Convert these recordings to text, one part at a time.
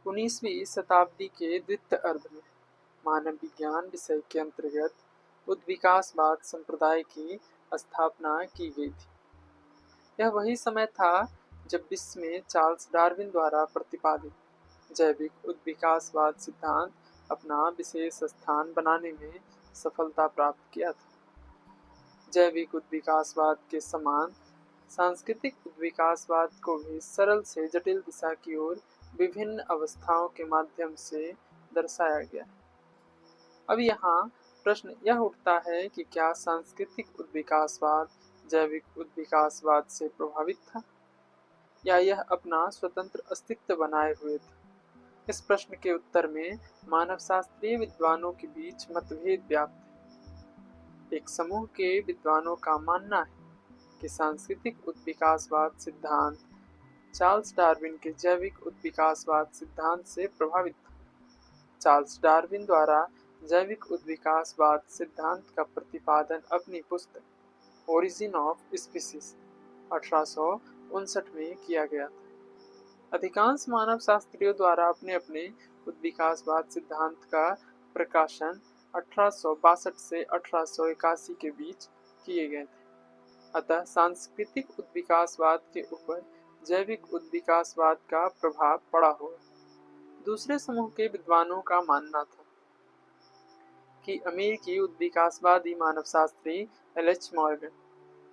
19वीं शताब्दी के द्वितीय अर्ध में मानव विज्ञान विषय के अंतर्गत उद्विकासवाद संप्रदाय की स्थापना की गई थी। यह वही समय था जब विश्व में चार्ल्स डार्विन द्वारा प्रतिपादित जैविक उद्विकासवाद सिद्धांत अपना विशेष स्थान बनाने में सफलता प्राप्त किया था। जैविक उद्विकासवाद के समान सांस्कृतिक उद्विकासवाद को भी सरल से जटिल दिशा की ओर विभिन्न अवस्थाओं के माध्यम से दर्शाया गया। अब यहाँ प्रश्न यह उठता है कि क्या सांस्कृतिक उद्विकासवाद जैविक उद्विकासवाद से प्रभावित था या यह अपना स्वतंत्र अस्तित्व बनाए हुए था। इस प्रश्न के उत्तर में मानवशास्त्रीय विद्वानों के बीच मतभेद व्याप्त है। एक समूह के विद्वानों का मानना है कि सांस्कृतिक उद्विकासवाद सिद्धांत चार्ल्स डार्विन के जैविक उद्विकासवाद सिद्धांत से प्रभावित था। चार्ल्स डार्विन द्वारा जैविक उद्विकासवाद सिद्धांत का प्रतिपादन अपनी पुस्तक ओरिजिन ऑफ स्पीसीज 1859 में किया गया था। अधिकांश मानवशास्त्रियों द्वारा अपने अपने उद्विकासवाद सिद्धांत का प्रकाशन 1862 से 1881 के बीच किए गए थे। अतः सांस्कृतिक उद्विकासवाद के ऊपर जैविक उद्विकासवाद का प्रभाव पड़ा होगा। दूसरे समूह के विद्वानों का मानना था कि अमेरिकी उद्विकासवादी मानवशास्त्री एल.एच. मॉर्गन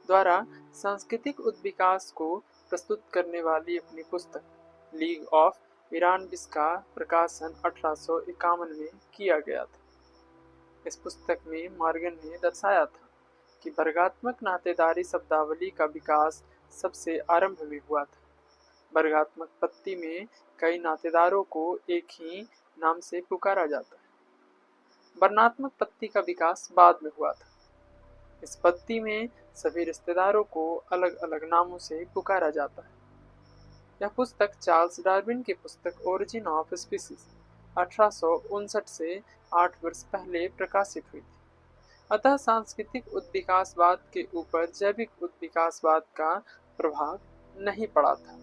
द्वारा सांस्कृतिक उद्विकास को प्रस्तुत करने वाली अपनी पुस्तक लीग ऑफ इरानविस का प्रकाशन 1851 में किया गया था। इस पुस्तक में मॉर्गन ने दर्शाया था कि वर्गात्मक नातेदारी शब्दावली का विकास सबसे आरंभ में हुआ था। वर्गात्मक पत्ती में कई नातेदारों को एक ही नाम से पुकारा जाता है। वर्णात्मक पत्ती का विकास बाद में हुआ था। इस पत्ती में सभी रिश्तेदारों को अलग अलग नामों से पुकारा जाता है। यह पुस्तक चार्ल्स डार्विन की पुस्तक ओरिजिन ऑफ स्पीसीज 1859 से 8 वर्ष पहले प्रकाशित हुई थी। अतः सांस्कृतिक उद्विकासवाद के ऊपर जैविक उद्विकासवाद का प्रभाव नहीं पड़ा था।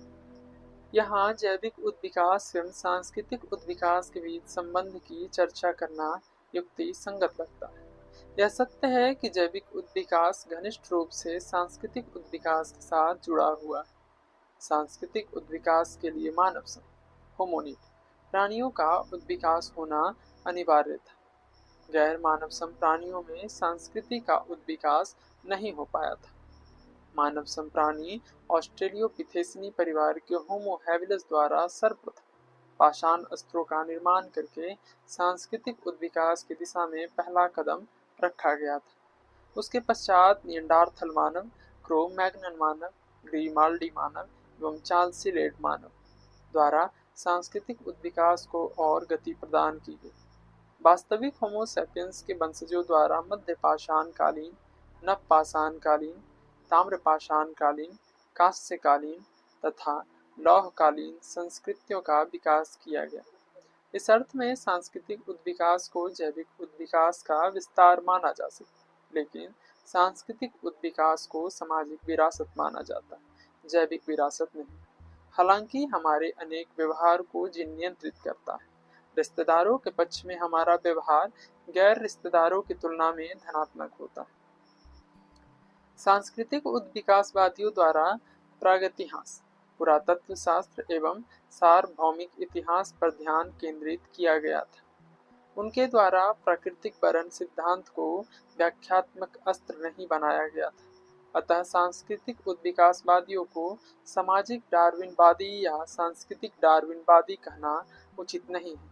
यहाँ जैविक उद्विकास एवं सांस्कृतिक उद्विकास के बीच संबंध की चर्चा करना युक्ति संगत लगता है। यह सत्य है कि जैविक उद्विकास घनिष्ठ रूप से सांस्कृतिक उद्विकास के साथ जुड़ा हुआ है। सांस्कृतिक उद्विकास के लिए मानव समूह होमोनिड प्राणियों का उद्विकास होना अनिवार्य था। गैर मानव सम प्राणियों में संस्कृति का उद्विकास नहीं हो पाया था। मानव सम प्राणी ऑस्ट्रेलियोपिथेसिनी परिवार के होमो हैबिलिस द्वारा सर्वप्रथम पाषाण अस्त्रों का निर्माण करके सांस्कृतिक उद्विकास की दिशा में पहला कदम रखा गया था। उसके पश्चात निएंडरथल मानव, क्रो मैग्नन मानव, ग्रीमाल्डी मानव एवं चार्ल्सिलेड मानव द्वारा सांस्कृतिक उद्विकास को और गति प्रदान की गई। वास्तविक होमो सैपियंस के वंशजों द्वारा मध्य पाषाण कालीन, नवपाषाण कालीन, ताम्रपाषाण कालीन, कांस्यकालीन तथा लौहकालीन संस्कृतियों का विकास किया गया। इस अर्थ में सांस्कृतिक उद्विकास को जैविक उद्विकास का विस्तार माना जा सकता है, लेकिन सांस्कृतिक उद्विकास को सामाजिक विरासत माना जाता है, जैविक विरासत नहीं। हालांकि हमारे अनेक व्यवहार को जिन नियंत्रित करता है। रिश्तेदारों के पक्ष में हमारा व्यवहार गैर रिश्तेदारों की तुलना में धनात्मक होता है। सांस्कृतिक उद्विकासवादियों द्वारा प्रागैतिहास, पुरातत्व शास्त्र एवं सार्वभौमिक इतिहास पर ध्यान केंद्रित किया गया था। उनके द्वारा प्राकृतिक वर्ण सिद्धांत को व्याख्यात्मक अस्त्र नहीं बनाया गया था। अतः सांस्कृतिक उद्विकासवादियों को सामाजिक डार्विनवादी या सांस्कृतिक डार्विनवादी कहना उचित नहीं है।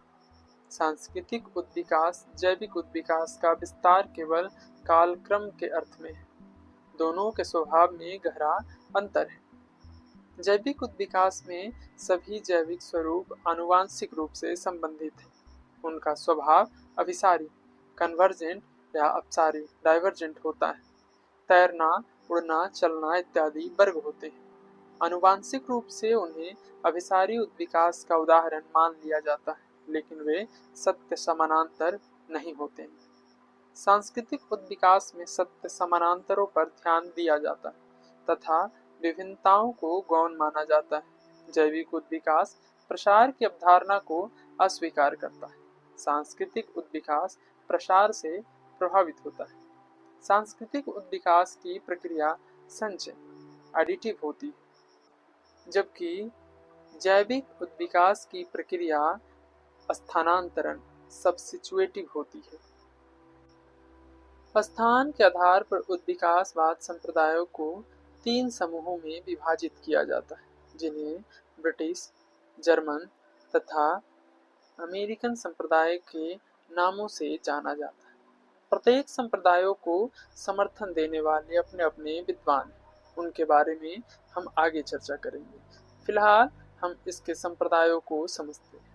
सांस्कृतिक उद्विकास जैविक उद्विकास का विस्तार केवल कालक्रम के अर्थ में है। दोनों के स्वभाव में गहरा अंतर है। जैविक उद्विकास में सभी जैविक स्वरूप आनुवांशिक रूप से संबंधित हैं। उनका स्वभाव अभिसारी, कन्वर्जेंट या अपसारी, डाइवर्जेंट होता है। तैरना, उड़ना, चलना इत्यादि वर्ग होते हैं। आनुवांशिक रूप से उन्हें अभिसारी उद्विकास का उदाहरण मान लिया जाता है, लेकिन वे सत्य समानांतर नहीं होते हैं। सांस्कृतिक उद्विकास में सत्य समानांतरों पर ध्यान दिया जाता है तथा विभिन्नताओं को गौण माना जाता है। जैविक उद्विकास प्रसार की अवधारणा को अस्वीकार करता है। सांस्कृतिक उद्विकास प्रसार से प्रभावित होता है। सांस्कृतिक उद्विकास की प्रक्रिया संचय एडिटिव होती है, जबकि जैविक उद्विकास की प्रक्रिया स्थानांतरण सब्स्टिट्यूटिव होती है। स्थान के आधार पर उद्विकासवाद संप्रदायों को 3 समूहों में विभाजित किया जाता है, जिन्हें ब्रिटिश, जर्मन तथा अमेरिकन संप्रदाय के नामों से जाना जाता है। प्रत्येक संप्रदायों को समर्थन देने वाले अपने अपने विद्वान हैं। उनके बारे में हम आगे चर्चा करेंगे। फिलहाल हम इसके संप्रदायों को समझते हैं।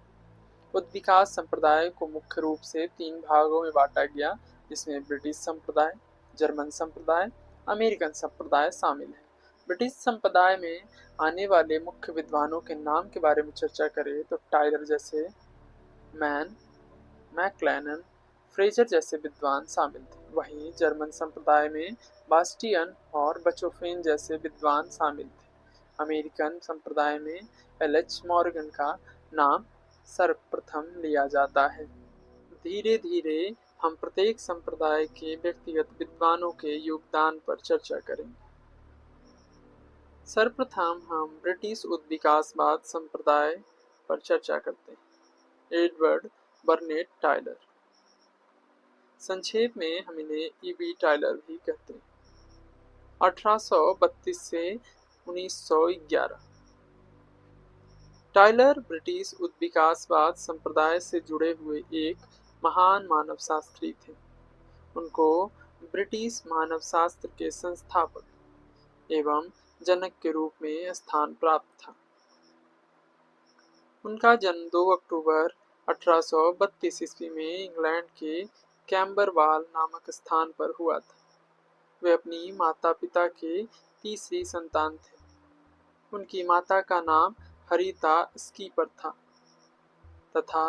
उद्विकास संप्रदाय को मुख्य रूप से 3 भागों में बांटा गया, जिसमें ब्रिटिश संप्रदाय, जर्मन संप्रदाय, अमेरिकन संप्रदाय शामिल है। ब्रिटिश संप्रदाय में आने वाले मुख्य विद्वानों के नाम के बारे में चर्चा करें तो टाइलर जैसे, मैन, मैक्लेनन, फ्रेजर जैसे विद्वान शामिल थे। वहीं जर्मन संप्रदाय में बास्टियन और बचोफेन जैसे विद्वान शामिल थे। अमेरिकन संप्रदाय में एल.एच. मॉर्गन का नाम सर्वप्रथम लिया जाता है। धीरे धीरे हम प्रत्येक संप्रदाय के व्यक्तिगत विद्वानों के योगदान पर चर्चा करेंगे। सर्वप्रथम हम ब्रिटिश उद्विकासवाद संप्रदाय पर चर्चा करते हैं। एडवर्ड बर्नेट टाइलर, संक्षेप में हम इन्हें ई.बी. टाइलर भी कहते हैं। 1832 से 1911। टाइलर ब्रिटिश उद्विकासवाद संप्रदाय से जुड़े हुए एक महान मानवशास्त्री थे। उनको ब्रिटिश मानवशास्त्र के संस्थापक एवं जनक के रूप में स्थान प्राप्त था। उनका जन्म 2 अक्टूबर 1832 ईस्वी में इंग्लैंड के कैम्बरवाल नामक स्थान पर हुआ था। वे अपनी माता पिता के तीसरी संतान थे। उनकी माता का नाम हरीता स्कीपर था तथा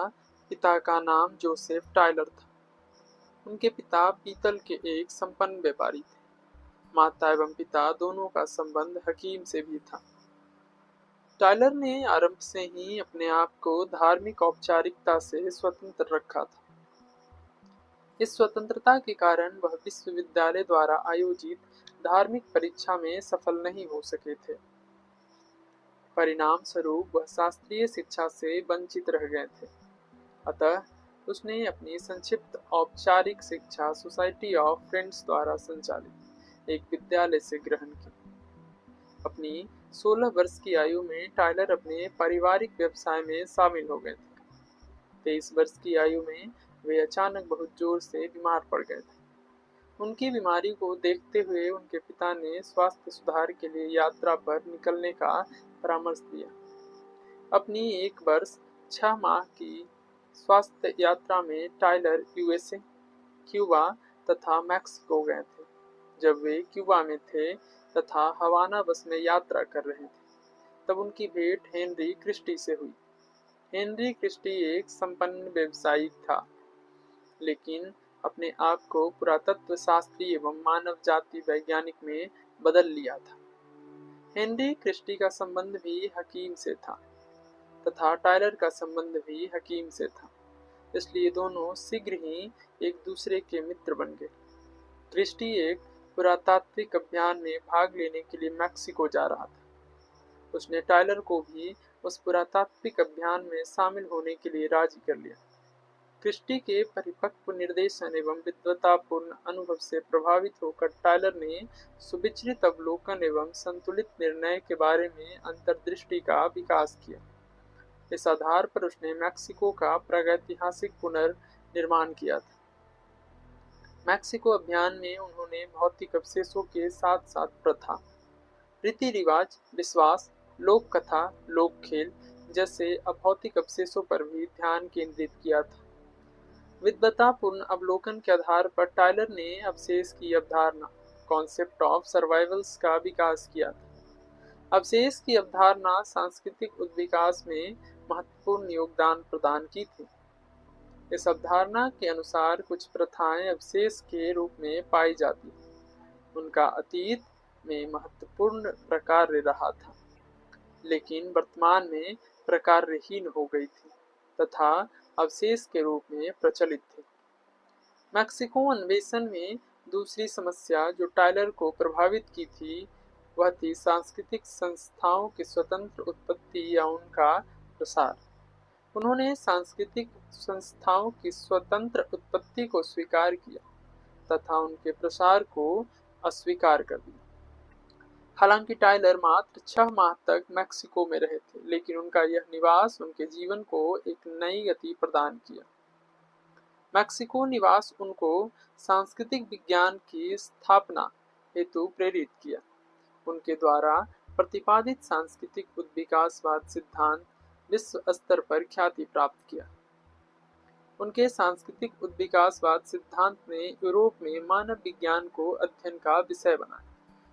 पिता का नाम जोसेफ टाइलर था। उनके पिता पीतल के एक संपन्न व्यापारी थे। माता एवं पिता दोनों का संबंध हकीम से भी था। टाइलर ने आरंभ से ही अपने आप को धार्मिक औपचारिकता से स्वतंत्र रखा था। इस स्वतंत्रता के कारण वह विश्वविद्यालय द्वारा आयोजित धार्मिक परीक्षा में सफल नहीं हो सके थे। परिणाम स्वरूप वह शास्त्रीय शिक्षा से वंचित रह गए थे। अतः उसने अपनी संक्षिप्त औपचारिक शिक्षा सोसाइटी ऑफ फ्रेंड्स द्वारा संचालित एक विद्यालय से ग्रहण की। अपनी 16 वर्ष की आयु में टाइलर अपने पारिवारिक व्यवसाय में शामिल हो गए थे। 23 वर्ष की आयु में वे अचानक बहुत जोर से बीमार पड़ गए थे। उनकी बीमारी को देखते हुए उनके पिता ने स्वास्थ्य सुधार के लिए यात्रा पर निकलने का परामर्श दिया। अपनी 1 वर्ष 6 माह की स्वास्थ्य यात्रा में टाइलर यूएसए, क्यूबा तथा मैक्सिको गए थे। जब वे क्यूबा में थे तथा हवाना बस में यात्रा कर रहे थे, तब उनकी भेंट हेनरी क्रिस्टी से हुई। हेनरी क्रिस्टी एक संपन्न व्यवसायी था, लेकिन अपने आप को पुरातत्व शास्त्री एवं मानव जाति वैज्ञानिक में बदल लिया था। हेनरी क्रिस्टी का संबंध भी हकीम से था तथा टाइलर का संबंध भी हकीम से था, इसलिए दोनों शीघ्र ही एक दूसरे के मित्र बन गए। क्रिस्टी एक पुरातात्विक अभियान में भाग लेने के लिए मैक्सिको जा रहा था। उसने टाइलर को भी उस पुरातात्विक अभियान में शामिल होने के लिए राजी कर लिया। क्रिस्टी के परिपक्व निर्देशन एवं विद्वतापूर्ण अनुभव से प्रभावित होकर टाइलर ने सुविचलित अवलोकन एवं संतुलित निर्णय के बारे में अंतर्दृष्टि का विकास किया। इस आधार पर उसने मैक्सिको का प्रागैतिहासिक पुनर्निर्माण किया था। मैक्सिको अभियान में उन्होंने भौतिक अवशेषों के साथ साथ प्रथा, रीति रिवाज, विश्वास, लोक कथा, लोक खेल जैसे अभौतिक अवशेषों पर भी ध्यान केंद्रित किया था। विद्वतापूर्ण अवलोकन के आधार पर टाइलर ने अवशेष की अवधारणा, कॉन्सेप्ट ऑफ सर्वाइवल्स का विकास किया था। अवशेष की अवधारणा सांस्कृतिक उद्विकास में महत्वपूर्ण योगदान प्रदान की थी। इस अवधारणा के अनुसार कुछ प्रथाएं अवशेष के रूप में पाई जाती हैं। उनका अतीत में महत्वपूर्ण प्रकार्य रहा था, लेकिन वर्तमान में प्रकारहीन हो गई थी तथा अवशेष के रूप में प्रचलित थे। मैक्सिको अन्वेषण में दूसरी समस्या जो टायलर को प्रभावित की थी वह थी सांस्कृतिक संस्थाओं की स्वतंत्र उत्पत्ति या उनका प्रसार। उन्होंने सांस्कृतिक संस्थाओं की स्वतंत्र उत्पत्ति को स्वीकार किया तथा उनके प्रसार को अस्वीकार कर दिया। हालांकि टायलर मात्र 6 माह तक मैक्सिको में रहे थे, लेकिन उनका यह निवास उनके जीवन को एक नई गति प्रदान किया। मैक्सिको निवास उनको सांस्कृतिक विज्ञान की स्थापना हेतु प्रेरित किया। उनके द्वारा प्रतिपादित सांस्कृतिक उद्विकासवाद सिद्धांत विश्व स्तर पर ख्याति प्राप्त किया। उनके सांस्कृतिक उद्विकासवाद सिद्धांत ने यूरोप में मानव विज्ञान को अध्ययन का विषय बनाया।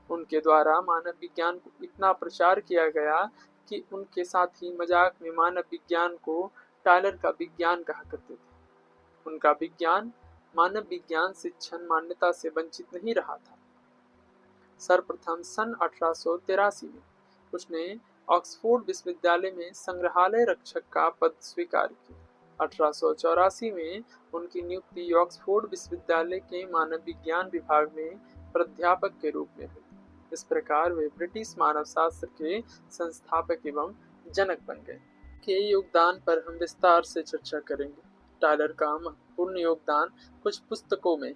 उनके द्वारा मानव विज्ञान को इतना प्रचार किया गया कि उनके साथी मजाक में मानव विज्ञान को टायलर का विज्ञान कहा करते थे। उनका विज्ञान मानव विज्ञान शिक्षण मान्यता से वंचित नहीं रहा था। सर्वप्रथम सन 1883 में उसने ऑक्सफोर्ड विश्वविद्यालय में संग्रहालय रक्षक का पद स्वीकार किया। 1884 में उनकी नियुक्ति ऑक्सफोर्ड विश्वविद्यालय के मानव विज्ञान विभाग में प्राध्यापक के रूप में हुई। इस प्रकार वे ब्रिटिश मानव शास्त्र के संस्थापक एवं जनक बन गए। के योगदान पर हम विस्तार से चर्चा करेंगे। टायलर का महत्वपूर्ण योगदान कुछ पुस्तकों में।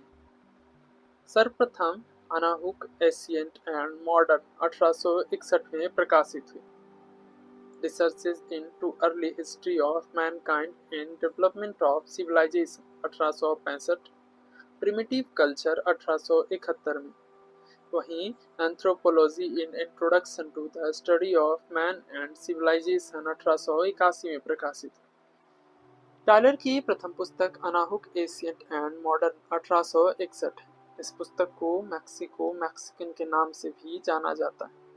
सर्वप्रथम अनाहुक एशिएंट एंड मॉडर्न 1861 में प्रकाशित हुई। Researches into early history of mankind and development of civilization 1865। Primitive culture 1871 में। वहीं anthropology in introduction to the study of man and civilization 1881 में प्रकाशित। टायलर की प्रथम पुस्तक अनाहुक एशिएंट एंड मॉडर्न 1861 है। इस पुस्तक को मैक्सिकन के नाम से भी जाना जाता है।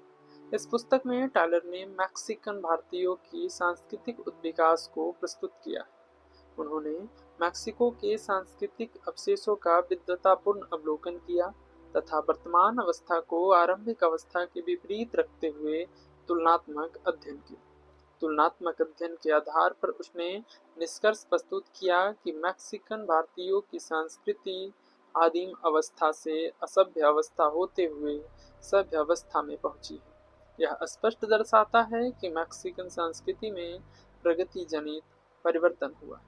इस पुस्तक में टायलर ने मैक्सिकन भारतीयों की सांस्कृतिक उद्विकास को प्रस्तुत किया है। उन्होंने मैक्सिको के सांस्कृतिक अवशेषों का विद्वतापूर्ण अवलोकन किया तथा वर्तमान अवस्था को आरंभिक अवस्था के विपरीत रखते हुए तुलनात्मक अध्ययन किया। तुलनात्मक अध्ययन के आधार पर उसने निष्कर्ष प्रस्तुत किया कि मैक्सिकन भारतीयों की संस्कृति आदिम अवस्था से असभ्य अवस्था होते हुए सभ्य अवस्था में पहुंची है। यह स्पष्ट दर्शाता है कि मैक्सिकन संस्कृति में प्रगति जनित परिवर्तन हुआ।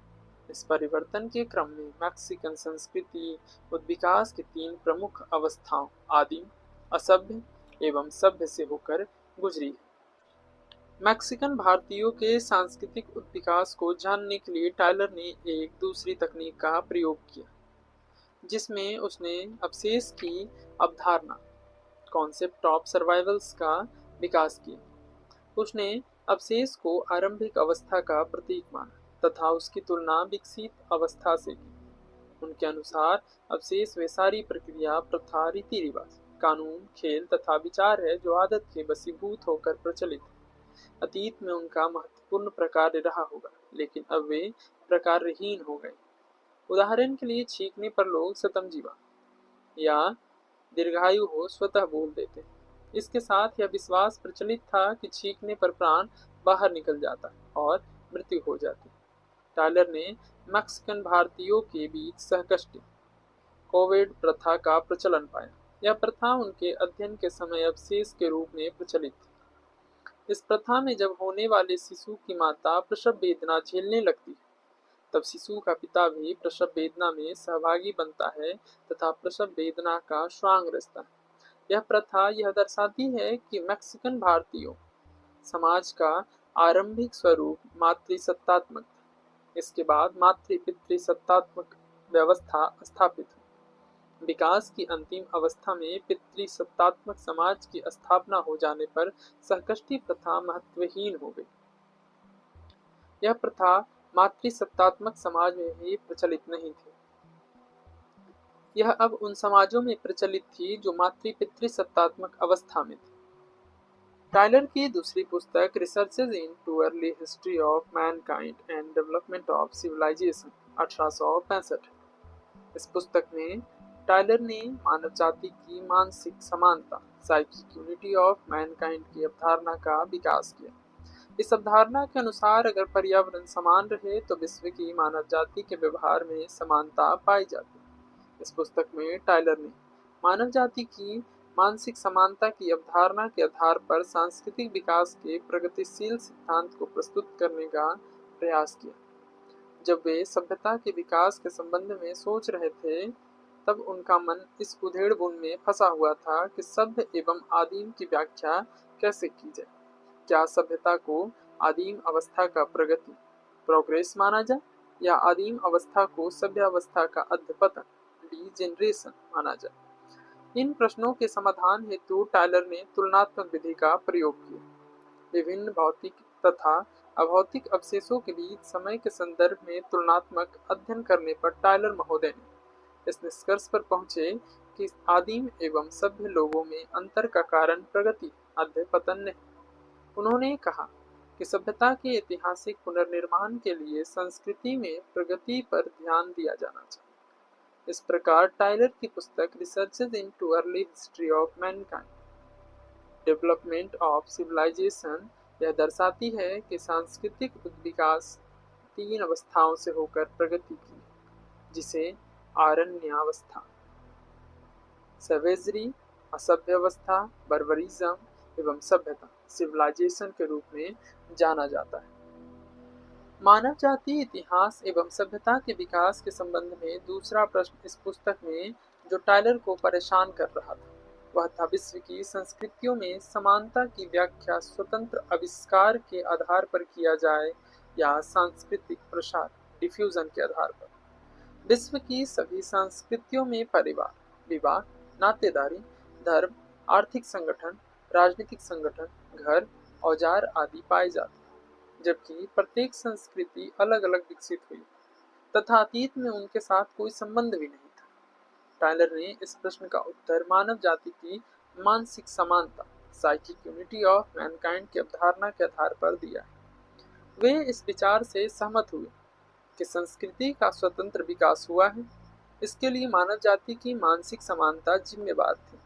इस परिवर्तन के क्रम में मैक्सिकन संस्कृति उद्विकास की 3 प्रमुख अवस्थाओं आदिम, असभ्य एवं सभ्य से होकर गुजरी है। मैक्सिकन भारतीयों के सांस्कृतिक उद्विकास को जानने के लिए टायलर ने एक दूसरी तकनीक का प्रयोग किया, जिसमें उसने अवशेष की अवधारणा कॉन्सेप्ट ऑफ सर्वाइवल्स का विकास किया। उसने अवशेष को आरंभिक अवस्था का प्रतीक माना तथा उसकी तुलना विकसित अवस्था से की। उनके अनुसार अवशेष वे सारी प्रक्रिया, प्रथा, रीति रिवाज, कानून, खेल तथा विचार है जो आदत के वशीभूत होकर प्रचलित है। अतीत में उनका महत्वपूर्ण प्रकार रहा होगा, लेकिन अब वे प्रकारहीन हो गए। उदाहरण के लिए छींकने पर लोग शतम जीवा या दीर्घायु हो स्वतः बोल देते। इसके साथ यह विश्वास प्रचलित था कि छींकने पर प्राण बाहर निकल जाता और मृत्यु हो जाती। टायलर ने मैक्सिकन भारतीयों के बीच सहकष्टी कोविड प्रथा का प्रचलन पाया। यह प्रथा उनके अध्ययन के समय अवशेष के रूप में प्रचलित थी। इस प्रथा में जब होने वाले शिशु की माता प्रसव वेदना झेलने लगती है, तब शिशु का पिता भी प्रसव वेदना में सहभागी बनता है तथा प्रसव वेदना का श्वांग रचता है। यह प्रथा यह दर्शाती है कि मैक्सिकन भारतीयों समाज का आरंभिक स्वरूप मातृसत्तात्मक था। इसके बाद मातृ-पितृसत्तात्मक व्यवस्था स्थापित हुई। विकास की अंतिम अवस्था में पितृसत्तात्मक समाज की स्थापना हो जाने पर सहकष्टी प्रथा महत्वहीन हो गई। यह प्रथा मातृसत्तात्मक समाज में भी प्रचलित नहीं थी। यह अब उन समाजों में प्रचलित थी जो मातृ-पितृसत्तात्मक अवस्था में थे। टायलर की दूसरी पुस्तक researches into early history of mankind and development of civilization 1865। इस पुस्तक में टायलर ने मानव जाति की मानसिक समानता साइकिक यूनिटी ऑफ मैनकाइंड की अवधारणा का विकास किया। इस अवधारणा के अनुसार अगर पर्यावरण समान रहे तो विश्व की मानव जाति के व्यवहार में समानता पाई जाती है। इस पुस्तक में टाइलर ने मानव जाति की मानसिक समानता की अवधारणा के आधार पर सांस्कृतिक विकास के प्रगतिशील सिद्धांत को प्रस्तुत करने का प्रयास किया। जब वे सभ्यता के विकास के संबंध में सोच रहे थे, तब उनका मन इस उधेड़-बुन में फंसा हुआ था कि सभ्य एवं आदिम की व्याख्या कैसे की जाए। क्या सभ्यता को आदिम अवस्था का प्रगति प्रोग्रेस माना जाए या आदिम अवस्था को सभ्य अवस्था का अधपतन डीजेनरेशन माना जाए। इन प्रश्नों के समाधान हेतु टाइलर ने तुलनात्मक विधि का प्रयोग किया। विभिन्न भौतिक तथा अभौतिक अवशेषों के बीच समय के संदर्भ में तुलनात्मक अध्ययन करने पर टाइलर महोदय ने इस निष्कर्ष पर पहुंचे कि आदिम एवं सभ्य लोगों में अंतर का कारण प्रगति अध्यपतन नहीं। उन्होंने कहा कि सभ्यता के ऐतिहासिक पुनर्निर्माण के लिए संस्कृति में प्रगति पर ध्यान दिया जाना चाहिए। इस प्रकार टाइलर की पुस्तक researches into early history of mankind development of civilization यह दर्शाती है कि सांस्कृतिक विकास तीन अवस्थाओं से होकर प्रगति की, जिसे आरण्यावस्था, सवेजरी, असभ्य अवस्था, बर्बरिज्म एवं सभ्यता, सिविलाइजेशन के रूप में जाना जाता है। मानव जाति इतिहास एवं सभ्यता के विकास के संबंध में दूसरा प्रश्न इस पुस्तक में जो टाइलर को परेशान कर रहा था, वह था विश्व की संस्कृतियों में समानता की व्याख्या स्वतंत्र आविष्कार के आधार पर किया जाए या सांस्कृतिक प्रसार डिफ्यूजन के आधार पर। विश्व की सभी संस्कृतियों में परिवार, विवाह, नातेदारी, धर्म, आर्थिक संगठन, राजनीतिक संगठन, घर, औजार आदि पाए जाते हैं, जबकि प्रत्येक संस्कृति अलग अलग विकसित हुई तथा अतीत में उनके साथ कोई संबंध भी नहीं था। टाइलर ने इस प्रश्न का उत्तर मानव जाति की मानसिक समानता साइकिक यूनिटी ऑफ मैनकाइंड की अवधारणा के आधार पर दिया है। वे इस विचार से सहमत हुए कि संस्कृति का स्वतंत्र विकास हुआ है। इसके लिए मानव जाति की मानसिक समानता जिम्मेदार थी।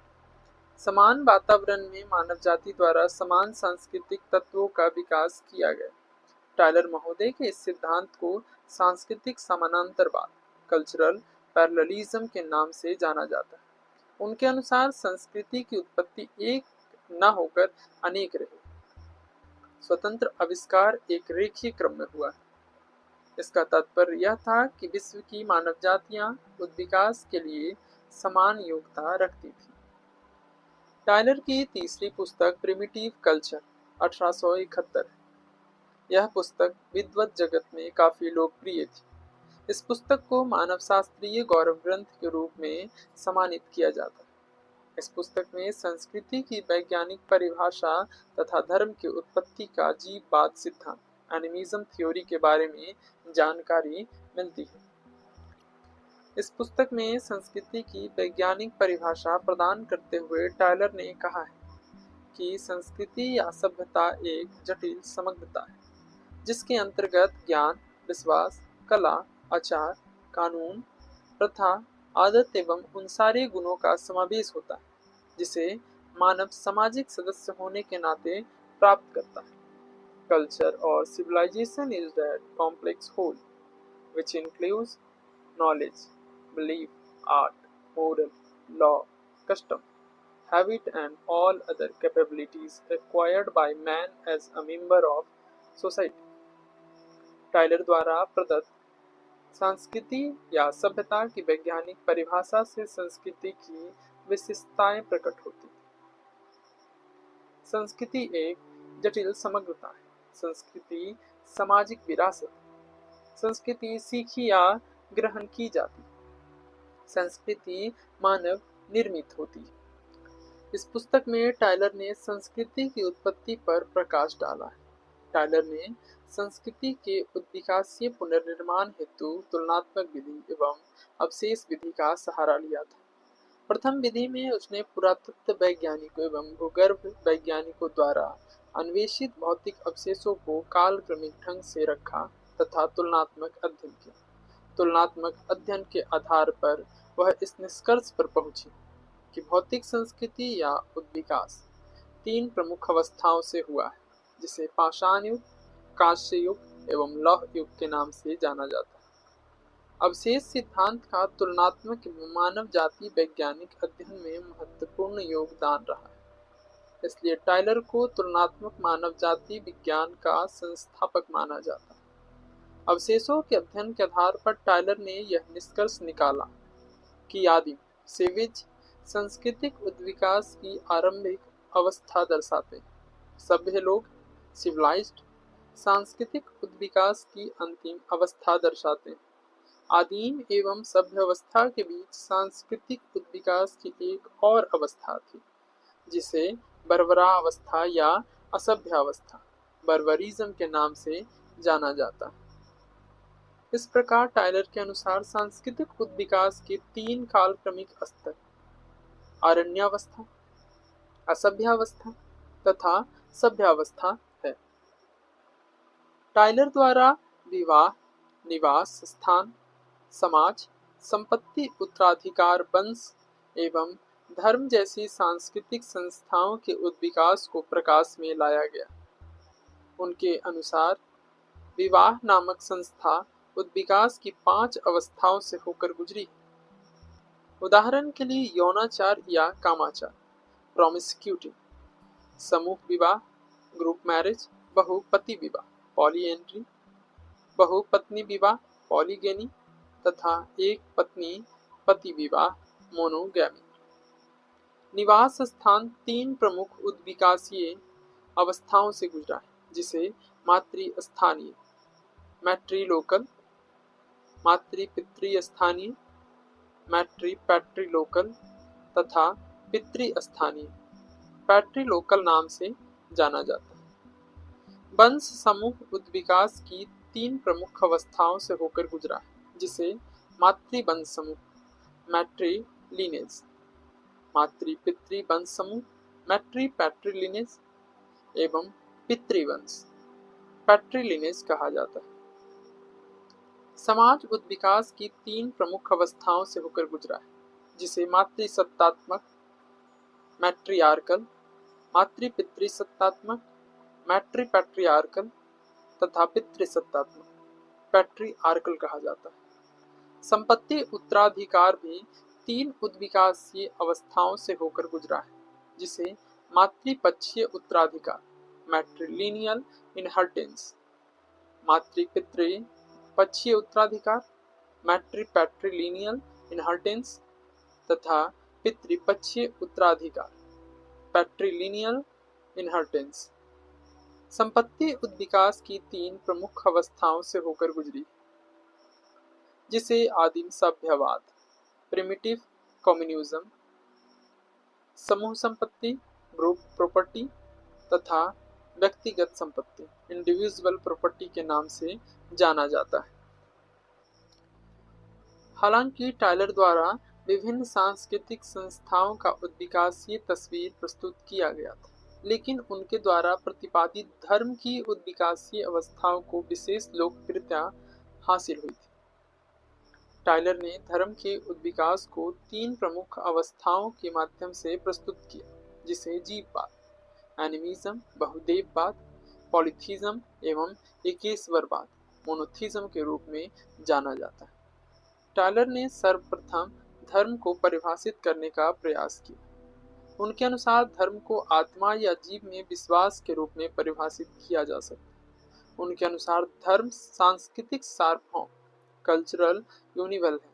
समान वातावरण में मानव जाति द्वारा समान सांस्कृतिक तत्वों का विकास किया गया। टाइलर महोदय के इस सिद्धांत को सांस्कृतिक समानांतरवाद कल्चरल पैरेललिज्म के नाम से जाना जाता है। उनके अनुसार संस्कृति की उत्पत्ति एक न होकर अनेक रहे। स्वतंत्र आविष्कार एक रेखीय क्रम में हुआ है। इसका तात्पर्य यह था कि विश्व की मानव जातियां उद्विकास के लिए समान योग्यता रखती थी। टाइलर की तीसरी पुस्तक प्रिमिटिव कल्चर 1871 है। यह पुस्तक विद्वत जगत में काफी लोकप्रिय थी। इस पुस्तक को मानव शास्त्रीय गौरव ग्रंथ के रूप में सम्मानित किया जाता है। इस पुस्तक में संस्कृति की वैज्ञानिक परिभाषा तथा धर्म की उत्पत्ति का जीववाद सिद्धांत एनिमिज्म थ्योरी के बारे में जानकारी मिलती है। इस पुस्तक में संस्कृति की वैज्ञानिक परिभाषा प्रदान करते हुए टाइलर ने कहा है कि संस्कृति या सभ्यता एक जटिल समग्रता है, जिसके अंतर्गत ज्ञान, विश्वास, कला, आचार, कानून, प्रथा, आदत एवं उन सारे गुणों का समावेश होता है जिसे मानव सामाजिक सदस्य होने के नाते प्राप्त करता है। Culture or civilization is that complex whole which includes knowledge, belief, art, moral, law, custom, habit and all other capabilities acquired by man as a member of society. Tylor द्वारा प्रदत्त संस्कृति या सभ्यता की वैज्ञानिक परिभाषा से संस्कृति की विशिष्टताएं प्रकट होती हैं। संस्कृति एक जटिल समग्रता है। संस्कृति सामाजिक विरासत, संस्कृति सीखी या ग्रहण की जाती, संस्कृति मानव निर्मित होती है। इस पुस्तक में टाइलर ने संस्कृति की उत्पत्ति पर प्रकाश डाला है। टाइलर ने संस्कृति के उद्विकासीय पुनर्निर्माण हेतु तुलनात्मक विधि एवं अवशेष विधि का सहारा लिया था। प्रथम विधि में उसने पुरातत्व वैज्ञानिकों एवं भूगर्भ वैज्ञानिकों द्वारा अन्वेषित भौतिक अवशेषों को कालक्रमिक ढंग से रखा तथा तुलनात्मक अध्ययन किया। तुलनात्मक अध्ययन के आधार पर वह इस निष्कर्ष पर पहुंची कि भौतिक संस्कृति या उद्विकास तीन प्रमुख अवस्थाओं से हुआ है। जिसे पाषाण युग, कांस्य युग एवं लौह युग के नाम से जाना जाता है। अवशेष सिद्धांत का तुलनात्मक मानव जाति वैज्ञानिक अध्ययन में महत्वपूर्ण योगदान रहा है। इसलिए टायलर को तुलनात्मक मानव जाति विज्ञान का संस्थापक माना जाता है। अवशेषों के अध्ययन के आधार पर टायलर ने यह निष्कर्ष निकाला कि आदिम सेविज सांस्कृतिक उद्विकास की आरंभिक अवस्था दर्शाते हैं। सभ्य लोग सिविलाइज्ड सांस्कृतिक उद्विकास की अंतिम अवस्था दर्शाते हैं। आदिम एवं सभ्य अवस्था के बीच सांस्कृतिक उद्विकास की एक और अवस्था थी, जिसे बर्बरावस्था या असभ्यावस्था बर्बरिज्म के नाम से जाना जाता है। इस प्रकार टायलर के अनुसार सांस्कृतिक उद्विकास के 3 कालक्रमिक स्तर अरण्यावस्था, असभ्यावस्था तथा सभ्यावस्था है। टायलर द्वारा विवाह, निवास स्थान, समाज, संपत्ति, उत्तराधिकार, वंश एवं धर्म जैसी सांस्कृतिक संस्थाओं के उद्विकास को प्रकाश में लाया गया। उनके अनुसार विवाह नामक संस्था उद्विकास की 5 अवस्थाओं से होकर गुजरी। उदाहरण के लिए यौनाचार या कामाचार, प्रोमिस्क्यूटी, समूह विवाह, ग्रुप मैरिज, बहुपति विवाह, पॉलीएंड्री, बहुपत्नी विवाह, पॉलीगेनी तथा एक पत्नी पति विवाह, मोनोगैमी। निवास स्थान 3 प्रमुख उद्विकासीय अवस्थाओं से गुजरा है, जिसे मातृस्थानीय, मैट्रीलोकल, मातृपितृस्थानीय, मैट्रीपैट्रीलोकल तथा पितृस्थानीय, पैट्रीलोकल नाम से जाना जाता है। वंश समूह उद्विकास की 3 प्रमुख अवस्थाओं से होकर गुजरा है, जिसे मातृवंश समूह, मैट्रीलिनेज, मातृपितृवंश समूह, मैट्रीपैट्रीलिनेज एवं पितृवंश, पैट्रीलिनेज कहा जाता है। समाज उद्विकास की 3 प्रमुख अवस्थाओं से होकर गुजरा है, जिसे मातृसत्तात्मक, मैट्रियार्कल, मातृपितृसत्तात्मक, मैट्रीपैट्रियार्कल तथा पितृसत्तात्मक, पैट्रियार्कल कहा जाता है। संपत्ति उत्तराधिकार भी 3 उद्विकासीय अवस्थाओं से होकर गुजरा है, जिसे मातृपक्षीय उत्तराधिकार, मैट्रिलिनियल इनहेरिटेंस, मातृपितृ पक्षीय उत्तराधिकार, मैट्रीपैट्रीलिनियल इनहेरिटेंस तथा पितृपक्षीय उत्तराधिकार, पैट्रीलिनियल इनहेरिटेंस। संपत्ति उद्विकास की 3 प्रमुख अवस्थाओं से होकर गुजरी, जिसे आदिम सभ्यवाद, प्रिमिटिव कम्युनिज्म, समूह संपत्ति, ग्रुप प्रॉपर्टी तथा व्यक्तिगत संपत्ति, इंडिविजुअल प्रॉपर्टी के नाम से जाना जाता है। हालांकि टायलर द्वारा विभिन्न सांस्कृतिक संस्थाओं का उद्विकासीय तस्वीर प्रस्तुत किया गया था, लेकिन उनके द्वारा प्रतिपादित धर्म की उद्विकासीय अवस्थाओं को विशेष लोकप्रियता हासिल हुई थी। टायलर ने धर्म के उद्विकास को 3 प्रमुख अवस्थाओं के माध्यम से प्रस्तुत किया, जिसे जीववाद, एनिमिज्म, बहुदेववाद, पॉलीथीज्म एवं एकेश्वरवाद, मोनोथीज्म के रूप में जाना जाता है। टायलर ने सर्वप्रथम धर्म को परिभाषित करने का प्रयास किया। उनके अनुसार धर्म को आत्मा या जीव में विश्वास के रूप में परिभाषित किया जा सकता है। उनके अनुसार धर्म सांस्कृतिक सार्वभौम, कल्चरल यूनिवर्सल है,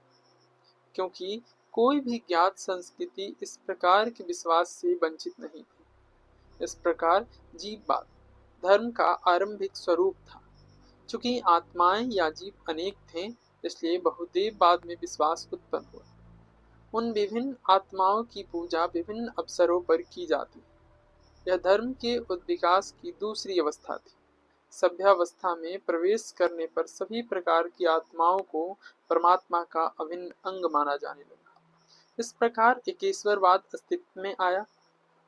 क्योंकि कोई भी ज्ञात संस्कृति इस प्रकार के विश्वास से वंचित नहीं थी। इस प्रकार जीववाद धर्म का आरंभिक स्वरूप था। चूंकि आत्माएं या जीव अनेक थे, इसलिए बहुदेववाद में विश्वास उत्पन्न हुआ। उन विभिन्न आत्माओं की पूजा विभिन्न अवसरों पर की जाती। यह धर्म के उद्विकास की दूसरी अवस्था थी। सभ्यावस्था में प्रवेश करने पर सभी प्रकार की आत्माओं को परमात्मा का अभिन्न अंग माना जाने लगा। इस प्रकार एकेश्वरवाद अस्तित्व में आया।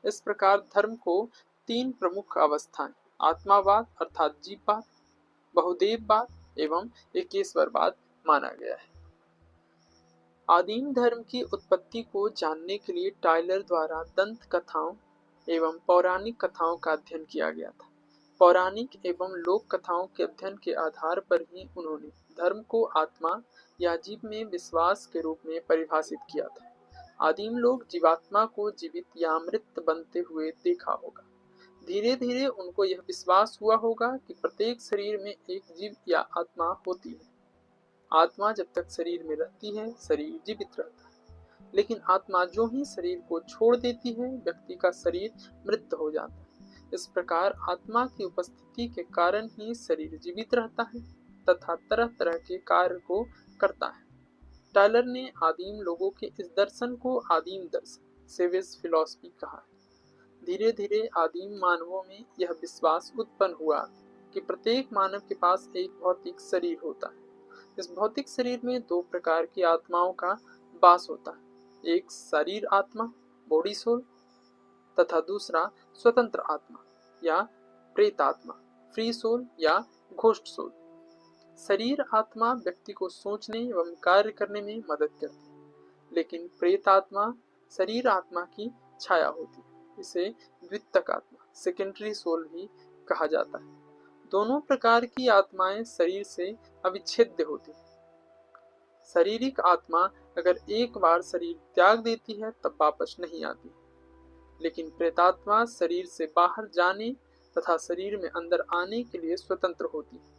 इस प्रकार धर्म को 3 प्रमुख अवस्थाएं, आत्मावाद अर्थात जीववाद, बहुदेववाद एवं एकेश्वरवाद माना गया है। आदिम धर्म की उत्पत्ति को जानने के लिए टायलर द्वारा दंत कथाओं एवं पौराणिक कथाओं का अध्ययन किया गया था। पौराणिक एवं लोक कथाओं के अध्ययन के आधार पर ही उन्होंने धर्म को आत्मा या जीव में विश्वास के रूप में परिभाषित किया था। आदिम लोग जीवात्मा को जीवित या मृत बनते हुए देखा होगा। धीरे धीरे उनको यह विश्वास हुआ होगा कि प्रत्येक शरीर में एक जीव या आत्मा होती है। आत्मा जब तक शरीर में रहती है, शरीर जीवित रहता है, लेकिन आत्मा जो ही शरीर को छोड़ देती है, व्यक्ति का शरीर मृत हो जाता है। इस प्रकार आत्मा की उपस्थिति के कारण ही शरीर जीवित रहता है तथा तरह तरह के कार्य को करता है। टायलर ने आदिम लोगों के इस दर्शन को आदिम दर्शन, सेवेज फिलॉसफी कहा है। धीरे धीरे आदिम मानवों में यह विश्वास उत्पन्न हुआ कि प्रत्येक मानव के पास एक भौतिक शरीर होता है। इस भौतिक शरीर में दो प्रकार की आत्माओं का वास होता है, एक शरीर आत्मा बॉडी सोल तथा दूसरा स्वतंत्र आत्मा या प्रेत आत्मा फ्री सोल या घोस्ट सोल। शरीर आत्मा व्यक्ति को सोचने एवं कार्य करने में मदद करती है, लेकिन प्रेत आत्मा शरीर आत्मा की छाया होती है। इसे द्वितक आत्मा सेकेंडरी सोल भी कहा जाता है। दोनों प्रकार की आत्माएं शरीर से अविच्छेद्य होती है। शारीरिक आत्मा अगर एक बार शरीर त्याग देती है तब वापस नहीं आती, लेकिन प्रेतात्मा शरीर से बाहर जाने तथा शरीर में अंदर आने के लिए स्वतंत्र होती है।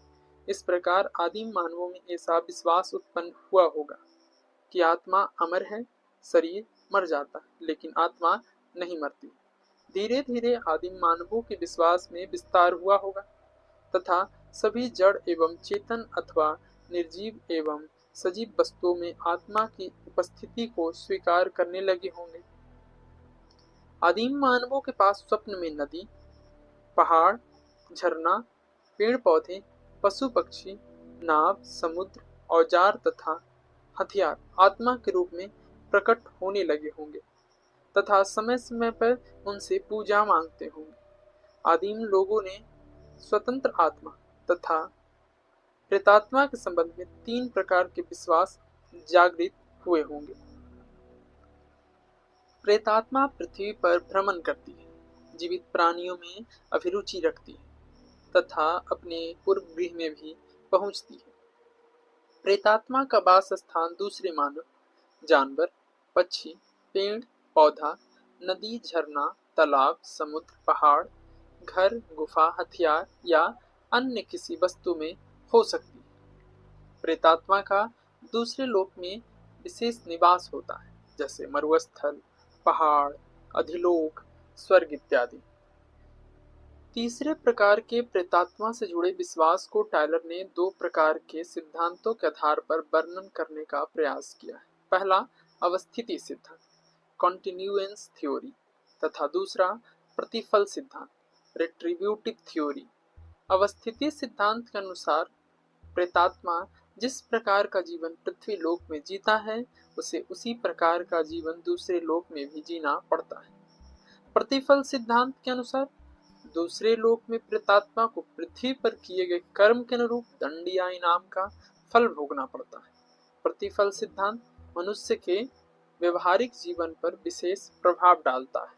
इस प्रकार आदिम मानवों में ऐसा विश्वास उत्पन्न हुआ होगा कि आत्मा अमर है, शरीर मर जाता है लेकिन आत्मा नहीं मरती। धीरे धीरे आदिम मानवों के विश्वास में विस्तार हुआ होगा तथा सभी जड़ एवं चेतन अथवा निर्जीव एवं सजीव वस्तुओं में आत्मा की उपस्थिति को स्वीकार करने लगे होंगे। आदिम मानवों के पास स्वप्न में नदी, पहाड़, झरना, पेड़ पौधे, पशु पक्षी, नाव, समुद्र, औजार तथा हथियार आत्मा के रूप में प्रकट होने लगे होंगे तथा समय समय पर उनसे पूजा मांगते होंगे। आदिम लोगों ने स्वतंत्र आत्मा तथा प्रेतात्मा के संबंध में तीन प्रकार के विश्वास जागृत हुए होंगे। प्रेतात्मा पृथ्वी पर भ्रमण करती है, जीवित प्राणियों में अभिरुचि रखती है तथा अपने पूर्व गृह में भी पहुंचती है। प्रेतात्मा का वास स्थान दूसरे मानव, जानवर, पक्षी, पेड़ पौधा, नदी, झरना, तालाब, समुद्र, पहाड़, घर, गुफा, हथियार या अन्य किसी वस्तु में हो सकती है। प्रेतात्मा का दूसरे लोक में विशेष निवास होता है, जैसे मरुस्थल, पहाड़, अधिलोक, स्वर्ग इत्यादि। तीसरे प्रकार के प्रेतात्मा से जुड़े विश्वास को टायलर ने दो प्रकार के सिद्धांतों के आधार पर वर्णन करने का प्रयास किया है। पहला अवस्थिति सिद्धांत, कॉन्टिन्यूएंस थ्योरी, तथा दूसरा प्रतिफल सिद्धांत, रिट्रीब्यूटिव थ्योरी। अवस्थिति सिद्धांत के अनुसार प्रेतात्मा जिस प्रकार का जीवन पृथ्वी लोक में जीता है, उसे उसी प्रकार का जीवन दूसरे लोक में भी जीना पड़ता है। प्रतिफल सिद्धांत के अनुसार दूसरे लोक में प्रेतात्मा को पृथ्वी पर किए गए कर्म के अनुरूप दंड या इनाम का फल भोगना पड़ता है। प्रतिफल सिद्धांत मनुष्य के व्यवहारिक जीवन पर विशेष प्रभाव डालता है।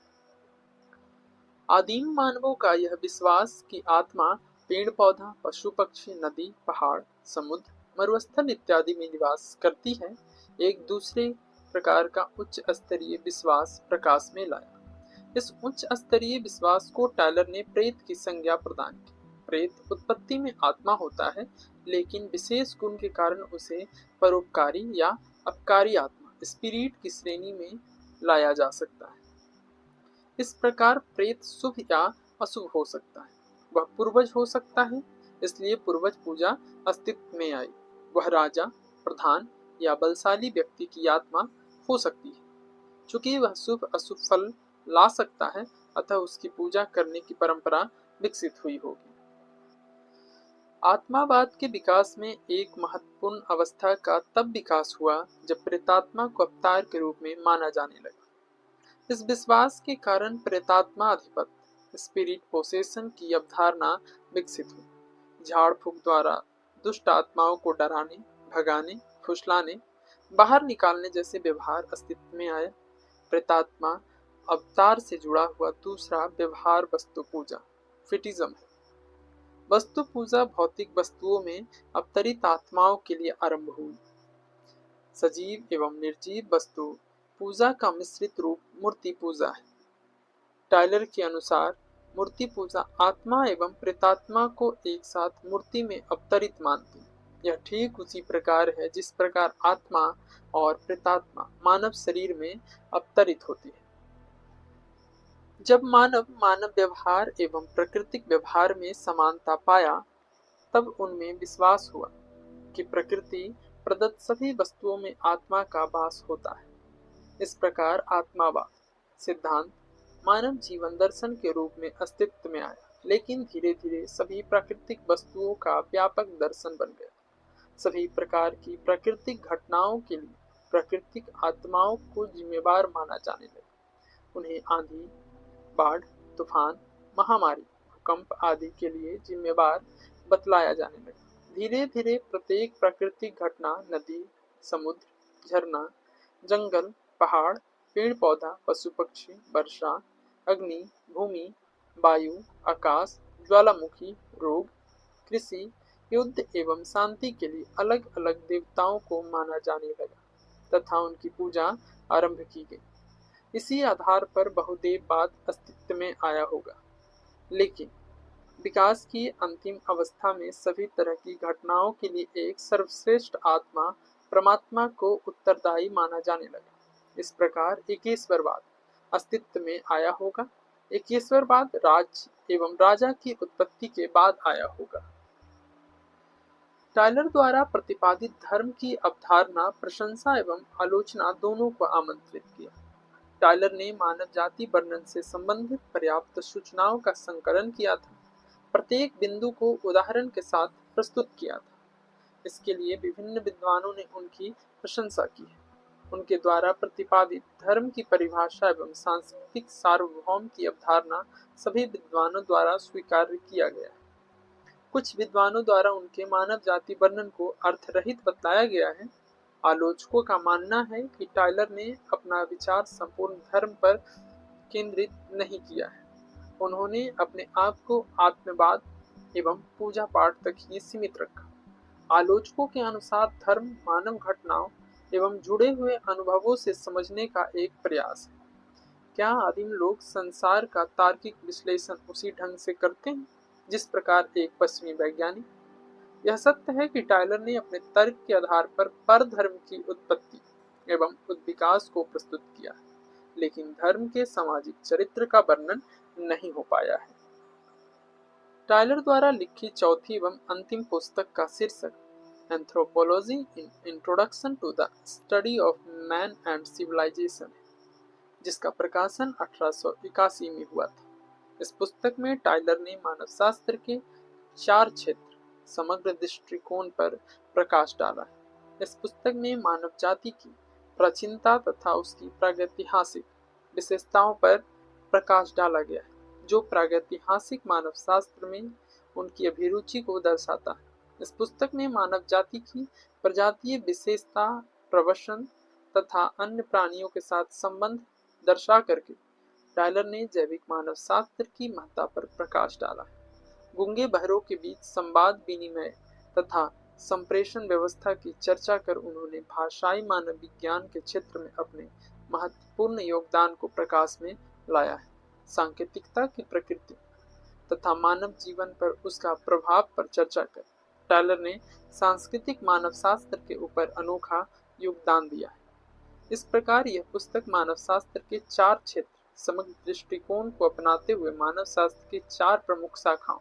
आदिम मानवों का यह विश्वास कि आत्मा पेड़ पौधा, पशु पक्षी, नदी, पहाड़, समुद्र, मरुस्थल इत्यादि में निवास करती है, एक दूसरे प्रकार का उच्च स्तरीय विश्वास प्रकाश में लाया। इस उच्च स्तरीय विश्वास को टायलर ने प्रेत की संज्ञा प्रदान की। प्रेत उत्पत्ति में आत्मा होता है, लेकिन विशेष गुण के कारण उसे परोपकारी या अपकारी आत्मा स्पिरिट की श्रेणी में लाया जा सकता है। इस प्रकार प्रेत शुभ या अशुभ हो सकता है। वह पूर्वज हो सकता है, इसलिए पूर्वज पूजा अस्तित्व में आई। वह राजा, प्रधान या बलशाली व्यक्ति की आत्मा हो सकती है। चूंकि वह शुभ अशुभ फल ला सकता है, अतः उसकी पूजा करने की परंपरा विकसित हुई होगी। आत्मावाद के विकास में एक महत्वपूर्ण अवस्था का तब विकास हुआ जब प्रेतात्मा को अवतार के रूप में माना जाने लगा। इस विश्वास के कारण प्रेतात्मा अधिपत्य स्पिरिट पोसेशन की अवधारणा विकसित हुई। झाड़ फूक द्वारा दुष्ट आत्माओं को डराने, भगाने, फुसलाने, बाहर निकालने जैसे व्यवहार अस्तित्व में आए। प्रेतात्मा अवतार से जुड़ा हुआ दूसरा व्यवहार वस्तु पूजा फिटिज्म है। वस्तु पूजा भौतिक वस्तुओं में अवतरित आत्माओं के लिए आरंभ हुई। सजीव एवं निर्जीव वस्तु पूजा का मिश्रित रूप मूर्ति पूजा है। टायलर के अनुसार मूर्ति पूजा आत्मा एवं प्रेतात्मा को एक साथ मूर्ति में अवतरित मानती है। यह ठीक उसी प्रकार है जिस प्रकार आत्मा और प्रेतात्मा मानव शरीर में अवतरित होती है। जब मानव व्यवहार एवं प्राकृतिक व्यवहार में समानता पाया, तब उनमें विश्वास हुआ कि प्रकृति प्रदत्त सभी वस्तुओं में आत्मा का वास होता है। इस प्रकार आत्मावाद सिद्धांत मानव जीवन दर्शन के रूप में अस्तित्व में आया, लेकिन धीरे धीरे सभी प्राकृतिक वस्तुओं का व्यापक दर्शन बन गया। सभी प्रकार की प्राकृतिक घटनाओं के लिए प्राकृतिक आत्माओं को जिम्मेवार माना जाने लगा। उन्हें आंधी, बाढ़, तूफान, महामारी, भूकंप आदि के लिए जिम्मेवार बतलाया जाने लगा। धीरे धीरे प्रत्येक प्राकृतिक घटना नदी, समुद्र, झरना, जंगल, पहाड़, पेड़ पौधा, पशु पक्षी, वर्षा, अग्नि, भूमि, वायु, आकाश, ज्वालामुखी, रोग, कृषि, युद्ध एवं शांति के लिए अलग अलग देवताओं को माना जाने लगा तथा उनकी पूजा आरंभ की गई। इसी आधार पर बहुदेववाद अस्तित्व में आया होगा। लेकिन विकास की अंतिम अवस्था में सभी तरह की घटनाओं के लिए एक सर्वश्रेष्ठ आत्मा परमात्मा को उत्तरदायी माना जाने लगा। इस प्रकार एकेश्वरवाद अस्तित्व में आया होगा। एकेश्वरवाद राज्य एवं राजा की उत्पत्ति के बाद आया होगा। टायलर द्वारा प्रतिपादित धर्म की अवधारणा प्रशंसा एवं आलोचना दोनों को आमंत्रित किया। टायलर ने मानव जाति वर्णन से संबंधित पर्याप्त सूचनाओं का संकलन किया था, प्रत्येक बिंदु को उदाहरण के साथ प्रस्तुत किया था। इसके लिए विभिन्न विद्वानों ने उनकी प्रशंसा की है। उनके द्वारा प्रतिपादित धर्म की परिभाषा एवं सांस्कृतिक सार्वभौम की अवधारणा सभी विद्वानों द्वारा स्वीकार किया गया है। कुछ विद्वानों द्वारा उनके मानव जाति वर्णन को अर्थरहित बताया गया है। आलोचकों का मानना है कि टायलर ने अपना विचार संपूर्ण धर्म पर केंद्रित नहीं किया है। उन्होंने अपने आप को आत्मवाद एवं पूजा पाठ तक ही सीमित रखा। आलोचकों के अनुसार धर्म मानव घटनाओं एवं जुड़े हुए अनुभवों से समझने का एक प्रयास है। क्या आदिम लोग संसार का तार्किक विश्लेषण उसी ढंग से करते हैं जिस प्रकार एक पश्चिमी वैज्ञानिक? यह सत्य है कि टायलर ने अपने तर्क के आधार पर परधर्म की उत्पत्ति एवं उद्विकास को प्रस्तुत किया है, लेकिन धर्म के सामाजिक चरित्र का वर्णन नहीं हो पाया है। टायलर द्वारा लिखी चौथी एवं अंतिम पुस्तक का शीर्षक anthropology in introduction to the study of man and civilization है, जिसका प्रकाशन 1881 में हुआ था। इस पुस्तक में टायलर ने मानव शास्त्र के 4 क्षेत्र समग्र दृष्टिकोण पर प्रकाश डाला है। इस पुस्तक में मानव जाति की प्राचीनता तथा उसकी प्रागैतिहासिक विशेषताओं पर प्रकाश डाला गया है, जो प्रागैतिहासिक मानव शास्त्र में उनकी अभिरुचि को दर्शाता है। इस पुस्तक में मानव जाति की प्रजातीय विशेषता, प्रवसन तथा अन्य प्राणियों के साथ संबंध दर्शा करके टायलर ने जैविक मानव शास्त्र की महत्ता पर प्रकाश डाला है। गूंगे बहरों के बीच संवाद विनिमय तथा संप्रेषण व्यवस्था की चर्चा कर उन्होंने भाषाई मानव विज्ञान के क्षेत्र में अपने महत्वपूर्ण योगदान को प्रकाश में लाया है। सांकेतिकता की प्रकृति तथा मानव जीवन पर उसका प्रभाव पर चर्चा कर टायलर ने सांस्कृतिक मानव शास्त्र के ऊपर अनोखा योगदान दिया है। इस प्रकार यह पुस्तक मानव शास्त्र के 4 क्षेत्र समग्र दृष्टिकोण को अपनाते हुए मानव शास्त्र की 4 प्रमुख शाखाओं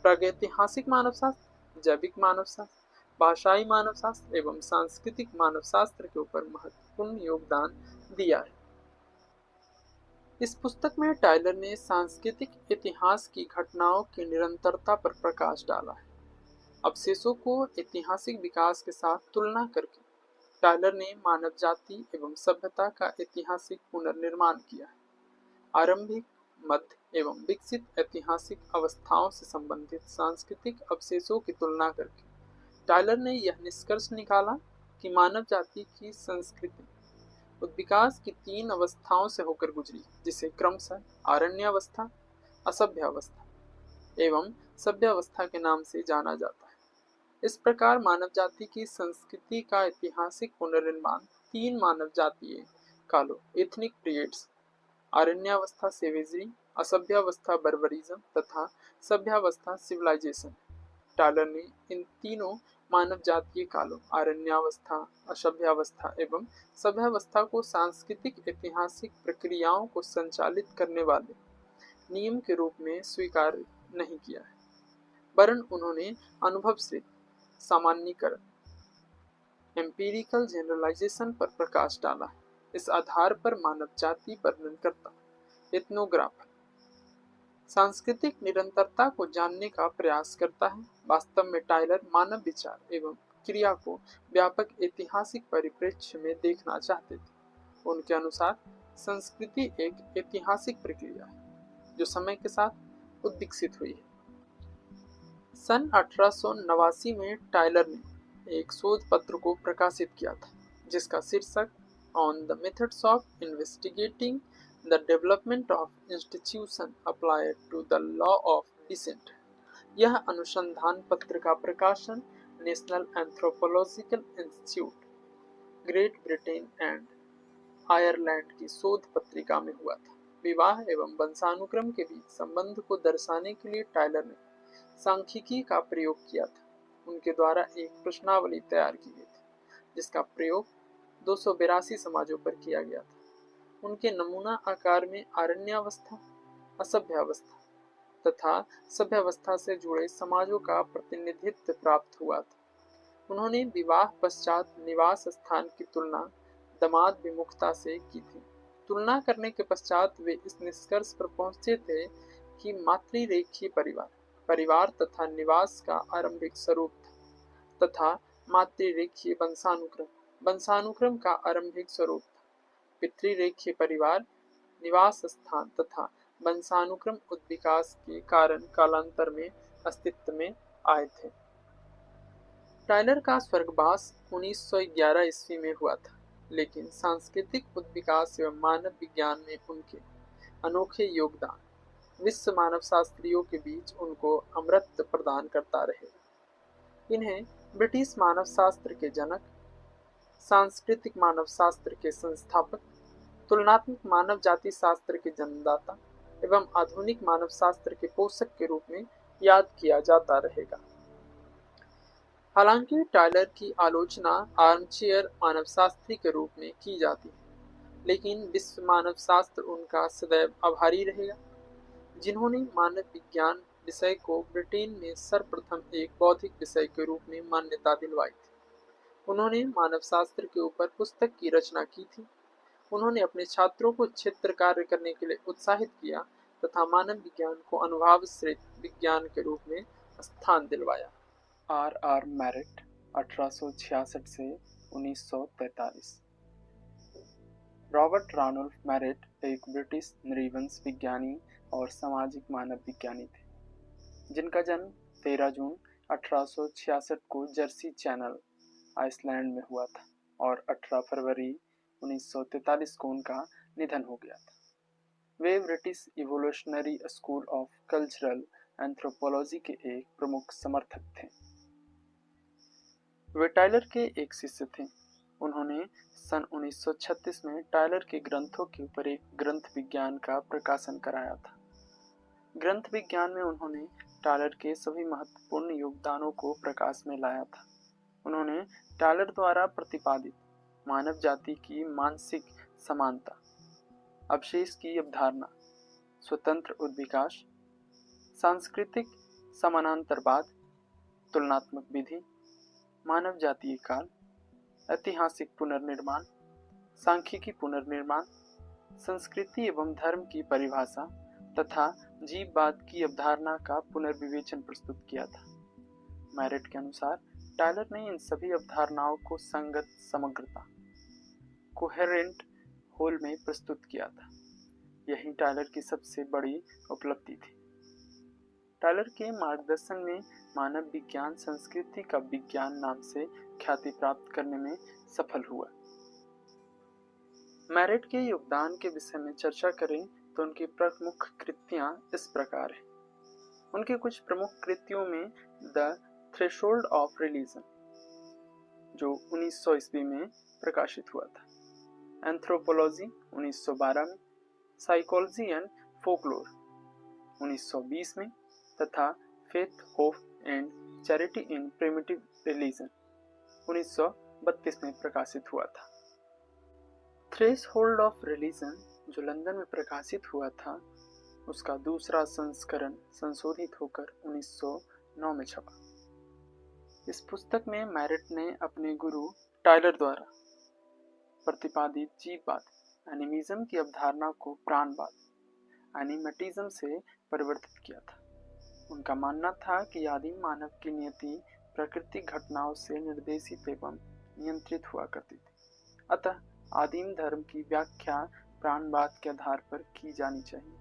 प्रागैतिहासिक मानव शास्त्र, जैविक मानव शास्त्र, भाषाई मानव शास्त्र एवं सांस्कृतिक मानव शास्त्र के ऊपर महत्वपूर्ण योगदान दिया है। इस पुस्तक में टायलर ने सांस्कृतिक इतिहास की घटनाओं की निरंतरता पर प्रकाश डाला है। अवशेषों को ऐतिहासिक विकास के साथ तुलना करके टायलर ने मानव जाति एवं सभ्यता का ऐतिहासिक पुनर्निर्माण किया है। आरंभिक, मध्य एवं विकसित ऐतिहासिक अवस्थाओं से संबंधित सांस्कृतिक अवशेषों की तुलना करके टायलर ने यह निष्कर्ष निकाला कि मानव जाति की संस्कृति उद्विकास की 3 अवस्थाओं से होकर गुजरी, जिसे क्रमशः आरण्यावस्था, असभ्यावस्था एवं सभ्यावस्था के नाम से जाना जाता है। इस प्रकार मानव जाति की संस्कृति का ऐतिहासिक पुनर्निर्माण 3 मानव जातीय कालों एथनिक पीरियड्स आरण्यावस्था सेवेजरी, असभ्यावस्था बर्बरिज्म तथा सभ्यावस्था सिविलाइजेशन। टालर ने इन तीनों मानव जातीय कालों आरण्यावस्था, असभ्यावस्था एवं सभ्यावस्था को सांस्कृतिक ऐतिहासिक प्रक्रियाओं को संचालित करने वाले नियम के रूप में स्वीकार नहीं किया है, वरन उन्होंने अनुभव से सामान्यीकरण एम्पिरिकल जनरलाइजेशन पर प्रकाश डाला है। इस आधार पर मानव जाति वर्णनकर्ता एथनोग्राफर सांस्कृतिक निरंतरता को जानने का प्रयास करता है। वास्तव में टाइलर मानव विचार एवं क्रिया को व्यापक ऐतिहासिक परिप्रेक्ष्य में देखना चाहते थे। उनके अनुसार संस्कृति एक ऐतिहासिक प्रक्रिया है जो समय के साथ उद्विकसित हुई है। सन 1889 में टाइलर ने एक शोध पत्र को प्रकाशित किया था जिसका शीर्षक on the methods of investigating the development of institution applied to the law of descent. यह अनुसंधान पत्र का प्रकाशन national anthropological institute, great Britain and Ireland की शोध पत्रिका में हुआ था। विवाह एवं वंशानुक्रम के बीच संबंध को दर्शाने के लिए टाइलर ने सांख्यिकी का प्रयोग किया था। उनके द्वारा एक प्रश्नावली तैयार की गई थी जिसका प्रयोग 282 समाजों पर किया गया था। उनके नमूना आकार में आरण्यावस्था, असभ्यावस्था तथा सभ्यावस्था से जुड़े समाजों का प्रतिनिधित्व प्राप्त हुआ था। उन्होंने विवाह पश्चात निवास स्थान की तुलना दमाद विमुखता से की थी। तुलना करने के पश्चात वे इस निष्कर्ष पर पहुंचे थे कि मातृरेखीय परिवार तथा निवास का आरंभिक स्वरूप था तथा मातृरेखीय वंशानुक्रम का आरंभिक स्वरूप था। पितृरेखीय परिवार, निवास स्थान तथा वंशानुक्रम उद्विकास के कारण कालांतर में अस्तित्व में आए थे। टाइलर का स्वर्गवास 1911 ईस्वी में हुआ था, लेकिन सांस्कृतिक उद्विकास एवं मानव विज्ञान में उनके अनोखे योगदान विश्व मानव शास्त्रियों के बीच उनको अमरत्व प्रदान करता रहेगा। इन्हें ब्रिटिश मानव शास्त्र के जनक, सांस्कृतिक मानव शास्त्र के संस्थापक, तुलनात्मक मानव जाति शास्त्र के जन्मदाता एवं आधुनिक मानव शास्त्र के पोषक के रूप में याद किया जाता रहेगा। हालांकि टाइलर की आलोचना आर्मचेयर मानवशास्त्री के रूप में की जाती है, लेकिन विश्व मानव शास्त्र उनका सदैव आभारी रहेगा, जिन्होंने मानव विज्ञान विषय को ब्रिटेन में सर्वप्रथम एक बौद्धिक विषय के रूप में मान्यता दिलवाई थी। उन्होंने मानव शास्त्र के ऊपर पुस्तक की रचना की थी। उन्होंने अपने छात्रों को क्षेत्र कार्य करने के लिए उत्साहित किया तथा मानव विज्ञान को अनुभवाश्रित विज्ञान के रूप में स्थान दिलवाया। आर मैरिट 1866 से 1943। रॉबर्ट रानोल्फ मैरिट एक ब्रिटिश नृवंश विज्ञानी और सामाजिक मानव विज्ञानी थे, जिनका जन्म 13 जून 1866 को जर्सी चैनल, आइसलैंड में हुआ था और 18 फरवरी 1943 को उनका निधन हो गया था। वे British evolutionary school of cultural anthropology के एक प्रमुख समर्थक थे। वे टाइलर के एक शिष्य थे। उन्होंने सन 1936 में टाइलर के ग्रंथों के ऊपर एक ग्रंथ विज्ञान का प्रकाशन कराया था। ग्रंथ विज्ञान में उन्होंने टाइलर के सभी महत्वपूर्ण योगदानों को प्रकाश में लाया था। उन्होंने टाइलर द्वारा प्रतिपादित मानव जाति की मानसिक समानता, अवशेष की अवधारणा, स्वतंत्र उद्विकास, सांस्कृतिक समानांतरवाद, तुलनात्मक विधि, मानव जातीय काल, ऐतिहासिक पुनर्निर्माण, सांख्यिकी पुनर्निर्माण, संस्कृति एवं धर्म की परिभाषा तथा जीववाद की अवधारणा का पुनर्विवेचन प्रस्तुत किया था। मैरिट के अनुसार टाइलर ने इन सभी अवधारणाओं को संगत समग्रता, कोहेरेंट होल में प्रस्तुत किया था। यही टाइलर की सबसे बड़ी उपलब्धि थी। टाइलर के मार्गदर्शन में मानव विज्ञान संस्कृति का विज्ञान नाम से ख्याति प्राप्त करने में सफल हुआ। मैरिट के योगदान के विषय में चर्चा करें तो उनकी प्रमुख कृतियां इस प्रकार हैं। उनके कुछ प्रमुख कृतियों में द थ्रेशोल्ड ऑफ रिलीजन जो 1900 ईस्वी में प्रकाशित हुआ था, एंथ्रोपोलॉजी 1912 में, साइकोलॉजी एंड फोकलोर 1920 में तथा faith hope and charity in primitive religion 1932 में प्रकाशित हुआ था। थ्रेशोल्ड ऑफ रिलीजन जो लंदन में प्रकाशित हुआ था, उसका दूसरा संस्करण संशोधित होकर 1909 में छपा। इस पुस्तक में मैरेट ने अपने गुरु टायलर द्वारा प्रतिपादित जीववाद एनिमिज्म की अवधारणा को प्राणवाद एनिमेटिज्म से परिवर्तित किया था। उनका मानना था कि आदिम मानव की नियति प्राकृतिक घटनाओं से निर्देशित एवं नियंत्रित हुआ करती थी, अतः आदिम धर्म की व्याख्या प्राणवाद के आधार पर की जानी चाहिए।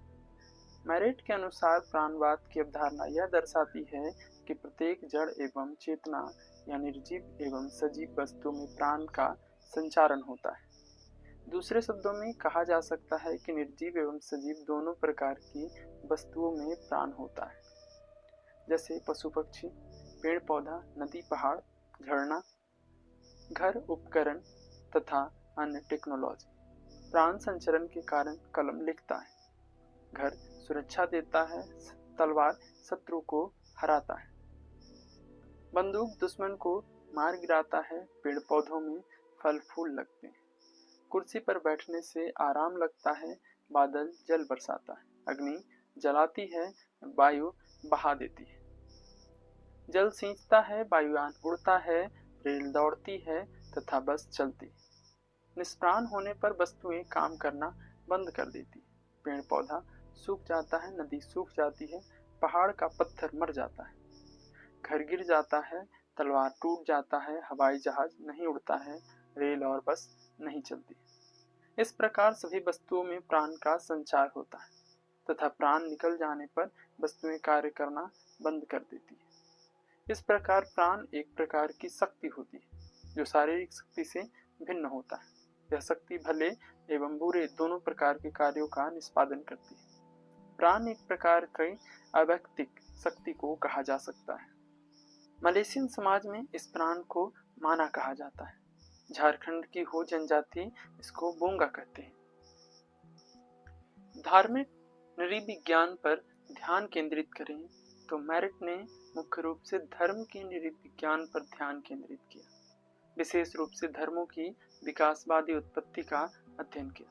मैरेट के अनुसार प्राणवाद की अवधारणा यह दर्शाती है कि प्रत्येक जड़ एवं चेतना या निर्जीव एवं सजीव वस्तु में प्राण का संचारण होता है। दूसरे शब्दों में कहा जा सकता है कि निर्जीव एवं सजीव दोनों प्रकार की वस्तुओं में प्राण होता है, जैसे पशु पक्षी, पेड़ पौधा, नदी पहाड़, झरना, घर उपकरण तथा अन्य टेक्नोलॉजी। प्राण संचरण के कारण कलम लिखता है, घर सुरक्षा देता है, तलवार शत्रु को हराता है, बंदूक दुश्मन को मार गिराता है, पेड़ पौधों में फल फूल लगते हैं, कुर्सी पर बैठने से आराम लगता है, बादल जल बरसाता है, अग्नि जलाती है, वायु बहा देती है, जल सींचता है, वायुयान उड़ता है, रेल दौड़ती है तथा बस चलती है। निष्प्राण होने पर वस्तुएं काम करना बंद कर देती है, पेड़ पौधा सूख जाता है, नदी सूख जाती है, पहाड़ का पत्थर मर जाता है, घर गिर जाता है, तलवार टूट जाता है, हवाई जहाज नहीं उड़ता है, रेल और बस नहीं चलती। इस प्रकार सभी वस्तुओं में प्राण का संचार होता है तथा प्राण निकल जाने पर वस्तुएं कार्य करना बंद कर देती है। इस प्रकार प्राण एक प्रकार की शक्ति होती है जो शारीरिक शक्ति से भिन्न होता है। यह शक्ति भले एवं बुरे दोनों प्रकार के कार्यों का निष्पादन करती है। प्राण एक प्रकार की अवैयक्तिक शक्ति को कहा जा सकता है। मलेशियन समाज में इस प्राण को माना कहा जाता है। झारखंड की हो जनजाति इसको बोंगा कहते हैं। धार्मिक नृविज्ञान पर ध्यान केंद्रित करें तो मैरेट ने मुख्य रूप से धर्म के नृविज्ञान पर ध्यान केंद्रित किया, विशेष रूप से धर्मों की विकासवादी उत्पत्ति का अध्ययन किया।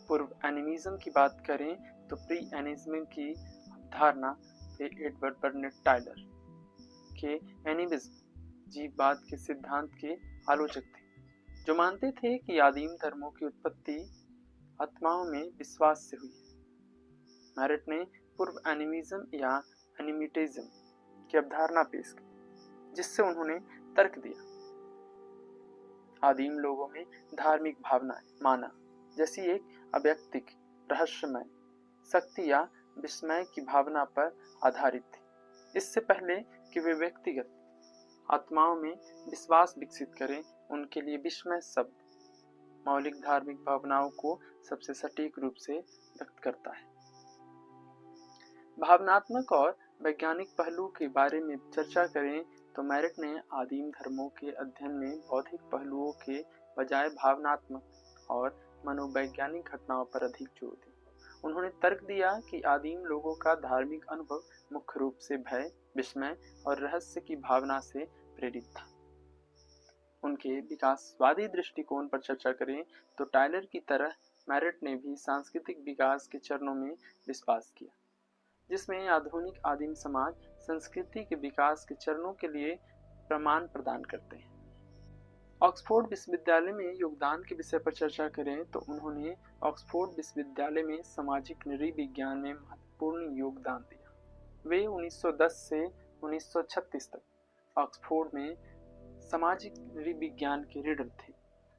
पूर्व एनिमिज्म की बात करें तो प्री एनिमिज्म की अवधारणा एडवर्ड बर्नेट टायलर के एनिमिज्म जीववाद के सिद्धांत के आलोचक थे, जो मानते थे कि आदिम धर्मों की उत्पत्ति आत्माओं में विश्वास से हुई है। मैरेट ने पूर्व एनिमिज्म या एनिमिटिज्म की अवधारणा पेश की, जिससे उन्होंने तर्क दिया। आदिम लोगों में धार्मिक भावनाएं माना जैसी एक अवैयक्तिक रहस्यमय शक्ति या विस्मय की भावना पर आधारित थी, इससे पहले कि वे व्यक्तिगत आत्माओं में विश्वास विकसित करें। उनके लिए विस्मय शब्द मौलिक धार्मिक भावनाओं को सबसे सटीक रूप से व्यक्त करता है। भावनात्मक और वैज्ञानिक पहलू के बारे में चर्चा करें तो मैरेट ने आदिम धर्मों के अध्ययन में बौद्धिक पहलुओं के बजाय भावनात्मक और मनोवैज्ञानिक घटनाओं पर अधिक जोर दिया। उन्होंने तर्क दिया कि आदिम लोगों का धार्मिक अनुभव मुख्य रूप से भय, विस्मय और रहस्य की भावना से प्रेरित था। उनके विकासवादी दृष्टिकोण पर चर्चा करें तो टायलर की तरह मैरेट ने भी सांस्कृतिक विकास के चरणों में विश्वास किया, जिसमें आधुनिक आदिम समाज संस्कृति के विकास के चरणों के लिए प्रमाण प्रदान करते हैं। ऑक्सफोर्ड विश्वविद्यालय में योगदान के विषय पर चर्चा करें तो उन्होंने ऑक्सफोर्ड विश्वविद्यालय में सामाजिक नृविज्ञान में महत्वपूर्ण योगदान दिया। वे 1910 से 1936 तक ऑक्सफोर्ड में सामाजिक नृविज्ञान के रीडर थे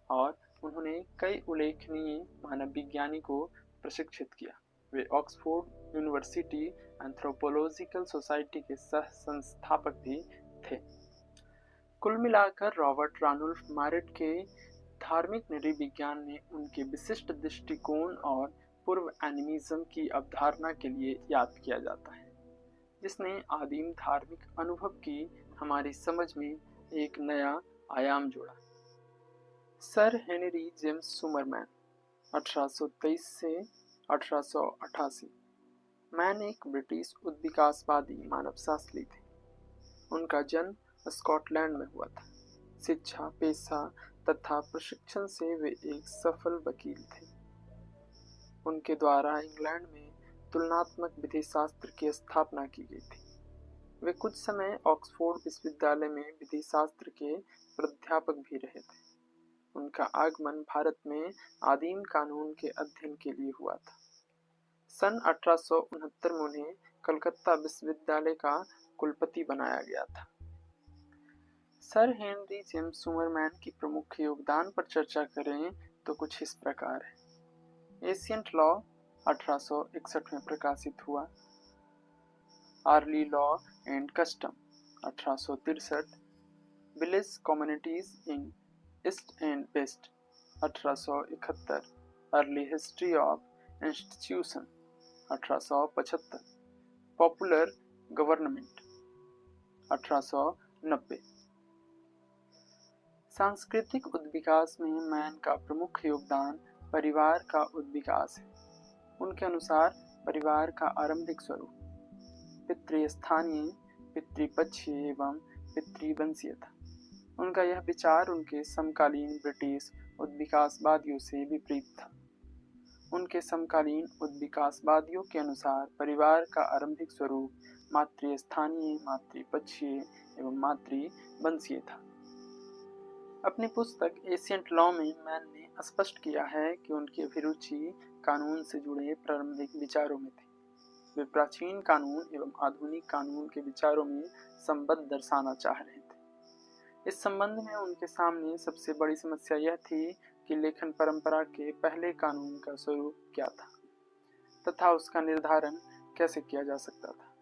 और उन्होंने कई उल्लेखनीय मानव विज्ञानी को प्रशिक्षित किया। वे ऑक्सफोर्ड यूनिवर्सिटी एंथ्रोपोलॉजिकल सोसाइटी के सह संस्थापक भी थे। कुल मिलाकर रॉबर्ट रानुल्फ मैरेट के धार्मिक नृविज्ञान में उनके विशिष्ट दृष्टिकोण और पूर्व एनिमिज्म की अवधारणा के लिए याद किया जाता है। जिसने आदिम धार्मिक अनुभव की हमारी समझ में एक नया आयाम जोड़ा। सर हेनरी जेम्स सुमरमैन 1823 से 1888। मैन एक ब्रिटिश उद्विकासवादी मानवशास्त्री थे। उनका जन्म स्कॉटलैंड में हुआ था। शिक्षा, पेशा तथा प्रशिक्षण से वे एक सफल वकील थे। उनके द्वारा इंग्लैंड में तुलनात्मक विधि शास्त्र की स्थापना की गई थी। वे कुछ समय ऑक्सफोर्ड विश्वविद्यालय में विधि शास्त्र के प्राध्यापक भी रहे थे। उनका आगमन भारत में आदिम कानून के अध्ययन के लिए हुआ था। सन 1869 में उन्हें कलकत्ता विश्वविद्यालय का कुलपति बनाया गया था। सर हेनरी जेम्स सुमरमैन की प्रमुख योगदान पर चर्चा करें तो कुछ इस प्रकार है। एशियंट लॉ 1861 में प्रकाशित हुआ। Early law and custom 1863। Village communities in east and west 1871। Early history of institution 1875। Popular government 1890। सांस्कृतिक उद्विकास में मैन का प्रमुख योगदान परिवार का उद्विकास है। उनके अनुसार परिवार का आरंभिक स्वरूप पितृस्थानीय, पितृपक्षीय एवं पितृवंशीय था। उनका यह विचार उनके समकालीन ब्रिटिश उद्विकासवादियों से विपरीत था। उनके समकालीन उद्विकासवादियों के अनुसार परिवार का आरंभिक स्वरूप मातृस्थानीय, मातृपक्षीय एवं मातृवंशीय था। अपनी पुस्तक एशियंट लॉ में मैन ने स्पष्ट किया है कि उनकी अभिरुचि कानून से जुड़े प्रारंभिक विचारों में थी। वे प्राचीन कानून एवं आधुनिक कानून के विचारों में संबंध दर्शाना चाह रहे थे। इस संबंध में उनके सामने सबसे बड़ी समस्या यह थी कि लेखन परंपरा के पहले कानून का स्वरूप क्या था तथा उसका निर्धारण कैसे किया जा सकता था।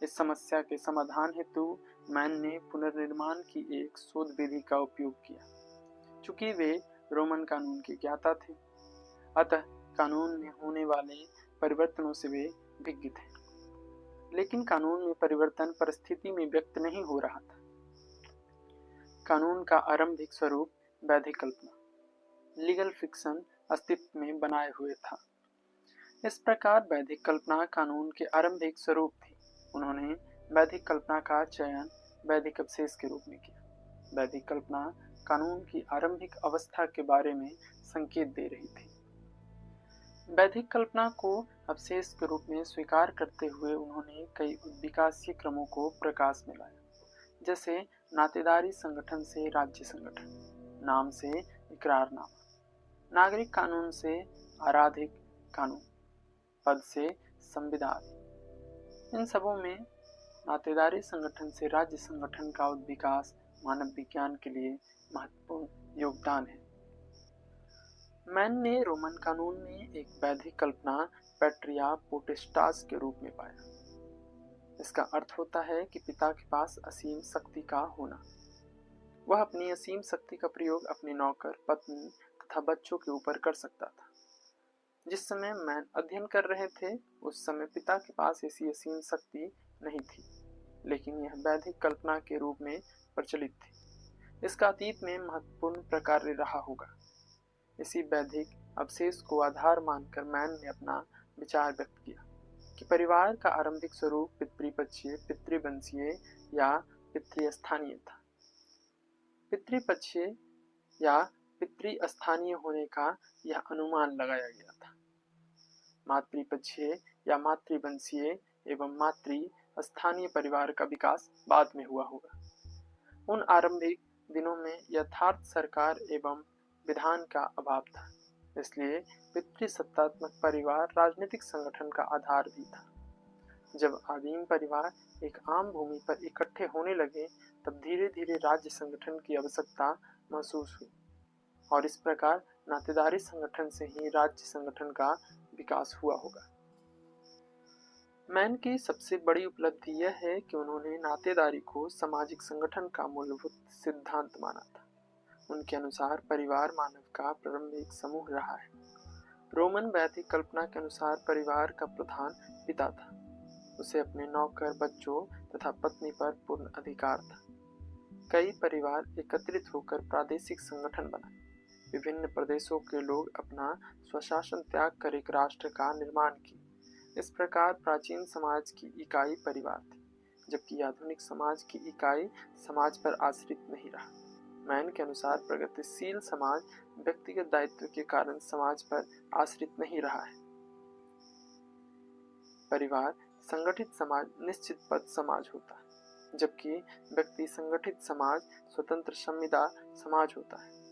इस समस्या के समाधान हेतु मैन ने पुनर्निर्माण की एक शोध विधि का उपयोग किया। चूंकि वे रोमन कानून के ज्ञाता थे, अतः कानून में होने वाले परिवर्तनों से वे विज्ञ थे। लेकिन कानून में परिवर्तन परिस्थिति में व्यक्त नहीं हो रहा था। कानून का आरंभिक स्वरूप वैधिक कल्पना, लीगल फिक्शन अस्तित्व में बनाए हुए था। इस प्रकार वैधिक कल्पना कानून के आरंभिक स्वरूप थी। उन्होंने वैधिक कल्पना का चयन वैधिक अवशेष के रूप में किया। वैधिक कल्पना कानून की आरंभिक अवस्था के बारे में संकेत दे रही थी। वैधिक कल्पना को अवशेष के रूप में स्वीकार करते हुए उन्होंने कई उद्विकासीय क्रमों को प्रकाश में लाया, जैसे नातेदारी संगठन से राज्य संगठन, नाम से इकरारनामा, नागरिक कानून से आराधिक कानून, पद से संविधान। इन सबों में नातेदारी संगठन से राज्य संगठन का उद्विकास मानव विज्ञान के लिए महत्वपूर्ण योगदान है। मैन ने रोमन कानून में एक वैधिक कल्पना पैट्रिया पोटेस्टास के रूप में पाया। इसका अर्थ होता है कि पिता के पास असीम शक्ति का होना। वह अपनी असीम शक्ति का प्रयोग अपने नौकर, पत्नी तथा बच्चों के ऊपर कर सकता था। जिस समय मैन अध्ययन कर रहे थे उस समय पिता के पास ऐसी असीम शक्ति नहीं थी, लेकिन यह वैधिक कल्पना के रूप में प्रचलित थी। इसका अतीत में महत्वपूर्ण प्रकार्य रहा होगा। इसी वैधिक अवशेष को आधार मानकर मैन ने अपना विचार व्यक्त किया कि परिवार का आरंभिक स्वरूप पितृपक्षीय, पितृवंशीय या पितृस्थानीय था। पितृपक्षीय या पितृस्थानीय होने का यह अनुमान लगाया गया था। मातृपक्षीय या मातृवंशीय एवं मातृस्थानीय परिवार का विकास बाद में हुआ होगा। उन आरंभिक दिनों में यथार्थ सरकार एवं विधान का अभाव था, इसलिए पितृसत्तात्मक परिवार राजनीतिक संगठन का आधार भी था। जब आदिम परिवार एक आम भूमि पर इकट्ठे होने लगे तब धीरे धीरे राज्य संगठन की आवश्यकता महसूस हुई और इस प्रकार नातेदारी संगठन से ही राज्य संगठन का विकास हुआ होगा। मैन की सबसे बड़ी उपलब्धि यह है कि उन्होंने नातेदारी को सामाजिक संगठन का मूलभूत सिद्धांत माना था। उनके अनुसार परिवार मानव का प्रारंभिक समूह रहा है। रोमन वैदिक कल्पना के अनुसार परिवार का प्रधान पिता था। उसे अपने नौकर, बच्चों तथा पत्नी पर पूर्ण अधिकार था। कई परिवार एकत्रित होकर प्रादेशिक संगठन बनाए। विभिन्न प्रदेशों के लोग अपना स्वशासन त्याग कर एक राष्ट्र का निर्माण किए। इस प्रकार प्राचीन समाज की इकाई परिवार थी, जबकि आधुनिक समाज की इकाई समाज पर आश्रित नहीं रहा। मैन के अनुसार प्रगतिशील समाज व्यक्तिगत दायित्व के कारण समाज पर आश्रित नहीं रहा है। परिवार संगठित समाज निश्चित पद समाज होता है, जबकि व्यक्ति संगठित समाज स्वतंत्र संविदा समाज होता है।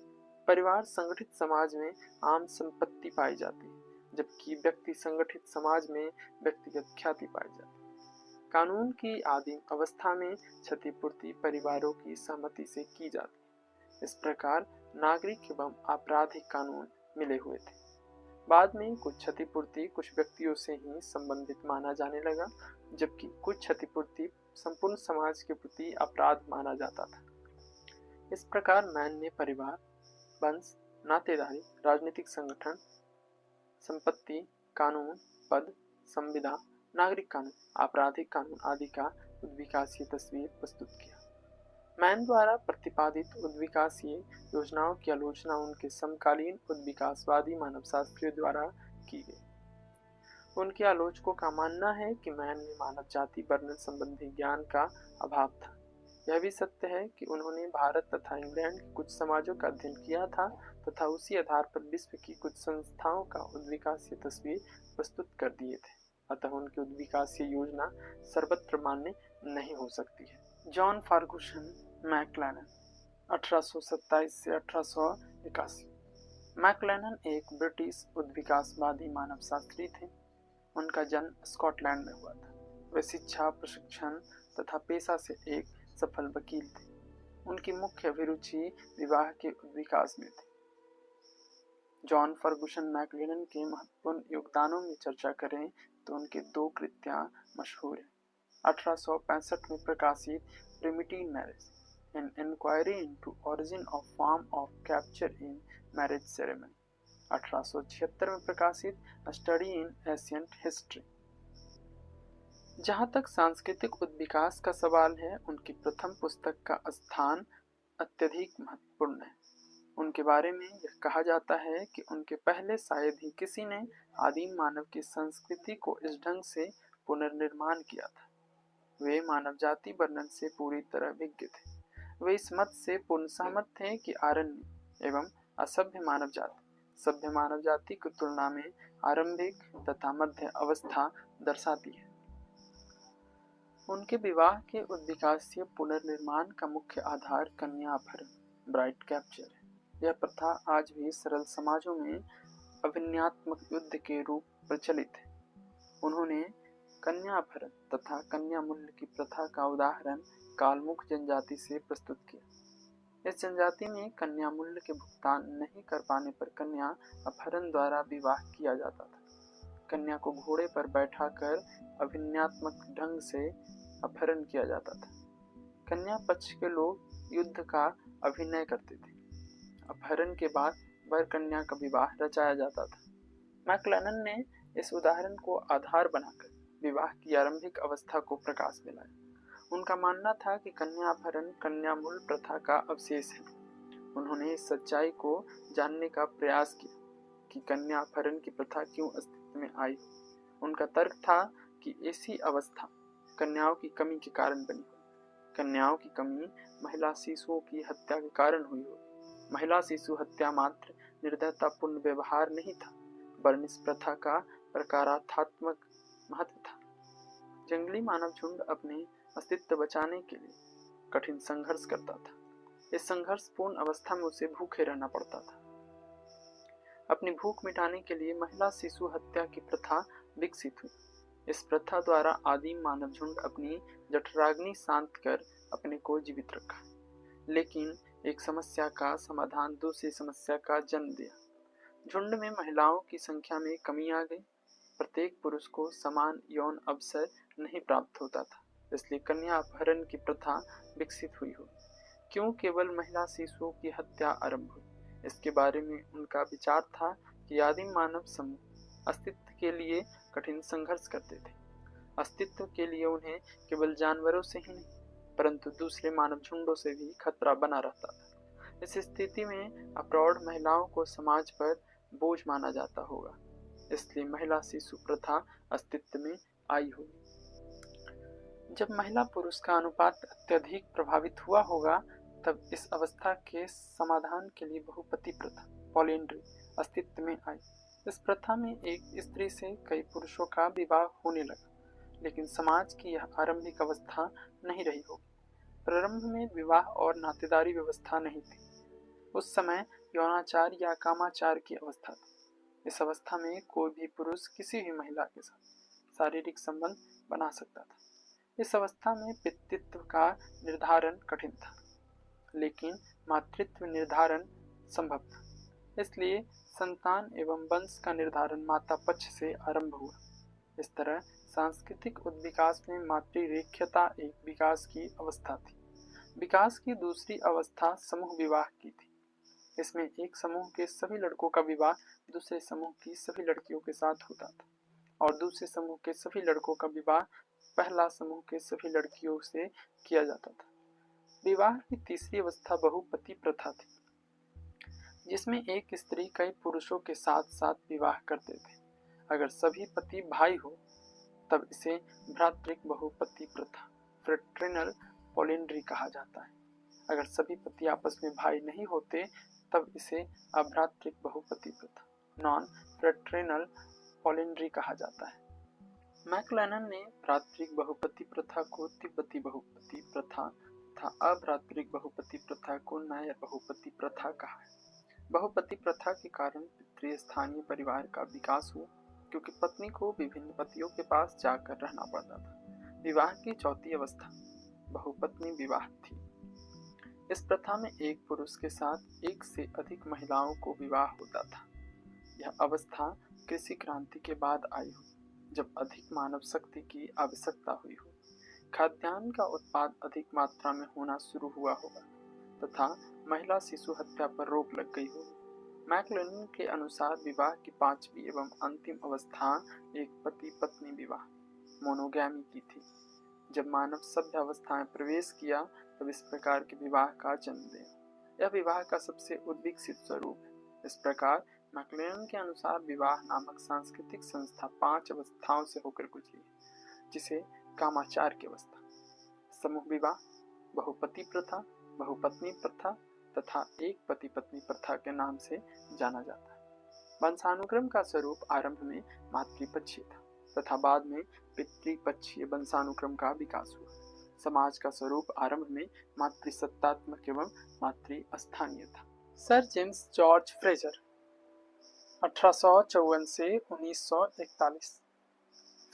परिवार संगठित समाज में आम संपत्ति पाई जाती है, जबकि व्यक्ति संगठित समाज में व्यक्तिगत ख्याति पाई जाती है। कानून की आदिम अवस्था में क्षतिपूर्ति परिवारों की सहमति से की जाती है। इस प्रकार नागरिक एवं आपराधिक कानून मिले हुए थे। बाद में कुछ क्षतिपूर्ति कुछ व्यक्तियों से ही संबंधित माना जाने लगा, जबकि कुछ क्षतिपूर्ति संपूर्ण समाज के प्रति अपराध माना जाता था। इस प्रकार मैन ने परिवार, वंश, नातेदारी, राजनीतिक संगठन, संपत्ति, कानून, पद, संविदा, नागरिक कानून, आपराधिक कानून आदि का उद्विकासीय तस्वीर प्रस्तुत किया। मैन द्वारा प्रतिपादित उद्विकासीय योजनाओं की आलोचना उनके समकालीन उद्विकासवादी मानवशास्त्रियों द्वारा की गई। उनके आलोचकों का मानना है कि मैन में मानव जाति वर्णन संबंधी ज्ञान का अभाव था। यह भी सत्य है कि उन्होंने भारत तथा इंग्लैंड के कुछ समाजों का अध्ययन किया था तथा उसी आधार पर विश्व की कुछ संस्थाओं का उद्विकासीय तस्वीर प्रस्तुत कर दिए थे। अतः उनकी उद्विकासीय योजना सर्वत्र मान्य नहीं हो सकती है। जॉन फर्गुसन मैक्लेनन 1827 से 1881। मैक्लेनन एक ब्रिटिश उद्विकासवादी मानवशास्त्री थे। उनका जन्म स्कॉटलैंड में हुआ था। वे शिक्षा, प्रशिक्षण तथा पेशा से एक सफल वकील थे। उनकी मुख्य अभिरुचि विवाह के उद्विकास में थी। जॉन फर्गुसन मैक्लेनन के महत्वपूर्ण योगदानों में चर्चा करें तो उनके दो कृतियां मशहूर हैं। 1865 में प्रकाशित primitive marriage, an inquiry into origin of form of capture in marriage ceremony. 1876 में प्रकाशित स्टडी इन एशियंट हिस्ट्री। जहां तक सांस्कृतिक उद्विकास का सवाल है, उनकी प्रथम पुस्तक का स्थान अत्यधिक महत्वपूर्ण है। उनके बारे में यह कहा जाता है कि उनके पहले शायद ही किसी ने आदिम मानव की संस्कृति को इस ढंग से पुनर्निर्माण किया था। वे मानव जाति वर्णन से पूरी तरह विज्ञ थे। वे इस मत से पूर्ण सहमत थे कि आरण्य एवं असभ्य मानव जाति सभ्य मानव जाति की तुलना में आरंभिक तथा मध्य अवस्था दर्शाती है। उनके विवाह के उद्विकासीय पुनर्निर्माण का मुख्य आधार कन्या अपहरण, ब्राइड कैप्चर है। यह प्रथा आज भी सरल समाजों में अभिन्यात्मक युद्ध के रूप प्रचलित है। उन्होंने कन्या अपहरण तथा कन्या मूल्य की प्रथा का उदाहरण कालमुख जनजाति से प्रस्तुत किया। इस जनजाति में कन्या मूल्य के भुगतान नहीं कर पाने पर कन्या अपहरण द्वारा विवाह किया जाता था। कन्या को घोड़े पर बैठाकर अभिन्यात्मक ढंग से अपहरण किया जाता था। कन्या पक्ष के लोग युद्ध का अभिनय करते थे। अपहरण के बाद वर कन्या का विवाह रचाया जाता था। मैक्लेनन ने इस उदाहरण को आधार बनाकर विवाह की आरंभिक अवस्था को प्रकाश में लाया। उनका मानना था कि कन्या अपहरण कन्या मूल प्रथा का अवशेष है। उन्होंने इस सच्चाई को जानने का प्रयास किया कि कन्या अपहरण की प्रथा क्यों अस्तित्व में आई। उनका तर्क था कि ऐसी अवस्था कन्याओं की कमी के कारण बनी हो। कन्याओं की कमी महिला शिशुओं की हत्या के कारण हुई हो। महिला शिशु हत्या मात्र निर्दयतापूर्ण व्यवहार नहीं था, वरन इस प्रथा का प्रकारात्मक महत्व था। जंगली मानव झुंड अपने अस्तित्व बचाने के लिए कठिन संघर्ष करता था। इस संघर्षपूर्ण अवस्था में उसे भूखे रहना पड़ता था। अपनी भूख मिटाने के लिए महिला शिशु हत्या की प्रथा विकसित हुई। इस प्रथा द्वारा आदिम मानव झुंड अपनी जठराग्नि शांत कर अपने को जीवित रखा। लेकिन एक समस्या का समाधान दूसरी समस्या का जन्म दिया। झुंड में महिलाओं की संख्या में कमी आ गई। प्रत्येक पुरुष को समान यौन अवसर नहीं प्राप्त होता था, इसलिए कन्या अपहरण की प्रथा विकसित हुई हो। क्यों केवल महिला शिशुओं की हत्या आरंभ हुई? इसके बारे में उनका विचार था कि आदिम मानव समूह अस्तित्व के लिए कठिन संघर्ष करते थे। अस्तित्व के लिए उन्हें केवल जानवरों से ही नहीं परंतु दूसरे मानव झुंडों से भी खतरा बना रहता था। इस स्थिति में अप्रौढ़ महिलाओं को समाज पर बोझ माना जाता होगा, इसलिए महिला शिशु प्रथा अस्तित्व में आई होगी। जब महिला पुरुष का अनुपात अत्यधिक प्रभावित हुआ होगा तब इस अवस्था के समाधान के लिए बहुपति प्रथा पॉलिएंड्री अस्तित्व में आई। इस प्रथा में एक स्त्री से कई पुरुषों का विवाह होने लगा, लेकिन समाज की यह आरंभिक अवस्था नहीं रही होगी। प्रारंभ में विवाह और नातेदारी व्यवस्था नहीं थी। उस समय यौनाचार या कामाचार की अवस्था थी। इस अवस्था में कोई भी पुरुष किसी भी महिला के साथ शारीरिक संबंध बना सकता था। इस अवस्था में पितृत्व का निर्धारण कठिन था, लेकिन मातृत्व निर्धारण संभव था। इसलिए संतान एवं वंश का निर्धारण माता पक्ष से आरंभ हुआ। इस तरह सांस्कृतिक उद्विकास में मातृरेख्यता एक विकास की अवस्था थी। विकास की दूसरी अवस्था समूह विवाह की थी। इसमें एक समूह के सभी लड़कों का विवाह दूसरे समूह की सभी लड़कियों के साथ होता था और दूसरे समूह के सभी लड़कों का विवाह पहला समूह के सभी लड़कियों से किया जाता था। विवाह की तीसरी अवस्था बहुपति प्रथा थी, जिसमें एक स्त्री कई पुरुषों के साथ साथ विवाह करते थे। अगर सभी पति भाई हो तब इसे भ्रातृक बहुपति प्रथा फ्रेटर्नल पॉलिएंड्री कहा जाता है। अगर सभी पति आपस में भाई नहीं होते तब इसे अभ्रातृक बहुपति प्रथा नॉन फ्रेटर्नल पॉलिएंड्री कहा जाता है। मैक्लेनन ने भ्रातृक बहुपति प्रथा को तिब्बती बहुपति प्रथा तथा अभ्रातृक बहुपति प्रथा को नायर बहुपति प्रथा कहा है। बहुपति प्रथा के कारण पितृ स्थानीय परिवार का विकास हुआ, क्योंकि पत्नी को विभिन्न पतियों के पास जाकर रहना पड़ता था। विवाह की चौथी अवस्था बहुपत्नी विवाह थी। इस प्रथा में एक पुरुष के साथ एक से अधिक महिलाओं को विवाह होता था। यह अवस्था कृषि क्रांति के बाद आई हो, जब अधिक मानव शक्ति की आवश्यकता हुई हो, खाद्यान्न का उत्पाद अधिक मात्रा में होना शुरू हुआ होगा तथा महिला शिशु हत्या पर रोक लग गई होगी। मैक्लेनन के अनुसार विवाह की पांचवी एवं अंतिम अवस्था एक पति पत्नी विवाह मोनोगैमी की थी। जब मानव सभ्य अवस्था में प्रवेश किया तब इस प्रकार के विवाह का जन्म दिया। यह विवाह का सबसे उद्विकसित स्वरूप है। इस प्रकार मैक्लेनन के अनुसार विवाह नामक सांस्कृतिक संस्था 5 अवस्थाओं से होकर गुजरी है, जिसे कामाचार की अवस्था, समूह विवाह, बहुपति प्रथा, बहुपत्नी प्रथा तथा एक पति पत्नी प्रथा के नाम से जाना जाता है। वंशानुक्रम का स्वरूप आरंभ में मातृपक्षीय था तथा बाद में पितृपक्षीय वंशानुक्रम का विकास हुआ। समाज का स्वरूप आरंभ में मातृसत्तात्मक एवं मातृस्थानीय था। सर जेम्स जॉर्ज फ्रेजर 1854 से 1941।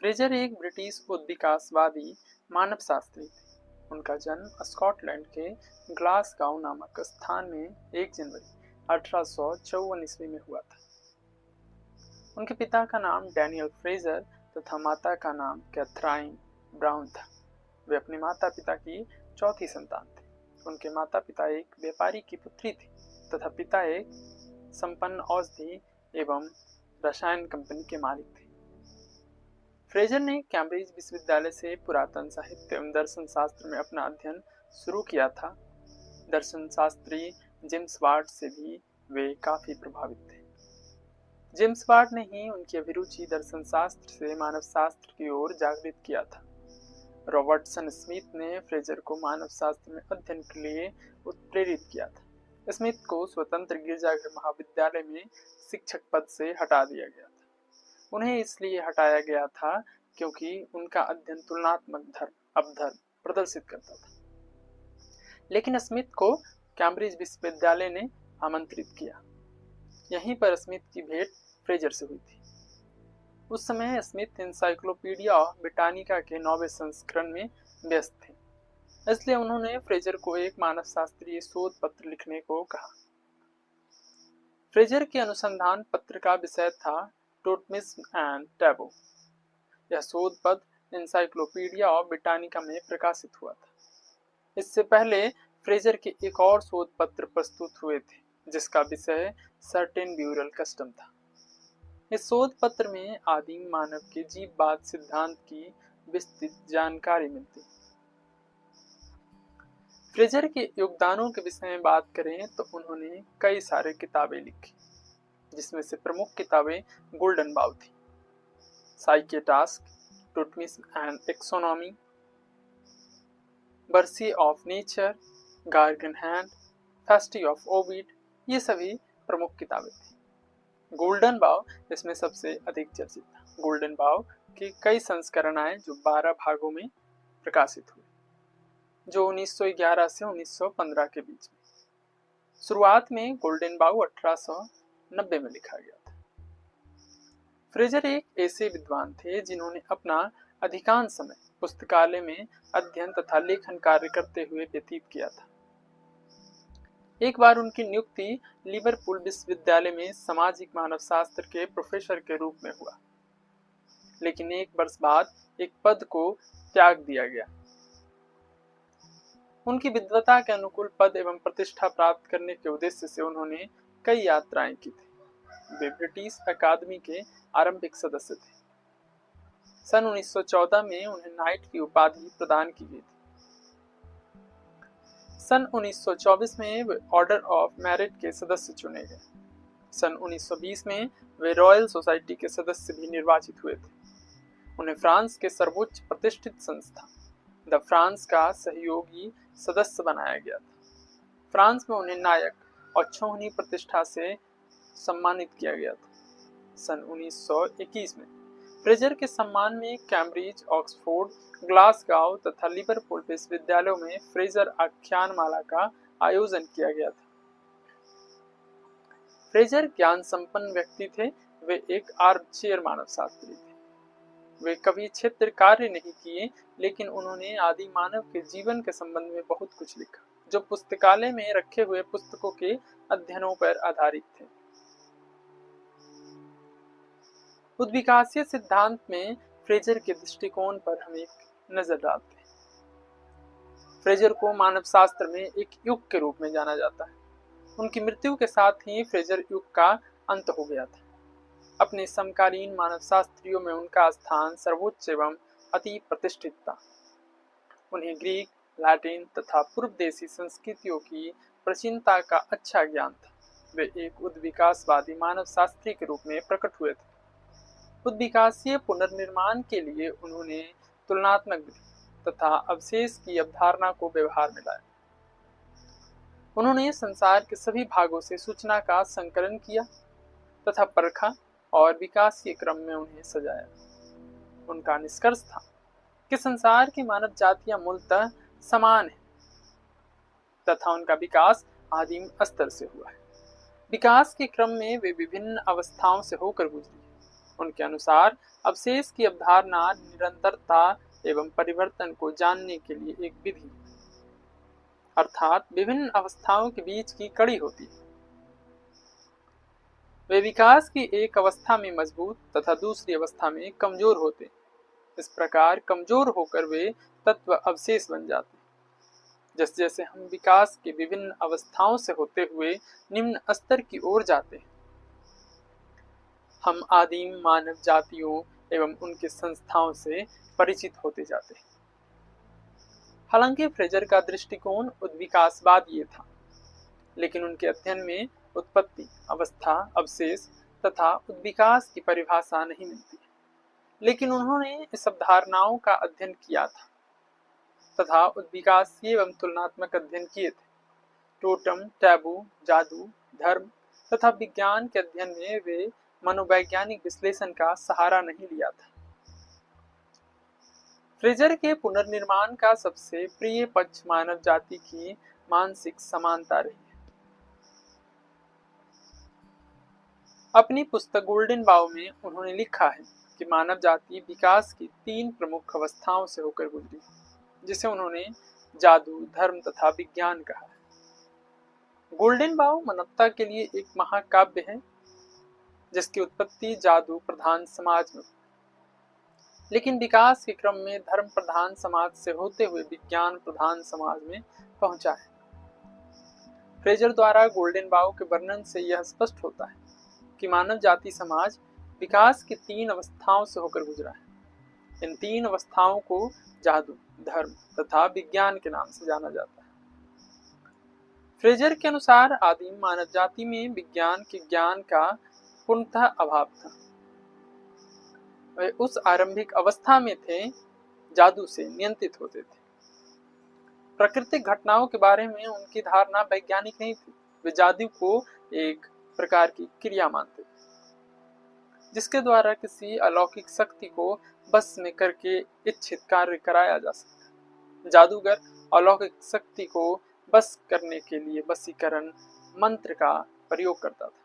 फ्रेजर एक ब्रिटिश उद्विकासवादी मानवशास्त्री थे। उनका जन्म स्कॉटलैंड के ग्लासगांव नामक स्थान में 1 जनवरी 1854 ईस्वी में हुआ था। उनके पिता का नाम डैनियल फ्रेजर तथा माता का नाम कैथराइन ब्राउन था। वे अपने माता पिता की चौथी संतान थे। उनके माता पिता एक व्यापारी की पुत्री थी तथा पिता एक संपन्न औषधि एवं रसायन कंपनी के मालिक थे। फ्रेजर ने कैम्ब्रिज विश्वविद्यालय से पुरातन साहित्य एवं दर्शन शास्त्र में अपना अध्ययन शुरू किया था। दर्शन शास्त्री जेम्स वाट से भी वे काफी प्रभावित थे। जेम्स वाट ने ही उनकी अभिरुचि दर्शन शास्त्र से मानव शास्त्र की ओर जागृत किया था। रॉबर्टसन स्मिथ ने फ्रेजर को मानव शास्त्र में अध्ययन के लिए उत्प्रेरित किया था। स्मिथ को स्वतंत्र गिरजाघर महाविद्यालय में शिक्षक पद से हटा दिया गया था। उन्हें इसलिए हटाया गया था क्योंकि उनका अध्ययन तुलनात्मक धर्म अपधर्म प्रदर्शित करता था। लेकिन स्मिथ को कैम्ब्रिज विश्वविद्यालय ने आमंत्रित किया। यहीं पर स्मिथ की भेंट फ्रेजर से हुई थी। उस समय स्मिथ एनसाइक्लोपीडिया ब्रिटानिका के 9वें संस्करण में व्यस्त थे, इसलिए उन्होंने फ्रेजर को एक मानव शास्त्रीय शोध पत्र लिखने को कहा। फ्रेजर के अनुसंधान पत्र का विषय था टोटमिज्म एंड टैबू। यह शोध पत्र एनसाइक्लोपीडिया ब्रिटानिका में प्रकाशित हुआ था। इससे पहले फ्रेजर के एक और शोध पत्र प्रस्तुत हुए थे, जिसका विषय सर्टेन ब्यूरल कस्टम था। इस शोध पत्र में आदिम मानव के जीववाद सिद्धांत की विस्तृत जानकारी मिलती है। फ्रेजर के योगदानों के विषय में बात करें तो उन्होंने कई सारे किताबें लिखी, जिसमें से प्रमुख किताबें गोल्डन बाउ थी, psyche's task, totemism and exogamy, बर्सी of nature, gorgon hand, fasti of Ovid, ये सभी प्रमुख किताबें थी। गोल्डन बाउ इसमें सबसे अधिक चर्चित था। गोल्डन बाउ के कई संस्करण आए जो 12 भागों में प्रकाशित हुए, जो 1911 से 1915 के बीच में। शुरुआत में गोल्डन बाउ 1890 में लिखा गया था। फ्रेजर एक ऐसे विद्वान थे जिन्होंने अपना अधिकांश समय पुस्तकालय में अध्ययन तथा लेखन कार्य करते हुए व्यतीत किया था। एक बार उनकी नियुक्ति लिवरपूल विश्वविद्यालय में सामाजिक मानव शास्त्र के प्रोफेसर के रूप में हुआ, लेकिन एक वर्ष बाद एक पद को त्याग दिया गया। उनकी विद्वता के अनुकूल पद एवं प्रतिष्ठा प्राप्त करने के उद्देश्य से उन्होंने कई यात्राएं की थी। वे ब्रिटिश अकादमी के आरंभिक सदस्य थे। सन 1914 में उन्हें नाइट की उपाधि प्रदान की गई थी। सन 1924 में वे ऑर्डर ऑफ मेरिट के सदस्य चुने गए। सन 1920 में वे रॉयल सोसाइटी के सदस्य भी निर्वाचित हुए थे। उन्हें फ्रांस के सर्वोच्च प्रतिष्ठित संस्था द फ्रांस का सहयोगी सदस्य बनाया गया था। फ्रांस में उन्हें नायक और छोहनी प्रतिष्ठा से सम्मानित किया गया था। सन 1921 में फ्रेजर के सम्मान में कैम्ब्रिज, ऑक्सफोर्ड, ग्लासगो तथा लिवरपूल विश्वविद्यालयों में फ्रेजर आख्यान माला का आयोजन किया गया था। फ्रेजर ज्ञान संपन्न व्यक्ति थे। वे एक आर्मचेयर मानव शास्त्री थे। वे कभी क्षेत्र कार्य नहीं किए, लेकिन उन्होंने आदि मानव के जीवन के संबंध में बहुत कुछ लिखा, जो पुस्तकालय में रखे हुए पुस्तकों के अध्ययनों पर आधारित थे। उद्विकासीय सिद्धांत में फ्रेजर के दृष्टिकोण पर हम एक नजर डालते हैं। फ्रेजर को मानव शास्त्र में एक युग के रूप में जाना जाता है। उनकी मृत्यु के साथ ही फ्रेजर युग का अंत हो गया था। अपने समकालीन मानव शास्त्रियों में उनका स्थान सर्वोच्च एवं अति प्रतिष्ठित था। उन्हें ग्रीक, लैटिन तथा पूर्व देशी संस्कृतियों की प्राचीनता का अच्छा ज्ञान था। वे एक उद्विकासवादी मानव शास्त्री के रूप में प्रकट हुए थे। उद्विकासीय पुनर्निर्माण के लिए उन्होंने तुलनात्मक विधि तथा अवशेष की अवधारणा को व्यवहार में लाया। उन्होंने संसार के सभी भागों से सूचना का संकलन किया तथा परखा और विकासीय क्रम में उन्हें सजाया। उनका निष्कर्ष था कि संसार की मानव जातियां मूलतः समान है तथा उनका विकास आदिम स्तर से हुआ है। विकास के क्रम में वे विभिन्न अवस्थाओं से होकर गुजरी। उनके अनुसार अवशेष की अवधारणा निरंतरता एवं परिवर्तन को जानने के लिए एक विधि, अर्थात विभिन्न अवस्थाओं के बीच की कड़ी होती है। वे विकास की एक अवस्था में मजबूत तथा दूसरी अवस्था में कमजोर होते। इस प्रकार कमजोर होकर वे तत्व अवशेष बन जाते। जैसे जैसे हम विकास के विभिन्न अवस्थाओं से होते हुए निम्न स्तर की ओर जाते हैं, हम आदिम मानव जातियों एवं उनके संस्थाओं से परिचित होते जाते हैं। हालांकि फ्रेजर का दृष्टिकोण उद्विकासवाद ये था, लेकिन उनके अध्ययन में उत्पत्ति, अवस्था, अवशेष तथा उद्विकास की परिभाषा नहीं मिलती, लेकिन उन्होंने इस अवधारणाओं का अध्ययन किया था तथा उद्विकासीय एवं तुलनात्मक अध्ययन किए थे। टोटम, टैबू, जादू, धर्म तथा विज्ञान के अध्ययन में वे मनोवैज्ञानिक विश्लेषण का सहारा नहीं लिया था। फ्रेजर के पुनर्निर्माण का सबसे प्रिय पक्ष मानव जाति की मानसिक समानता रही है। अपनी पुस्तक गोल्डन बाउ में उन्होंने लिखा है कि मानव जाति विकास की 3 प्रमुख अवस्थाओं से होकर गुजरी, जिसे उन्होंने जादू, धर्म तथा विज्ञान कहा है। गोल्डन बाउ मानवता के लिए एक महाकाव्य है जिसकी उत्पत्ति जादू प्रधान समाज में, लेकिन विकास के क्रम में धर्म प्रधान समाज से होते हुए विज्ञान प्रधान समाज में पहुंचा है। फ्रेजर द्वारा गोल्डन बाउ के वर्णन से यह स्पष्ट होता है कि मानव जाति समाज विकास की 3 अवस्थाओं से होकर गुजरा है। इन तीन अवस्थाओं को जादू, धर्म तथा विज्ञान के नाम से जाना जाता है। फ्रेजर के अनुसार आदिम मानव जाति में विज्ञान के ज्ञान का पूर्णतः अभाव था। वे उस आरंभिक अवस्था में थे जादू से नियंत्रित होते थे। प्राकृतिक घटनाओं के बारे में उनकी धारणा वैज्ञानिक नहीं थी। वे जादू को एक प्रकार की क्रिया मानते थे जिसके द्वारा किसी अलौकिक शक्ति को बस में करके इच्छित कार्य कराया जा सकता है। जादूगर अलौकिक शक्ति को बस करने के लिए वशीकरण मंत्र का प्रयोग करता था।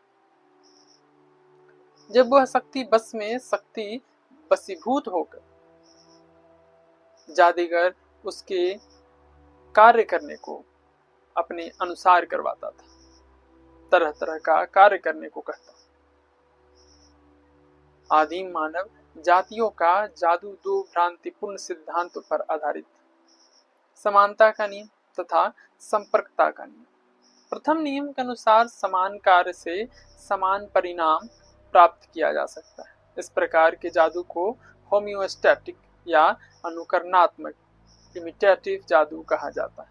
जब वह शक्ति वशीभूत होकर जादूगर उसके कार्य करने को अपने अनुसार करवाता था, तरह तरह का कार्य करने को कहता। आदिम मानव जातियों का जादू दो भ्रांतिपूर्ण सिद्धांतों पर आधारित था, समानता का नियम तथा संपर्कता का नियम। प्रथम नियम के अनुसार समान कार्य से समान परिणाम प्राप्त किया जा सकता है। इस प्रकार के जादू को होम्योस्टैटिक या अनुकरणात्मक इमिटेटिव जादू कहा जाता है।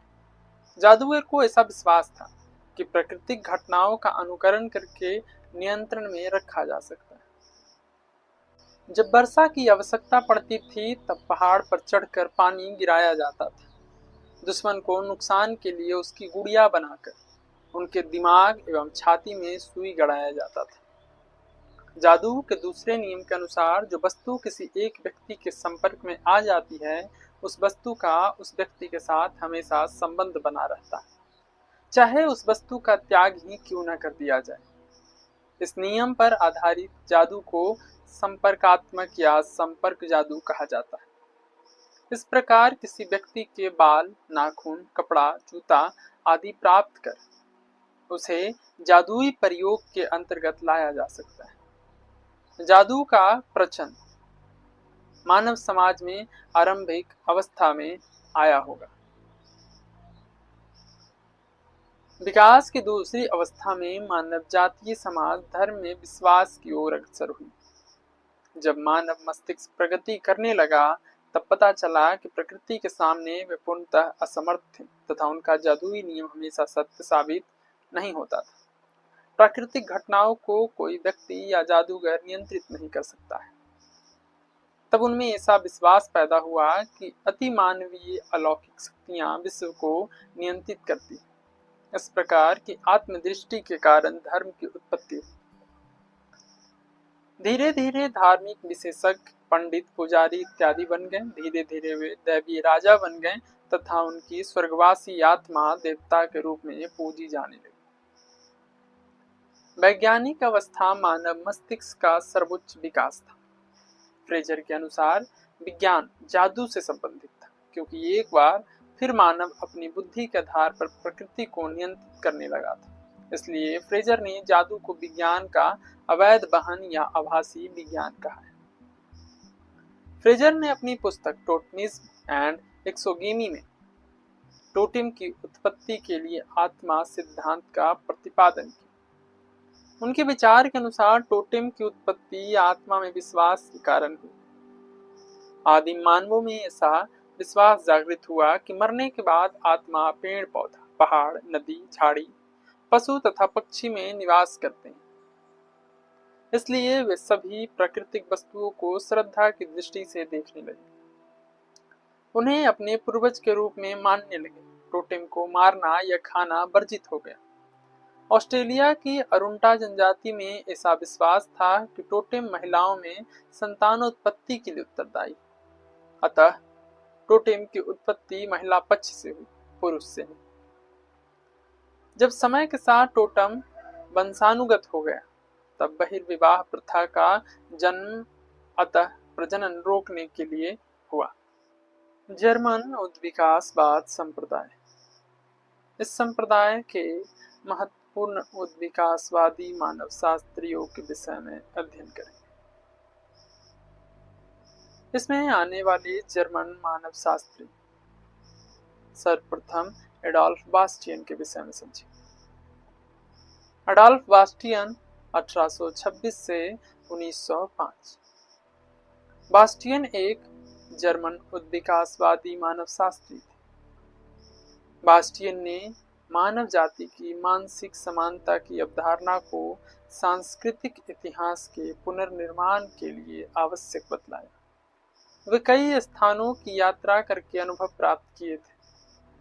जादूगर को ऐसा विश्वास था कि प्राकृतिक घटनाओं का अनुकरण करके नियंत्रण में रखा जा सकता है। जब वर्षा की आवश्यकता पड़ती थी तब पहाड़ पर चढ़कर पानी गिराया जाता था। दुश्मन को नुकसान के लिए उसकी गुड़िया बनाकर उनके दिमाग एवं छाती में सुई गड़ाया जाता था। जादू के दूसरे नियम के अनुसार जो वस्तु किसी एक व्यक्ति के संपर्क में आ जाती है उस वस्तु का उस व्यक्ति के साथ हमेशा संबंध बना रहता है, चाहे उस वस्तु का त्याग ही क्यों न कर दिया जाए। इस नियम पर आधारित जादू को संपर्कात्मक या संपर्क जादू कहा जाता है। इस प्रकार किसी व्यक्ति के बाल, नाखून, कपड़ा, जूता आदि प्राप्त कर उसे जादुई प्रयोग के अंतर्गत लाया जा सकता है। जादू का प्रचलन मानव समाज में आरंभिक अवस्था में आया होगा। विकास की दूसरी अवस्था में मानव जातीय समाज धर्म में विश्वास की ओर अग्रसर हुई। जब मानव मस्तिष्क प्रगति करने लगा तब पता चला कि प्रकृति के सामने वे पूर्णतः असमर्थ थे तथा उनका जादुई नियम हमेशा सत्य साबित नहीं होता था। प्राकृतिक घटनाओं को कोई व्यक्ति या जादूगर नियंत्रित नहीं कर सकता है। तब उनमें ऐसा विश्वास पैदा हुआ कि अति मानवीय अलौकिक शक्तियां विश्व को नियंत्रित करती हैं। इस प्रकार की आत्मदृष्टि के कारण धर्म की उत्पत्ति हुई। धीरे धीरे धार्मिक विशेषज्ञ, पंडित, पुजारी इत्यादि बन गए। धीरे धीरे वे दैवीय राजा बन गए तथा उनकी स्वर्गवासी आत्मा देवता के रूप में पूजी जाने लगी। वैज्ञानिक अवस्था मानव मस्तिष्क का सर्वोच्च विकास था। फ्रेजर के अनुसार विज्ञान जादू से संबंधित था क्योंकि एक बार फिर मानव अपनी बुद्धि के आधार पर प्रकृति को नियंत्रित करने लगा था। इसलिए फ्रेजर ने जादू को विज्ञान का अवैध वाहन या आभासी विज्ञान कहा है। फ्रेजर ने अपनी पुस्तक टोटमिज्म एंड एक्सोगेमी में टोटेम की उत्पत्ति के लिए आत्मा सिद्धांत का प्रतिपादन किया। उनके विचार के अनुसार टोटेम की उत्पत्ति आत्मा में विश्वास के कारण हुई। आदिम मानवों में ऐसा विश्वास जागृत हुआ कि मरने के बाद आत्मा पेड़ पौधा, पहाड़, नदी, झाड़ी, पशु तथा पक्षी में निवास करते हैं। इसलिए वे सभी प्राकृतिक वस्तुओं को श्रद्धा की दृष्टि से देखने लगे, उन्हें अपने पूर्वज के रूप में मानने लगे। टोटेम को मारना या खाना वर्जित हो गया। ऑस्ट्रेलिया की अरुंटा जनजाति में ऐसा विश्वास था कि टोटेम महिलाओं में संतानोत्पत्ति के लिए उत्तरदायी, अतः टोटेम की उत्पत्ति महिला पक्ष से हुई, पुरुष से नहीं। जब समय के साथ टोटेम वंशानुगत हो गया तब बहिर्विवाह प्रथा का जन्म अतः प्रजनन रोकने के लिए हुआ। जर्मन उद्विकासवाद संप्रदाय। इस संप्रदाय के महत्वपूर्ण उद्विकासवादी मानव शास्त्रियों के विषय में अध्ययन करेंगे। इसमें आने वाले जर्मन मानव शास्त्री सर्वप्रथम एडोल्फ बास्टियन के विषय में समझेंगे। एडोल्फ बास्टियन 1826 से 1905। बास्टियन एक जर्मन उद्विकासवादी मानवशास्त्री थे। बास्टियन ने मानव जाति की मानसिक समानता की अवधारणा को सांस्कृतिक इतिहास के पुनर्निर्माण के लिए आवश्यक बतलाया। वे कई स्थानों की यात्रा करके अनुभव प्राप्त किए थे।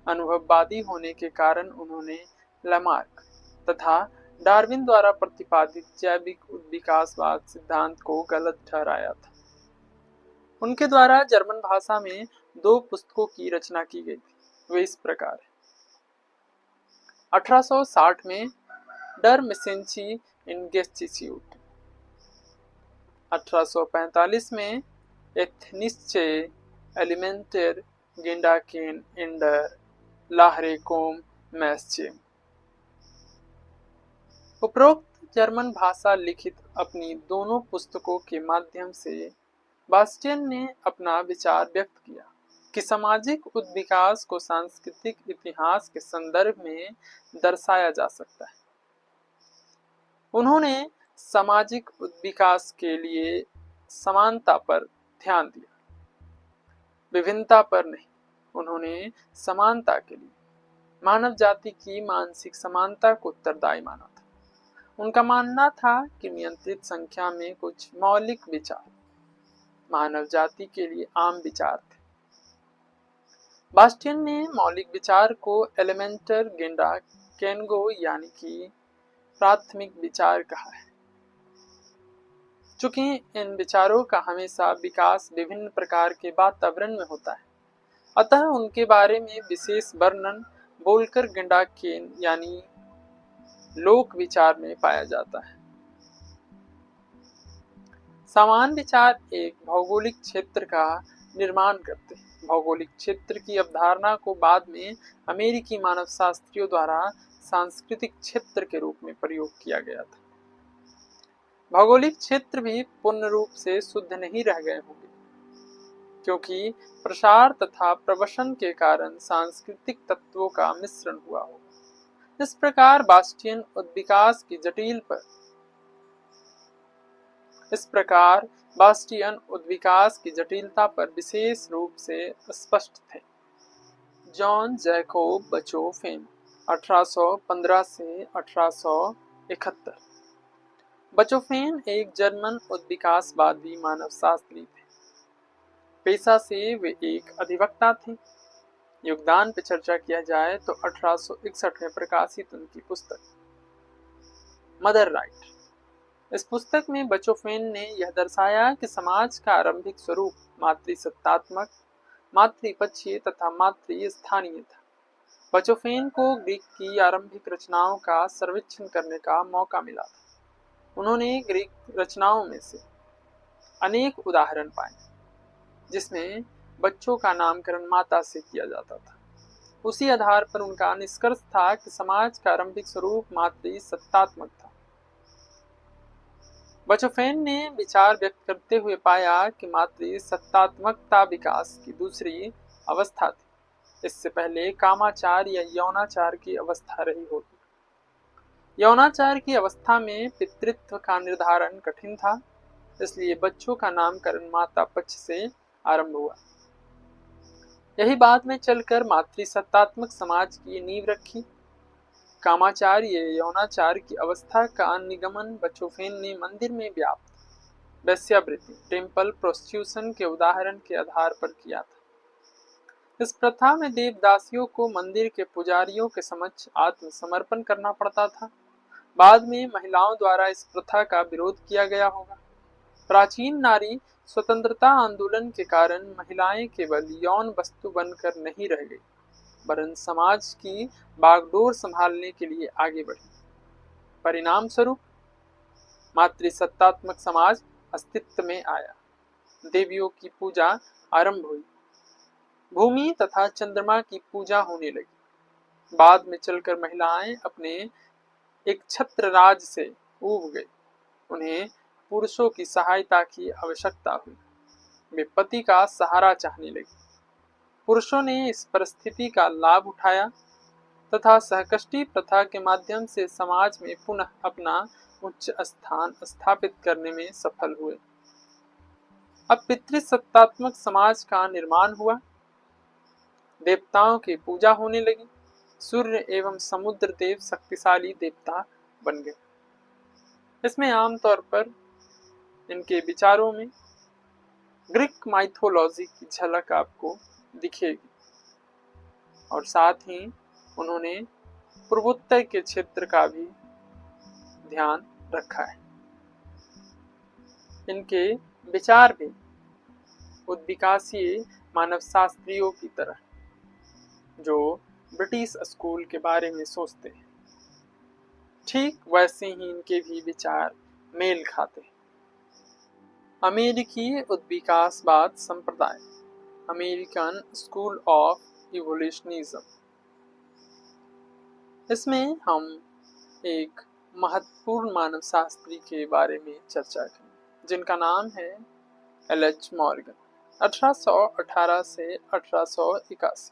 अनुभववादी होने के कारण उन्होंने लामार्क तथा डार्विन द्वारा प्रतिपादित जैविक उद्विकासवाद सिद्धांत को गलत ठहराया था। उनके द्वारा जर्मन भाषा में 2 पुस्तकों की रचना की गई थी। वे इस प्रकार है: 1860 में डर मिसेंची इन गेस्टिट्यूट, 1845 में एथनिस्चे एलिमेंटर गेंडाकेन इंडर लाहरेकोम मैस्चेम। उपरोक्त जर्मन भाषा लिखित अपनी दोनों पुस्तकों के माध्यम से बास्टियन ने अपना विचार व्यक्त किया कि सामाजिक उद्विकास को सांस्कृतिक इतिहास के संदर्भ में दर्शाया जा सकता है। उन्होंने सामाजिक उद्विकास के लिए समानता पर ध्यान दिया, विभिन्नता पर नहीं। उन्होंने समानता के लिए मानव जाति की मानसिक समानता को उत्तरदायी माना था। उनका मानना था कि नियंत्रित संख्या में कुछ मौलिक विचार मानव जाति के लिए आम विचार थे। बास्टियन ने मौलिक विचार को एलिमेंटर गेंडाकेनगो यानी कि प्राथमिक विचार कहा है। चूंकि इन विचारों का हमेशा विकास विभिन्न प्रकार के वातावरण में होता है, अतः उनके बारे में विशेष वर्णन बोलकर गेंडाकेन यानी लोक विचार में पाया जाता है। समान विचार एक भौगोलिक क्षेत्र का निर्माण करते हैं। भौगोलिक क्षेत्र की अवधारणा को बाद में अमेरिकी मानवशास्त्रियों द्वारा सांस्कृतिक क्षेत्र के रूप में प्रयोग किया गया था। भौगोलिक क्षेत्र भी पूर्ण रूप से शुद्ध नहीं रह गए होंगे, क्योंकि प्रसार तथा प्रवसन के कारण सांस्कृतिक तत्वों का मिश्रण हुआ होगा। इस प्रकार बास्टियन उद्विकास की जटिलता पर विशेष रूप से स्पष्ट थे। जॉन जैकोब बचोफेन 1815 से 1871। बचोफेन एक जर्मन उद्विकासवादी मानवशास्त्री थे। पेशा से वे एक अधिवक्ता थे। योगदान पर चर्चा किया जाए तो 1861 में प्रकाशित उनकी पुस्तक मदर राइट। इस पुस्तक में बचोफेन ने यह दर्शाया कि समाज का आरंभिक स्वरूप मातृसत्तात्मक, मातृपक्षीय तथा मातृस्थानीय था। बचोफेन को ग्रीक की आरंभिक रचनाओं का सर्वेक्षण करने का मौका मिला था। उन्होंने ग्रीक रचनाओं में से अनेक उदाहरण पाए जिसमें बच्चों का नामकरण माता से किया जाता था। उसी आधार पर उनका निष्कर्ष था कि समाज का आरंभिक स्वरूप मातृसत्तात्मक था। बचोफेन ने विचार व्यक्त करते हुए पाया कि मातृसत्तात्मकता विकास की दूसरी अवस्था थी। इससे पहले कामाचार या यौनाचार की अवस्था रही होगी। यौनाचार की अवस्था में पितृत्व का निर्धारण कठिन था, इसलिए बच्चों का नामकरण माता पक्ष से आरंभ हुआ। यही बाद में चलकर मातृसत्तात्मक समाज की नींव रखी। कामाचार या यौनाचार की अवस्था का निगमन बचोफेन ने मंदिर में व्याप्त वेश्यावृत्ति टेम्पल प्रोस्टिट्यूशन के उदाहरण के आधार पर किया था। इस प्रथा में देवदासियों को मंदिर के पुजारियों के समक्ष आत्मसमर्पण करना पड़ता था। बाद में महिलाओं द्वारा इस प्रथा का विरोध किया गया होगा। प्राचीन नारी स्वतंत्रता आंदोलन के कारण महिलाएं केवल यौन वस्तु बनकर नहीं रह गई, वरन समाज की बागडोर संभालने के लिए आगे बढ़ी। परिणाम स्वरूप मातृसत्तात्मक समाज अस्तित्व में आया। देवियों की पूजा आरंभ हुई। भूमि तथा चंद्रमा की पूजा होने लगी। बाद में चलकर महिलाएं अपने एक छत्र राज से ऊब गई। उन्हें पुरुषों की सहायता की आवश्यकता हुई। वे पति का सहारा चाहने लगी। पुरुषों ने इस परिस्थिति का लाभ उठाया तथा सहकष्टी प्रथा के माध्यम से समाज में पुनः अपना उच्च स्थान स्थापित करने में सफल हुए। अब पितृसत्तात्मक समाज का निर्माण हुआ, देवताओं की पूजा होने लगी, सूर्य एवं समुद्र देव शक्तिशाली देवता बन गए। इसमें आमतौर पर इनके विचारों में ग्रीक माइथोलॉजी की झलक आपको दिखेगी और साथ ही उन्होंने पूर्वोत्तर के क्षेत्र का भी ध्यान रखा है। इनके विचार भी उद्विकासीय मानवशास्त्रियों की तरह, जो ब्रिटिश स्कूल के बारे में सोचते हैं, ठीक वैसे ही इनके भी विचार मेल खाते हैं। अमेरिकी उद्विकासवाद संप्रदाय, अमेरिकन स्कूल ऑफ इवोल्यूशनिज्म, इसमें हम एक महत्वपूर्ण मानवशास्त्री के बारे में चर्चा करें जिनका नाम है एल.एच. मॉर्गन, 1818 से 1881।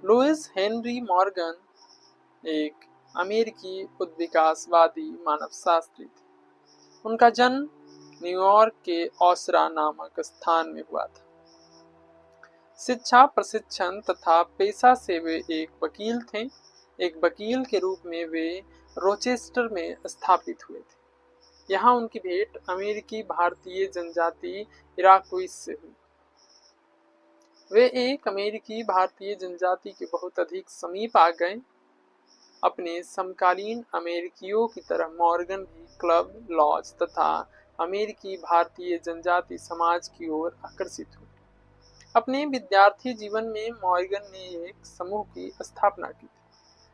लुइस हेनरी मॉर्गन एक अमेरिकी उद्विकासवादी मानवशास्त्री थे। उनका जन्म न्यूयॉर्क के ओसरा नामक स्थान में हुआ था। शिक्षा, प्रशिक्षण तथा पेशा से वे एक वकील थे। एक वकील के रूप में वे रोचेस्टर में स्थापित हुए थे। यहाँ उनकी भेंट अमेरिकी भारतीय जनजाति इराक्विस से हुई। वे एक अमेरिकी भारतीय जनजाति के बहुत अधिक समीप आ गए। अपने समकालीन अमेरिकियों की तरह मॉर्गन भी क्लब, लॉज तथा अमेरिकी भारतीय जनजाति समाज की ओर आकर्षित हुए। अपने विद्यार्थी जीवन में मॉर्गन ने एक समूह की स्थापना की थी।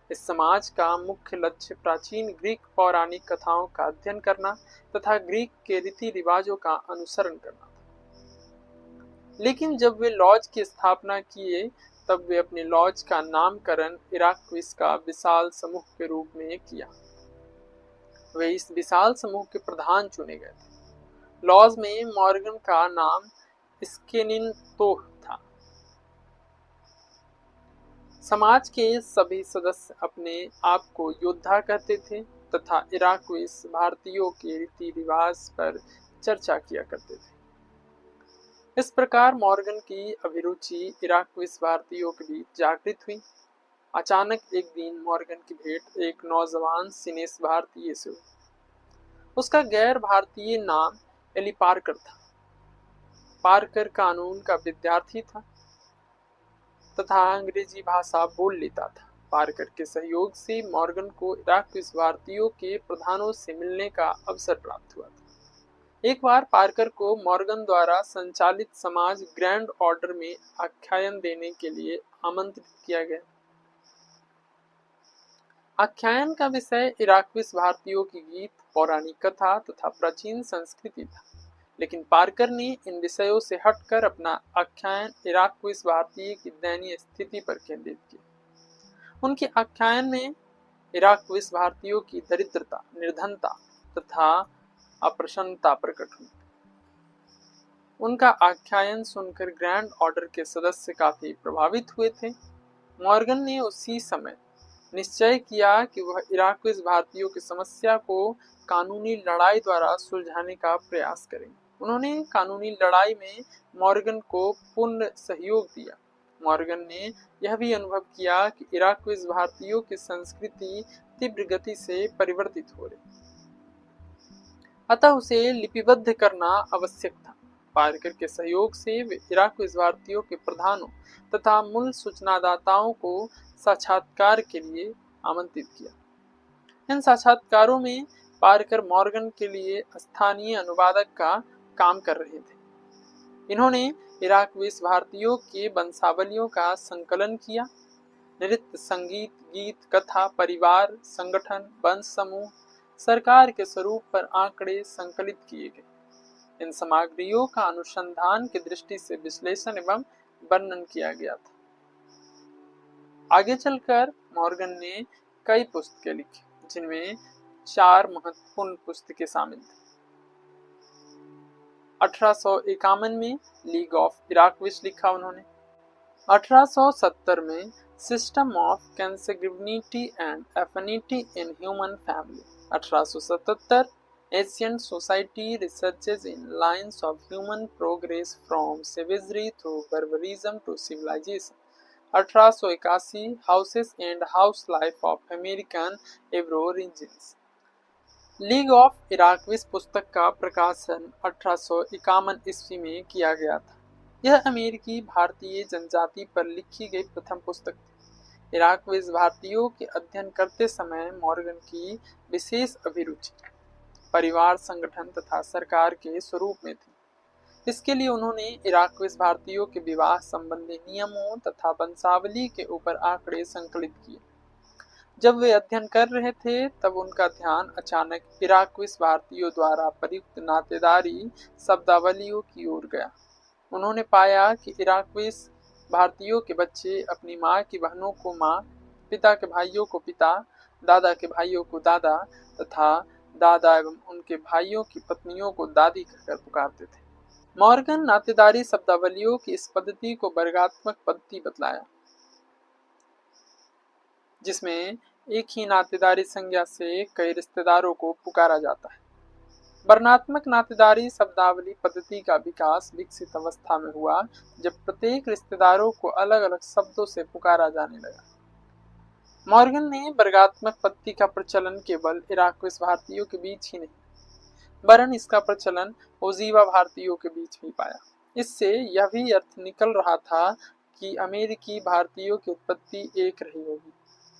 इस समाज का मुख्य लक्ष्य प्राचीन ग्रीक पौराणिक कथाओं का अध्ययन करना तथा ग्रीक के रीति रिवाजों का अनुसरण करना था। लेकिन जब वे लॉज की स्थापना किए तब वे अपने लॉज का नामकरण इराक्विस का विशाल समूह के रूप में किया। वे इस विशाल समूह के प्रधान चुने गए थे। लॉज में मॉर्गन का नाम स्केनिनतोह था। समाज के सभी सदस्य अपने आप को योद्धा कहते थे तथा इराक्विस भारतीयों के रीति रिवाज पर चर्चा किया करते थे। इस प्रकार मॉर्गन की अभिरुचि इराक्विस भारतीयों के बीच जागृत हुई। अचानक एक दिन मॉर्गन की भेंट एक नौजवान सिनेस भारतीय से हुई। उसका गैर भारतीय नाम एली पार्कर था। पार्कर कानून का विद्यार्थी था तथा अंग्रेजी भाषा बोल लेता था। पार्कर के सहयोग से मॉर्गन को इराक्विस भारतीयों के प्रधानों से मिलने का अवसर प्राप्त हुआ था। एक बार पार्कर को मॉर्गन द्वारा संचालित समाज ग्रैंड ऑर्डर में आख्यान देने के लिए आमंत्रित किया गया। आख्यान का विषय इराक्विस भारतीयों की गीत, पौराणिक कथा तथा प्राचीन संस्कृति था। लेकिन पार्कर ने इन विषयों से हटकर अपना आख्यान इराक्विस भारतीय की दयनीय स्थिति पर केंद्रित किया। उनके आख्यान में इराक्विस भारतीयों की दरिद्रता, निर्धनता तथा अप्रसन्नता प्रकट हुई। उनका आख्यान सुनकर ग्रैंड ऑर्डर के सदस्य काफी प्रभावित हुए थे। मॉर्गन ने उसी समय निश्चय किया कि वह इराक्विस भारतीयों की समस्या को कानूनी लड़ाई द्वारा सुलझाने का प्रयास करेंगे। उन्होंने कानूनी लड़ाई में मॉर्गन को पूर्ण सहयोग दिया। मॉर्गन ने यह भी अनुभव किया कि इराक्विस भारतीयों की संस्कृति तीव्र गति से परिवर्तित हो रही, अतः उसे लिपिबद्ध करना आवश्यक था। पार्कर के सहयोग से वे इराक्विस भारतीयों के प्रधानों तथा मूल सूचनादाताओं को साक्षात्कार के लिए आमंत्रित किया। इन साक्षात्कारों में पार्कर मॉर्गन के लिए स्थानीय अनुवादक का काम कर रहे थे। इन्होंने इराक्विस भारतीयों के वंशावलियों का संकलन किया। नृत्य, संगीत, गीत, कथा, परिवार, संगठन, वंश समूह, सरकार के स्वरूप पर आंकड़े संकलित किए गए। इन सामग्रियों का अनुसंधान की दृष्टि से विश्लेषण एवं वर्णन किया गया था। आगे चलकर मॉर्गन ने कई पुस्तकें लिखी, जिनमें 4 महत्वपूर्ण पुस्तकें शामिल थी। 1851 में लीग ऑफ इराक्विस लिखा उन्होंने। 1870 में system of consanguinity and affinity in human family. 1877 Ancient society researches in lines of human progress from savagery through barbarism to civilization. 1881 Houses and House Life of American Aborigines. League of Iroquois पुस्तक का प्रकाशन 1851 ईस्वी में किया गया था। यह अमेरिकी भारतीय जनजाति पर लिखी गई प्रथम पुस्तक थी। इराकविस भारतीयों के अध्ययन करते समय मॉर्गन की विशेष अभिरुचि परिवार संगठन तथा सरकार के स्वरूप में थी। इसके लिए उन्होंने इराकविस भारतीयों के विवाह संबंधी नियमों तथा वंशावली के ऊपर आंकड़े संकलित किए। जब वे अध्ययन कर रहे थे तब उनका ध्यान अचानक इराकविस भारतीयों द्वारा प्रयुक्त नातेदारी शब्दावलियों की ओर गया। उन्होंने पाया कि इराकविस भारतीयों के बच्चे अपनी माँ की बहनों को माँ, पिता के भाइयों को पिता, दादा के भाइयों को दादा तथा दादा एवं उनके भाइयों की पत्नियों को दादी कहकर पुकारते थे। मॉर्गन नातेदारी शब्दावलियों की इस पद्धति को वर्गात्मक पद्धति बतलाया, जिसमें एक ही नातेदारी संज्ञा से कई रिश्तेदारों को पुकारा जाता है। वर्णात्मक नातेदारी शब्दावली पद्धति का विकास विकसित अवस्था में हुआ जब प्रत्येक रिश्तेदारों को अलग अलग शब्दों से पुकारा जाने लगा। मॉर्गन ने वर्गात्मक पद्धति का प्रचलन केवल इराकविस भारतीयों के बीच ही नहीं, वरन इसका प्रचलन ओजीवा भारतीयों के बीच भी पाया। इससे यह भी अर्थ निकल रहा था कि अमेरिकी भारतीयों की उत्पत्ति एक रही होगी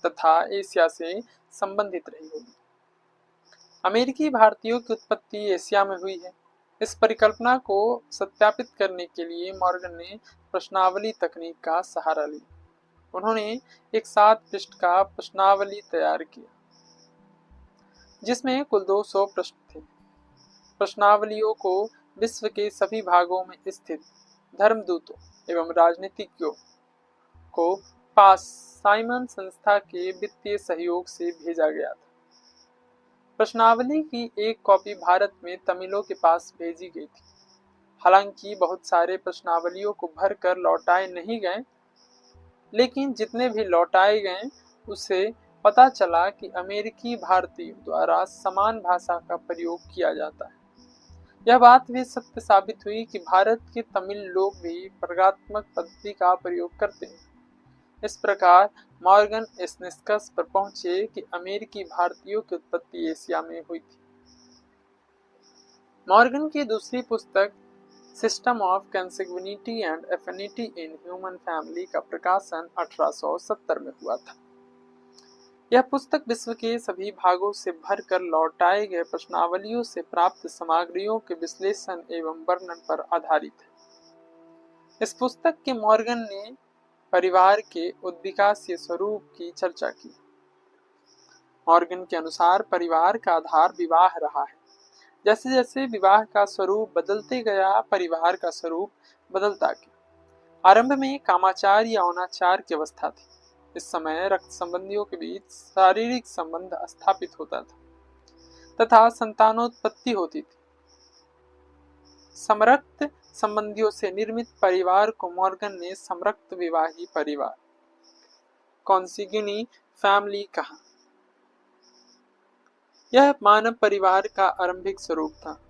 तथा एशिया से संबंधित रही होगी। अमेरिकी भारतीयों की उत्पत्ति एशिया में हुई है। इस परिकल्पना को सत्यापित करने के लिए मॉर्गन ने प्रश्नावली तकनीक का सहारा लिया। उन्होंने एक 7 पृष्ठ का प्रश्नावली तैयार किया, जिसमें कुल 200 प्रश्न थे। प्रश्नावलियों को विश्व के सभी भागों में स्थित धर्मदूतों एवं राजनीतिज्ञों को पास साइमन संस्था के वित्तीय सहयोग से भेजा गया था। प्रश्नावली की एक कॉपी भारत में तमिलों के पास भेजी गई थी। हालांकि बहुत सारे प्रश्नावलियों को भरकर लौटाए नहीं गए, लेकिन जितने भी लौटाए गए उससे पता चला कि अमेरिकी भारतीयों द्वारा समान भाषा का प्रयोग किया जाता है। यह बात भी सत्य साबित हुई कि भारत के तमिल लोग भी प्रयोगात्मक पद्धति का प्रयोग करते हैं। इस प्रकार मॉर्गन इस निष्कर्ष पर पहुंचे कि अमेरिकी भारतीयों की उत्पत्ति एशिया में हुई थी। मॉर्गन की दूसरी पुस्तक system of consanguinity and affinity in human family का प्रकाशन 1870 में हुआ था। यह पुस्तक विश्व के सभी भागों से भरकर लौटाए गए प्रश्नावलियों से प्राप्त सामग्रियों के विश्लेषण एवं वर्णन पर आधारित है। इस पुस्तक के मॉर्गन ने परिवार के उद्विकासीय स्वरूप की चर्चा की। मॉर्गन के अनुसार परिवार का आधार विवाह रहा है। जैसे जैसे विवाह का स्वरूप बदलते गया, परिवार का स्वरूप बदलता गया। आरंभ में कामाचार या अनाचार की अवस्था थी। इस समय रक्त संबंधियों के बीच शारीरिक संबंध स्थापित होता था तथा संतानोत्पत्ति होती थी। समरक्त संबंधियों से निर्मित परिवार को मॉर्गन ने समरक्त विवाही परिवार कॉन्सिग्यूनी फैमिली कहा। यह मानव परिवार का आरंभिक स्वरूप था।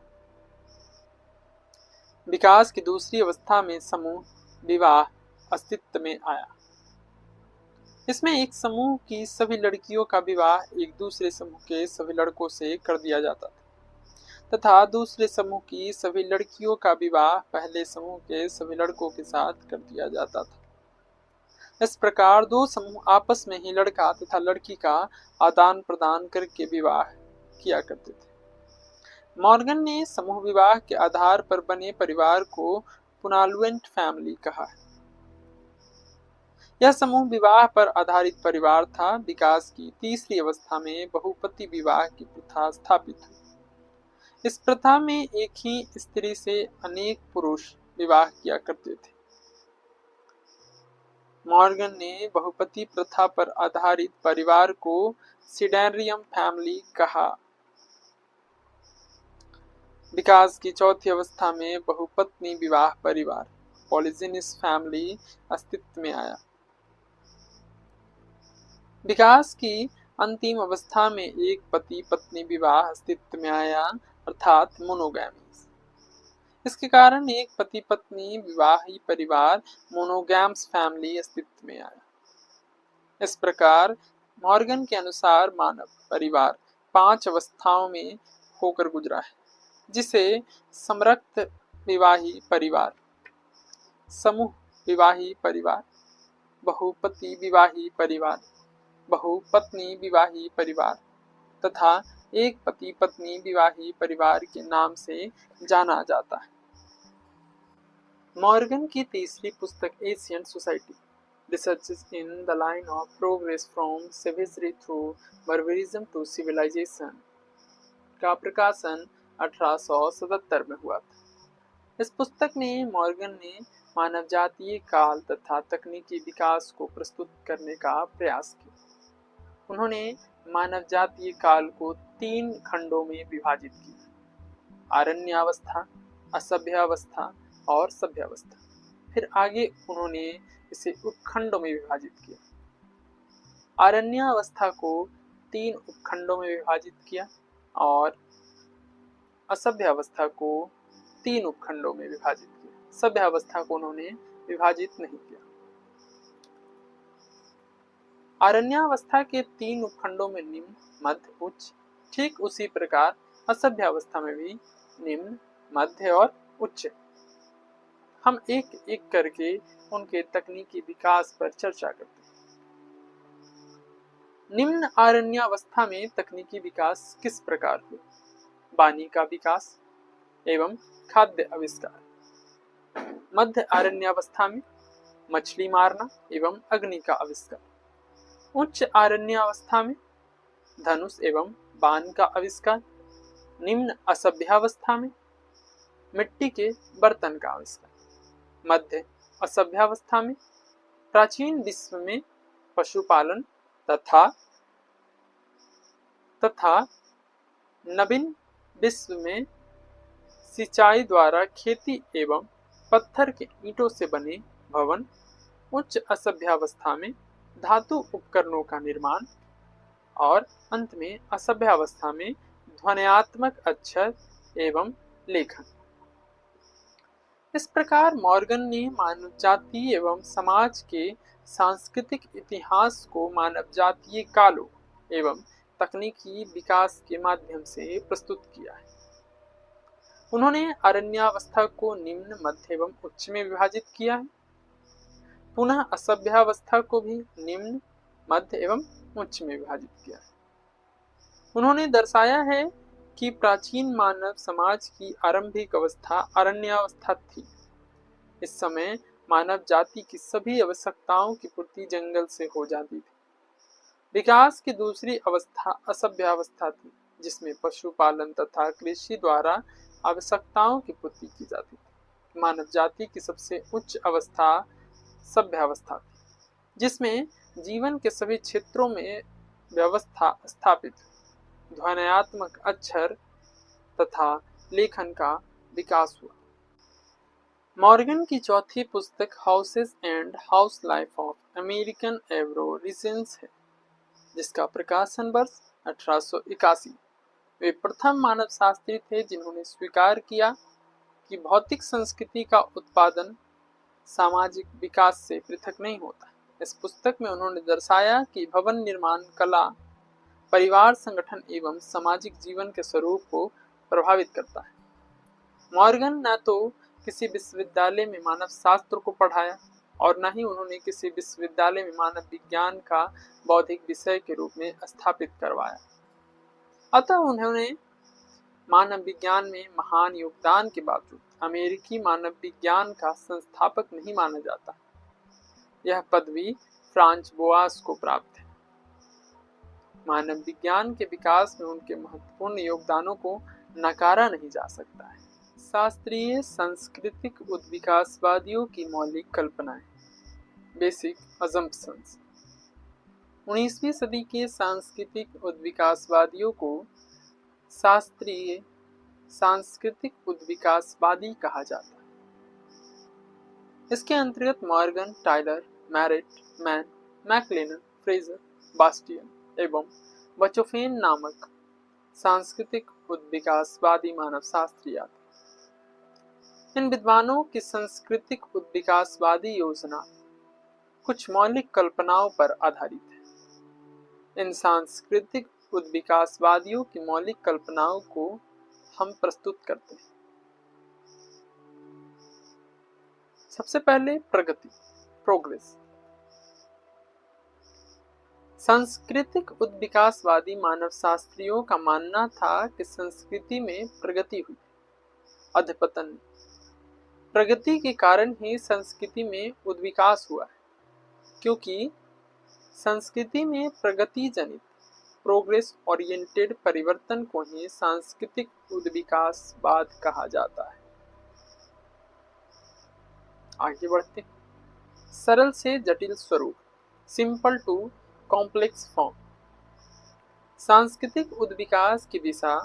विकास की दूसरी अवस्था में समूह विवाह अस्तित्व में आया। इसमें एक समूह की सभी लड़कियों का विवाह एक दूसरे समूह के सभी लड़कों से कर दिया जाता था तथा दूसरे समूह की सभी लड़कियों का विवाह पहले समूह के सभी लड़कों के साथ कर दिया जाता था। इस प्रकार दो समूह आपस में ही लड़का तथा लड़की का आदान प्रदान करके विवाह किया करते थे। मॉर्गन ने समूह विवाह के आधार पर बने परिवार को पुनालुएंट फैमिली कहा है। यह समूह विवाह पर आधारित परिवार था। विकास की तीसरी अवस्था में बहुपति विवाह की प्रथा स्थापित हुई। इस प्रथा में एक ही स्त्री से अनेक पुरुष विवाह किया करते थे। मॉर्गन ने बहुपति प्रथा पर आधारित परिवार को सिडेरियम फैमिली कहा। विकास की चौथी अवस्था में बहुपत्नी विवाह परिवार पॉलीजिनिस फैमिली अस्तित्व में आया। विकास की अंतिम अवस्था में एक पति पत्नी विवाह अस्तित्व में आया, अर्थात मोनोगैमी। इसके कारण एक पति पत्नी विवाही परिवार मोनोगैम्स फैमिली अस्तित्व में आया। इस प्रकार मॉर्गन के अनुसार मानव परिवार 5 अवस्थाओं में होकर गुजरा है, जिसे समरक्त विवाही परिवार, समूह विवाही परिवार, बहुपति विवाही परिवार, बहुपत्नी विवाही परिवार तथा एक पति पत्नी विवाही परिवार के नाम से जाना जाता है। मॉर्गन की तीसरी पुस्तक ancient society researches in the line of progress from savagery through barbarism to civilization का प्रकाशन 1877 में हुआ था। इस पुस्तक में मॉर्गन ने मानव जातीय काल तथा तकनीकी विकास को प्रस्तुत करने का प्रयास किया। उन्होंने मानव जातीय काल को 3 खंडों में विभाजित किया: आरण्यावस्था, असभ्यावस्था और सभ्यावस्था। फिर आगे उन्होंने इसे उपखंडों में विभाजित किया। आरण्यावस्था को 3 उपखंडों में विभाजित किया और असभ्यावस्था को 3 उपखंडों में विभाजित किया। सभ्यावस्था को उन्होंने विभाजित नहीं किया। आरण्यावस्था के 3 उपखंडों में निम्न, मध्य, उच्च, ठीक उसी प्रकार असभ्यावस्था में भी निम्न, मध्य और उच्च। हम एक एक करके उनके तकनीकी विकास पर चर्चा करते हैं। निम्न आरण्यावस्था में तकनीकी विकास किस प्रकार हुआ? वाणी का विकास एवं खाद्य आविष्कार। मध्य आरण्यावस्था में मछली मारना एवं अग्नि का आविष्कार। उच्च आरण्यावस्था में धनुष एवं बाण का आविष्कार। निम्न असभ्यावस्था में मिट्टी के बर्तन का आविष्कार। मध्य असभ्यावस्था में प्राचीन विश्व में पशुपालन तथा नवीन विश्व में सिंचाई द्वारा खेती एवं पत्थर के ईंटों से बने भवन। उच्च असभ्यावस्था में धातु उपकरणों का निर्माण और अंत में असभ्यावस्था में ध्वन्यात्मक अक्षर एवं लेखन। इस प्रकार मॉर्गन ने मानव जाति एवं समाज के सांस्कृतिक इतिहास को मानव जातीय कालों एवं तकनीकी विकास के माध्यम से प्रस्तुत किया है। उन्होंने आरण्यावस्था को निम्न, मध्य एवं उच्च में विभाजित किया है। पुनः असभ्यावस्था को भी निम्न, मध्य एवं उच्च में विभाजित किया है। उन्होंने दर्शाया है कि प्राचीन मानव समाज की आरंभिक अवस्था आरण्यावस्था थी। इस समय मानव जाति की सभी आवश्यकताओं की पूर्ति जंगल से हो जाती थी। विकास की दूसरी अवस्था असभ्यावस्था थी, जिसमें पशुपालन तथा कृषि द्वारा आवश्यकताओं की पूर्ति की जाती थी। मानव जाति की सबसे उच्च अवस्था सभ्यावस्था थी, जिसमें जीवन के सभी क्षेत्रों में व्यवस्था स्थापित, ध्वन्यात्मक अक्षर तथा लेखन का विकास हुआ। मॉर्गन की चौथी पुस्तक houses and house life of American aborigines है, जिसका प्रकाशन वर्ष 1881। वे प्रथम मानव शास्त्री थे जिन्होंने स्वीकार किया कि भौतिक संस्कृति का उत्पादन सामाजिक विकास से पृथक नहीं होता। इस पुस्तक में उन्होंने दर्शाया कि भवन निर्माण कला परिवार संगठन एवं सामाजिक जीवन के स्वरूप को प्रभावित करता है। मॉर्गन न तो किसी विश्वविद्यालय में मानव शास्त्र को पढ़ाया और न ही उन्होंने किसी विश्वविद्यालय में मानव विज्ञान का बौद्धिक विषय के रूप में स्थापित करवाया। अतः उन्होंने मानव विज्ञान में महान योगदान के बावजूद अमेरिकी मानव विज्ञान का संस्थापक नहीं माना जाता। यह पदवी फ्रांच बोआस को प्राप्त है। मानव विज्ञान के विकास में उनके महत्वपूर्ण योगदानों को नकारा नहीं जा सकता है। शास्त्रीय सांस्कृतिक उद्विकासवादियों की मौलिक कल्पनाएं, बेसिक अजम्पशंस। 19वीं सदी के सांस्कृतिक उद्विकासवादियों को शास्त्रीय सांस्कृतिक उद्विकासवादी कहा जाता है। इसके अंतर्गत Morgan, Tylor, Marett, Maine, McLennan, Frazer, Bastian, एवं बचोफेन नामक सांस्कृतिक उद्विकासवादी मानव शास्त्री आदि। इन विद्वानों की सांस्कृतिक उद्विकासवादी योजना कुछ मौलिक कल्पनाओं पर आधारित है। इन सांस्कृतिक उद्विकासवादियों की मौलिक कल्पनाओं को हम प्रस्तुत करते हैं। सबसे पहले प्रगति, प्रोग्रेस। सांस्कृतिक उद्विकासवादी मानव शास्त्रियों का मानना था कि संस्कृति में प्रगति हुई, अधपतन। प्रगति के कारण ही संस्कृति में उद्विकास हुआ है, क्योंकि संस्कृति में प्रगति जनित प्रोग्रेस ओरिएंटेड परिवर्तन को ही सांस्कृतिक उद्विकासवाद कहा जाता है। आगे बढ़ते, सरल से जटिल स्वरूप, सिंपल टू कॉम्प्लेक्स फॉर्म। सांस्कृतिक उद्विकास की दिशा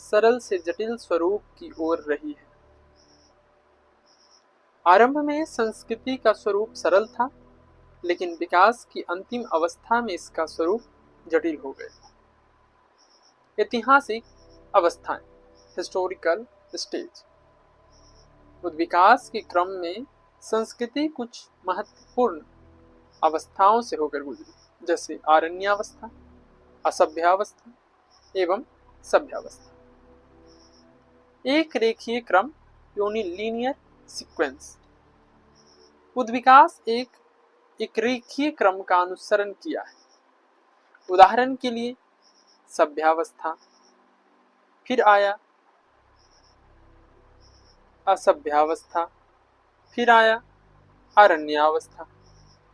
सरल से जटिल स्वरूप की ओर रही है। आरंभ में संस्कृति का स्वरूप सरल था, लेकिन विकास की अंतिम अवस्था में इसका स्वरूप जटिल हो गया। ऐतिहासिक अवस्थाएं, हिस्टोरिकल स्टेज। उद्विकास के क्रम में संस्कृति कुछ महत्वपूर्ण अवस्थाओं से होकर गुजरी, जैसे आरण्यावस्था, असभ्यावस्था एवं सभ्यावस्था। एक रेखीय क्रम, यूनिलीनियर सीक्वेंस। उद्विकास एक रेखीय क्रम का अनुसरण किया है। उदाहरण के लिए सभ्यावस्था, फिर आया असभ्यावस्था, फिर आया अरण्यावस्था।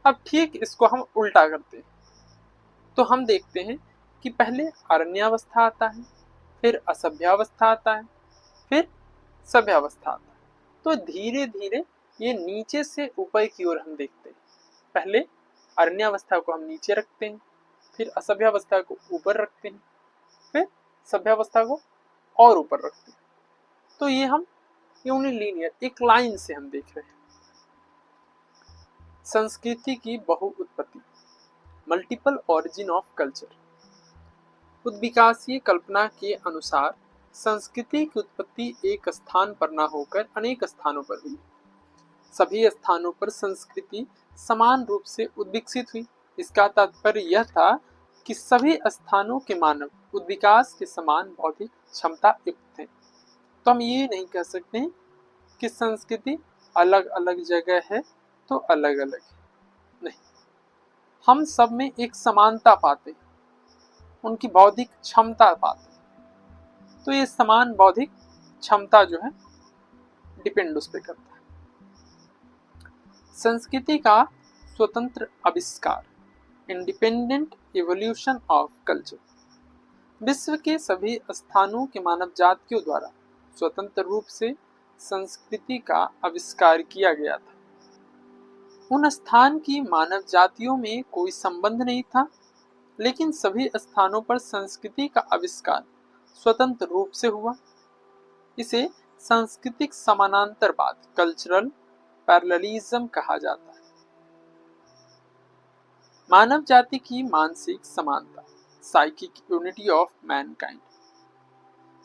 अब ठीक इसको हम उल्टा करते हैं, तो हम देखते हैं कि पहले अरण्यावस्था आता है, फिर असभ्यावस्था आता है, फिर सभ्यावस्था आता है। तो धीरे धीरे ये नीचे से ऊपर की ओर हम देखते हैं। पहले अरण्यावस्था को हम नीचे रखते हैं, फिर असभ्यावस्था को ऊपर रखते हैं, फिर सभ्यावस्था को और ऊपर रखते हैं। तो ये हम यूनिलीनियर एक लाइन से हम देख रहे हैं। संस्कृति की बहुउत्पत्ति, मल्टीपल ओरिजिन ऑफ कल्चर। उद्विकासीय कल्पना के अनुसार संस्कृति की उत्पत्ति एक स्थान पर न होकर अनेक स्थानों पर हुई। सभी स्थानों पर संस्कृति समान रूप से उद्विकसित हुई। इसका तात्पर्य यह था कि सभी स्थानों के मानव उद्विकास के समान बौद्धिक क्षमता युक्त थे। तो हम ये नहीं कह सकते कि संस्कृति अलग अलग जगह है तो अलग अलग है, नहीं, हम सब में एक समानता पाते, उनकी बौद्धिक क्षमता पाते। तो ये समान बौद्धिक क्षमता जो है डिपेंड उस पर करता है। संस्कृति का स्वतंत्र आविष्कार, इंडिपेंडेंट इवोल्यूशन ऑफ कल्चर। विश्व के सभी स्थानों के मानव जातियों द्वारा स्वतंत्र रूप से संस्कृति का आविष्कार किया गया था। उन स्थान की मानव जातियों में कोई संबंध नहीं था, लेकिन सभी स्थानों पर संस्कृति का आविष्कार स्वतंत्र रूप से हुआ। इसे सांस्कृतिक समानांतरवाद, कल्चरल पैरेललिज्म कहा जाता है। मानव जाति की मानसिक समानता, साइकिक यूनिटी ऑफ मैनकाइंड।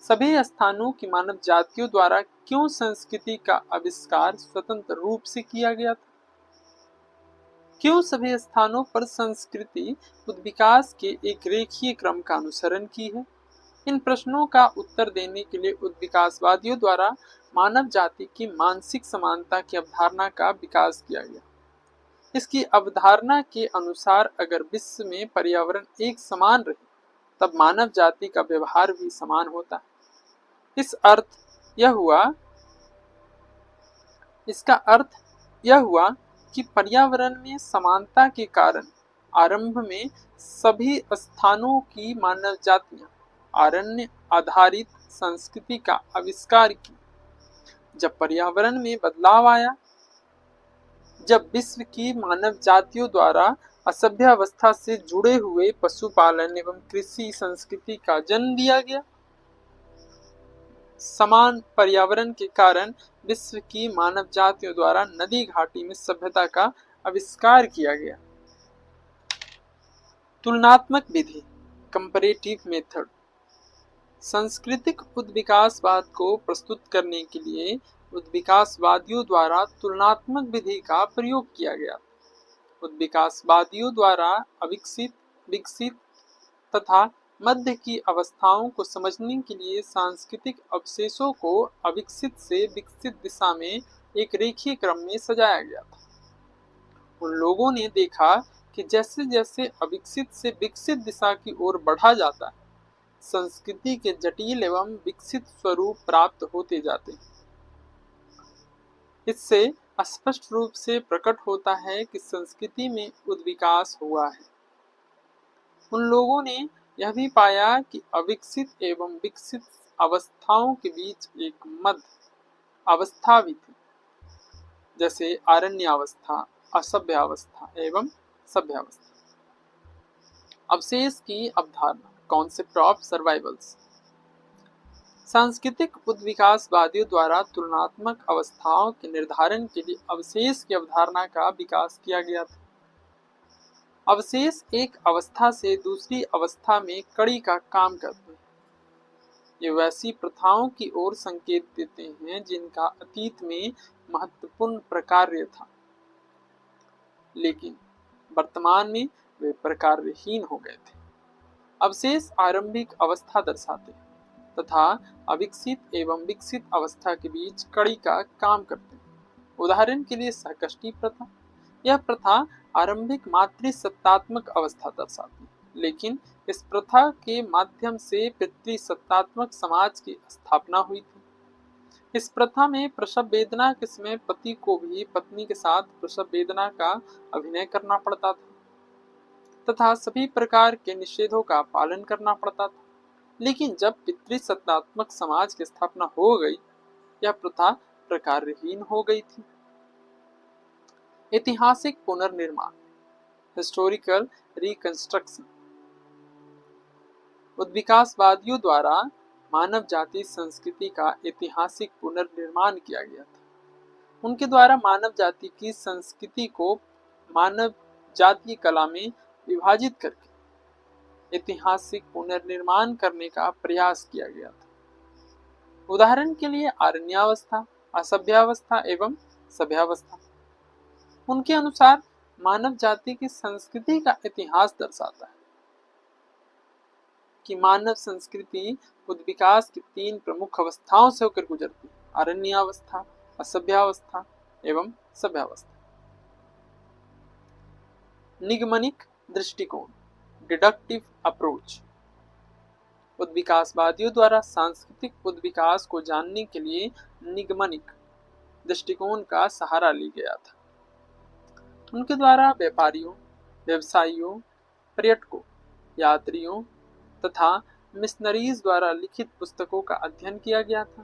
सभी स्थानों की मानव जातियों द्वारा क्यों संस्कृति का आविष्कार स्वतंत्र रूप से किया गया था? क्यों सभी स्थानों पर संस्कृति उद्विकास के एक रेखीय क्रम का अनुसरण की है? इन प्रश्नों का उत्तर देने के लिए उद्विकासवादियों द्वारा मानव जाति की मानसिक समानता की अवधारणा का विकास किया गया। इसकी अवधारणा के अनुसार अगर विश्व में पर्यावरण एक समान रहे, तब मानव जाति का व्यवहार भी समान होता है। इसका अर्थ यह हुआ कि पर्यावरण में समानता के कारण आरंभ में सभी स्थानों की मानव जातियां अरण्य आधारित संस्कृति का आविष्कार की। जब पर्यावरण में बदलाव आया, जब विश्व की मानव जातियों द्वारा असभ्यावस्था से जुड़े हुए पशुपालन एवं कृषि संस्कृति का जन्म दिया गया, समान पर्यावरण के कारण विश्व की मानव जातियों द्वारा नदी घाटी में सभ्यता का आविष्कार किया गया। तुलनात्मक विधि, कंपैरेटिव मेथड। सांस्कृतिक उद्विकासवाद को प्रस्तुत करने के लिए उद्विकासवादियों द्वारा तुलनात्मक विधि का प्रयोग किया गया। उद्विकासवादियों द्वारा अविकसित, विकसित तथा मध्य की अवस्थाओं को समझने के लिए सांस्कृतिक अवशेषों को अविकसित से विकसित दिशा में एक रेखीय क्रम में सजाया गया था। उन लोगों ने देखा कि जैसे जैसे अविकसित से विकसित दिशा की ओर बढ़ा जाता है, संस्कृति के जटिल एवं विकसित स्वरूप प्राप्त होते जाते हैं। इससे स्पष्ट रूप से प्रकट होता है कि संस्कृति में उद्विकास हुआ है। उन लोगों ने यह भी पाया कि अविकसित एवं विकसित अवस्थाओं के बीच एक मध्य अवस्था भी थी, जैसे आरण्यावस्था, असभ्यावस्था एवं सभ्यावस्था। अवशेष की अवधारणा, कॉन्सेप्ट ऑफ सर्वाइवल्स। सांस्कृतिक उद्विकासवादियों द्वारा तुलनात्मक अवस्थाओं के निर्धारण के लिए अवशेष की अवधारणा का विकास किया गया था। अवशेष एक अवस्था से दूसरी अवस्था में कड़ी का काम करते हैं। ये वैसी प्रथाओं की ओर संकेत देते हैं जिनका अतीत में महत्वपूर्ण प्रकार्य था, लेकिन वर्तमान में वे प्रकार्यहीन हो गए थे। अवशेष आरंभिक अवस्था दर्शाते हैं तथा अविकसित एवं विकसित अवस्था के बीच कड़ी का काम करते हैं। उदाहरण के लिए सहकष्टी प्रथा। यह प्रथा आरंभिक मातृसत्तात्मक अवस्था दर्शाती है, लेकिन इस प्रथा के माध्यम से पितृसत्तात्मक समाज की स्थापना हुई थी। इस प्रथा में प्रसव वेदना के समय पति को भी पत्नी के साथ प्रसव वेदना का अभिनय करना पड़ता था तथा सभी प्रकार के निषेधों का पालन करना पड़ता था। लेकिन जब पितृसत्तात्मक समाज की स्थापना हो गई, यह प्रथा प्रकार्यहीन हो गई थी। ऐतिहासिक पुनर्निर्माण, हिस्टोरिकल रिकंस्ट्रक्शन। उद्विकासवादियों द्वारा मानव जाति संस्कृति का ऐतिहासिक पुनर्निर्माण किया गया था। उनके द्वारा मानव जाति की संस्कृति को मानव जातीय कला में विभाजित करके ऐतिहासिक पुनर्निर्माण करने का प्रयास किया गया था। उदाहरण के लिए आरण्यावस्था, असभ्यावस्था एवं सभ्यावस्था। उनके अनुसार मानव जाति की संस्कृति का इतिहास दर्शाता है कि मानव संस्कृति उद्विकास की 3 प्रमुख अवस्थाओं से होकर गुजरती है: आरण्यावस्था, असभ्यावस्था एवं सभ्यावस्था। निगमनिक दृष्टिकोण, डिडक्टिव अप्रोच। उद्विकासवादियों द्वारा सांस्कृतिक उद्विकास को जानने के लिए निगमनिक दृष्टिकोण का सहारा लिया गया था। उनके द्वारा व्यापारियों, व्यवसायियों, पर्यटकों, यात्रियों तथा मिशनरीज द्वारा लिखित पुस्तकों का अध्ययन किया गया था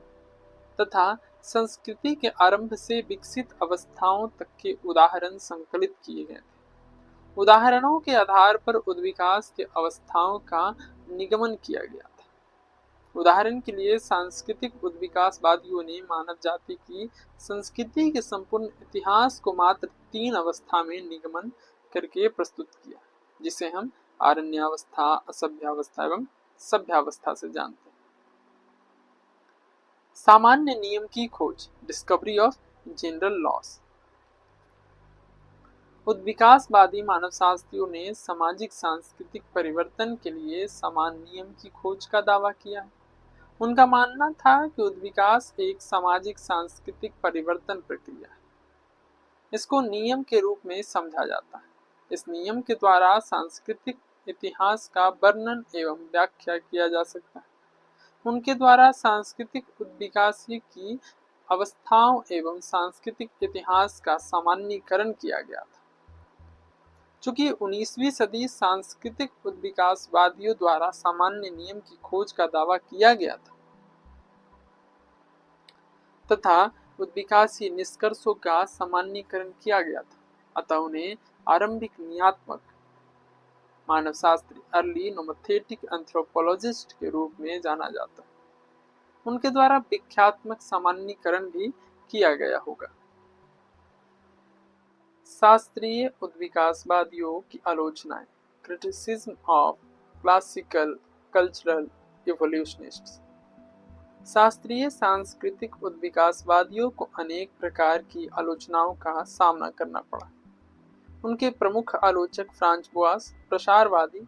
तथा संस्कृति के आरंभ से विकसित अवस्थाओं तक के उदाहरण संकलित किए गए थे। उदाहरणों के आधार पर उद्विकास के अवस्थाओं का निगमन किया गया था। उदाहरण के लिए सांस्कृतिक उद्विकासवादियों ने मानव जाति की संस्कृति के संपूर्ण इतिहास को मात्र 3 अवस्था में निगमन करके प्रस्तुत किया, जिसे हम आरण्यावस्था, असभ्यावस्था एवं सभ्यावस्था से जानते हैं। सामान्य नियम की खोज, डिस्कवरी ऑफ जनरल लॉस। उद्विकासवादी मानवशास्त्रियों ने सामाजिक सांस्कृतिक परिवर्तन के लिए समान नियम की खोज का दावा किया है। उनका मानना था कि उद्विकास एक सामाजिक सांस्कृतिक परिवर्तन प्रक्रिया है। इसको नियम के रूप में समझा जाता है। इस नियम के द्वारा सांस्कृतिक इतिहास का वर्णन एवं व्याख्या किया जा सकता है। उनके द्वारा सांस्कृतिक उद्विकास की अवस्थाओं एवं सांस्कृतिक इतिहास का सामान्यीकरण किया गया था। चूंकि 19वीं सदी सांस्कृतिक उद्विकासवादियों द्वारा सामान्य नियम की खोज का दावा किया गया था तथा उद्विकासीय निष्कर्षों का सामान्यीकरण किया गया था, अतः उन्हें आरंभिक नियात्मक मानवशास्त्री, अर्ली नोमोथेटिक एंथ्रोपोलॉजिस्ट के रूप में जाना जाता है। उनके द्वारा व्याख्यात्मक सामान्यीकरण भी किया गया होगा। शास्त्रीय उद्विकासवादियों की आलोचनाएं, क्रिटिसिज्म ऑफ क्लासिकल कल्चरल इवोल्यूशनिस्ट्स। शास्त्रीय सांस्कृतिक उद्विकासवादियों को अनेक प्रकार की आलोचनाओं का सामना करना पड़ा। उनके प्रमुख आलोचक फ्रांच बुआस प्रसारवादी,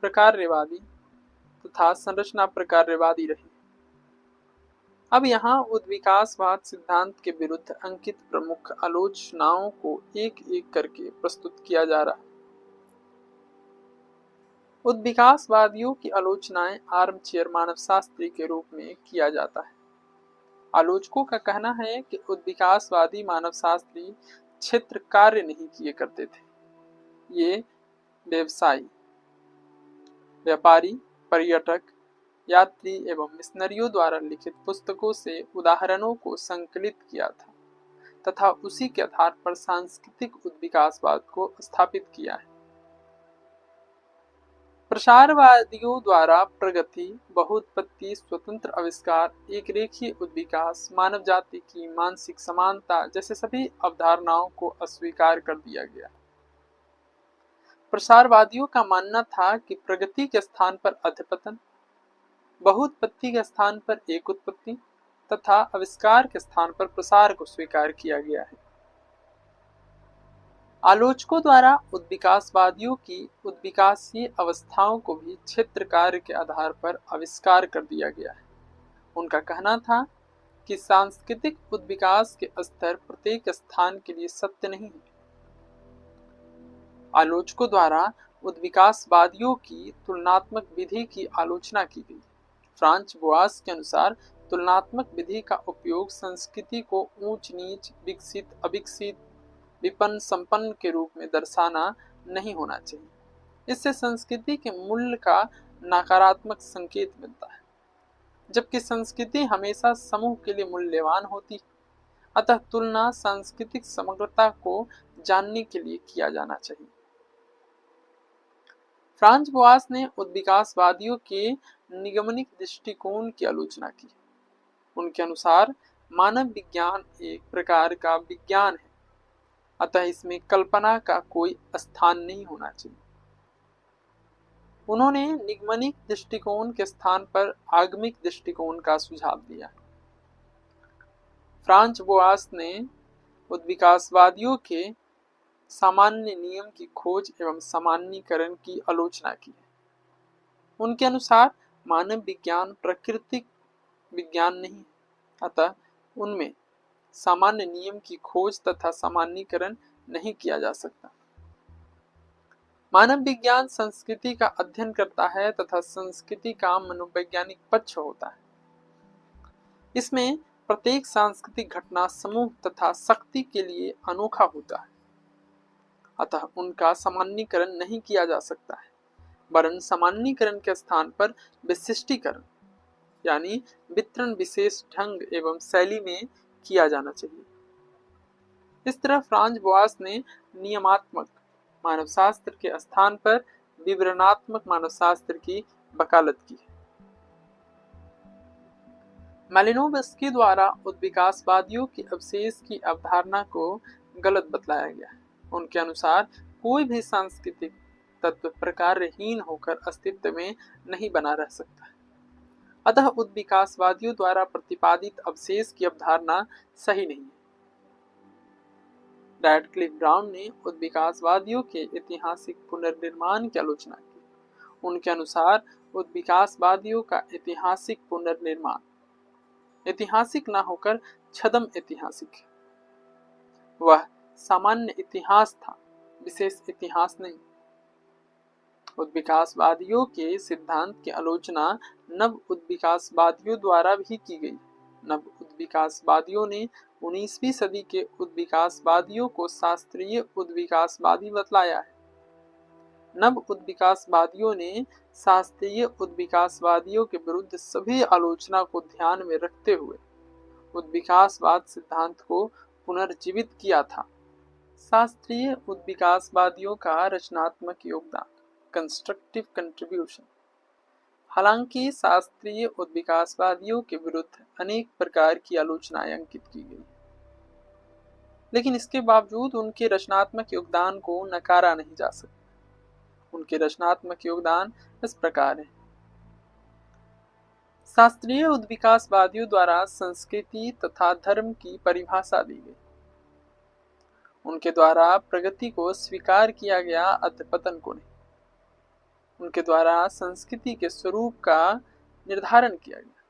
प्रकार्यवादी तथा संरचना प्रकार्यवादी रहे। अब यहाँ उद्विकासवाद सिद्धांत के विरुद्ध अंकित प्रमुख आलोचनाओं को एक एक करके प्रस्तुत किया जा रहा है। उद्विकासवादियों की आलोचनाएं आर्मचेयर मानवशास्त्री के रूप में किया जाता है। आलोचकों का कहना है कि उद्विकासवादी मानवशास्त्री क्षेत्र कार्य नहीं किए करते थे। ये व्यवसायी, व्यापारी, पर्यटक, यात्री एवं मिशनरियों द्वारा लिखित पुस्तकों से उदाहरणों को संकलित किया था तथा उसी के आधार पर सांस्कृतिक उद्विकासवाद को स्थापित किया है। प्रसारवादियों द्वारा प्रगति, बहुउत्पत्ति, स्वतंत्र आविष्कार, एक रेखीय उद्विकास, मानव जाति की मानसिक समानता जैसे सभी अवधारणाओं को अस्वीकार कर दिया गया। प्रसारवादियों का मानना था कि प्रगति के स्थान पर अधपतन, बहुउत्पत्ति के स्थान पर एक उत्पत्ति तथा आविष्कार के स्थान पर प्रसार को स्वीकार किया गया है। आलोचकों द्वारा उद्विकासवादियों की उद्विकासीय अवस्थाओं को भी क्षेत्र कार्य के आधार पर आविष्कार कर दिया गया है। उनका कहना था कि सांस्कृतिक उद्विकास के स्तर प्रत्येक स्थान के लिए सत्य नहीं है। आलोचकों द्वारा उद्विकासवादियों की तुलनात्मक विधि की आलोचना की गई। फ्रांच बुआस के अनुसार तुलनात्मक विधि का उपयोग संस्कृति को ऊंच नीच, विकसित अविकसित, विपन्न संपन्न के रूप में दर्शाना नहीं होना चाहिए। इससे संस्कृति के मूल्य का नकारात्मक संकेत मिलता है, जबकि संस्कृति हमेशा समूह के लिए मूल्यवान होती है। अतः तुलना सांस्कृतिक समग्रता को जानने के लिए किया जाना चाहिए। फ्रांच बुआस ने उद्विकासवादियों के निगमनिक दृष्टिकोण की आलोचना की। उनके अनुसार मानव विज्ञान एक प्रकार का विज्ञान है, अतः इसमें कल्पना का कोई स्थान नहीं होना चाहिए। उन्होंने निगमनिक दृष्टिकोण के स्थान पर आगमिक दृष्टिकोण का सुझाव दिया। फ्रांच बुआस ने उद्विकासवादियों के सामान्य नियम की खोज एवं सामान्यीकरण की आलोचना की है। उनके अनुसार मानव विज्ञान प्राकृतिक विज्ञान नहीं है, अतः उनमें सामान्य नियम की खोज तथा सामान्यीकरण नहीं किया जा सकता। मानव विज्ञान संस्कृति का अध्ययन करता है तथा संस्कृति का मनोवैज्ञानिक पक्ष होता है। इसमें प्रत्येक सांस्कृतिक घटना समूह तथा शक्ति के लिए अनोखा होता है, अतः उनका सामान्यीकरण नहीं किया जा सकता है, वरन सामान्यीकरण के स्थान पर विशिष्टीकरण यानी वितरण विशेष ढंग एवं शैली में किया जाना चाहिए। इस तरह फ्रांच बुआस ने नियमात्मक मानवशास्त्र के स्थान पर विवरणात्मक मानवशास्त्र की वकालत की है। मालिनोवस्की द्वारा उद्विकासवादियों की अवशेष की अवधारणा को गलत बतलाया गया है। उनके अनुसार कोई भी सांस्कृतिक तत्व प्रकारहीन होकर अस्तित्व में नहीं बना रह सकता है। अतः उद्विकासवादियों द्वारा प्रतिपादित अवशेष की अवधारणा सही नहीं है। रैडक्लिफ ब्राउन ने उद्विकासवादियों के ऐतिहासिक पुनर्निर्माण की आलोचना की। उनके अनुसार उद्विकासवादियों का ऐतिहासिक पुनर्निर्माण ऐतिहासिक न होकर छद्म ऐतिहासिक है। वह सामान्य इतिहास था, विशेष इतिहास नहीं। उद्विकासवादियों के सिद्धांत की आलोचना नव उद्विकासवादियों द्वारा भी की गई। नव उद्विकासवादियों ने 19वीं सदी के उद्विकासवादियों को शास्त्रीय उद्विकासवादी बतलाया है। नव उद्विकासवादियों ने शास्त्रीय उद्विकासवादियों के विरुद्ध सभी आलोचना को ध्यान में रखते हुए उद्विकासवाद सिद्धांत को पुनर्जीवित किया था। शास्त्रीय उद्विकासवादियों का रचनात्मक योगदान, कंस्ट्रक्टिव कंट्रीब्यूशन। हालांकि शास्त्रीय उद्विकासवादियों के विरुद्ध अनेक प्रकार की आलोचनाएं अंकित की गई, लेकिन इसके बावजूद उनके रचनात्मक योगदान को नकारा नहीं जा सकता। उनके रचनात्मक योगदान इस प्रकार है। शास्त्रीय उद्विकासवादियों द्वारा संस्कृति तथा धर्म की परिभाषा दी गई। उनके द्वारा प्रगति को स्वीकार किया गया, अधपतन को नहीं। उनके द्वारा संस्कृति के स्वरूप का निर्धारण किया गया।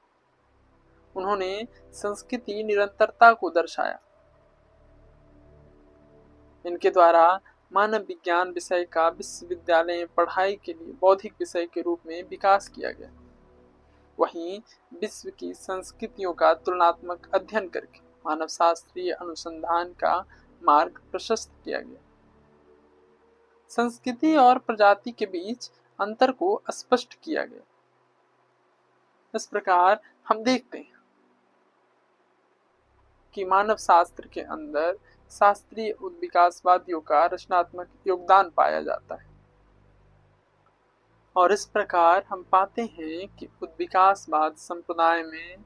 उन्होंने संस्कृति निरंतरता को दर्शाया। इनके द्वारा मानव विज्ञान विषय का विश्वविद्यालय में पढ़ाई के लिए बौद्धिक विषय के रूप में विकास किया गया। वहीं विश्व की संस्कृतियों का तुलनात्मक अध्ययन करके मानव शास्त्रीय अनुसंधान का मार्ग प्रशस्त किया गया। संस्कृति और प्रजाति के बीच अंतर को स्पष्ट किया गया। इस प्रकार हम देखते हैं कि मानव शास्त्र के अंदर शास्त्रीय उद्विकासवादियों का रचनात्मक योगदान पाया जाता है। और इस प्रकार हम पाते हैं कि उद्विकासवाद संप्रदाय में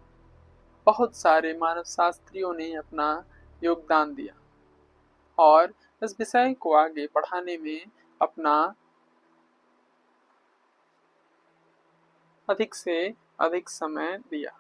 बहुत सारे मानव शास्त्रियों ने अपना योगदान दिया और इस विषय को आगे बढ़ाने में अपना अधिक से अधिक समय दिया।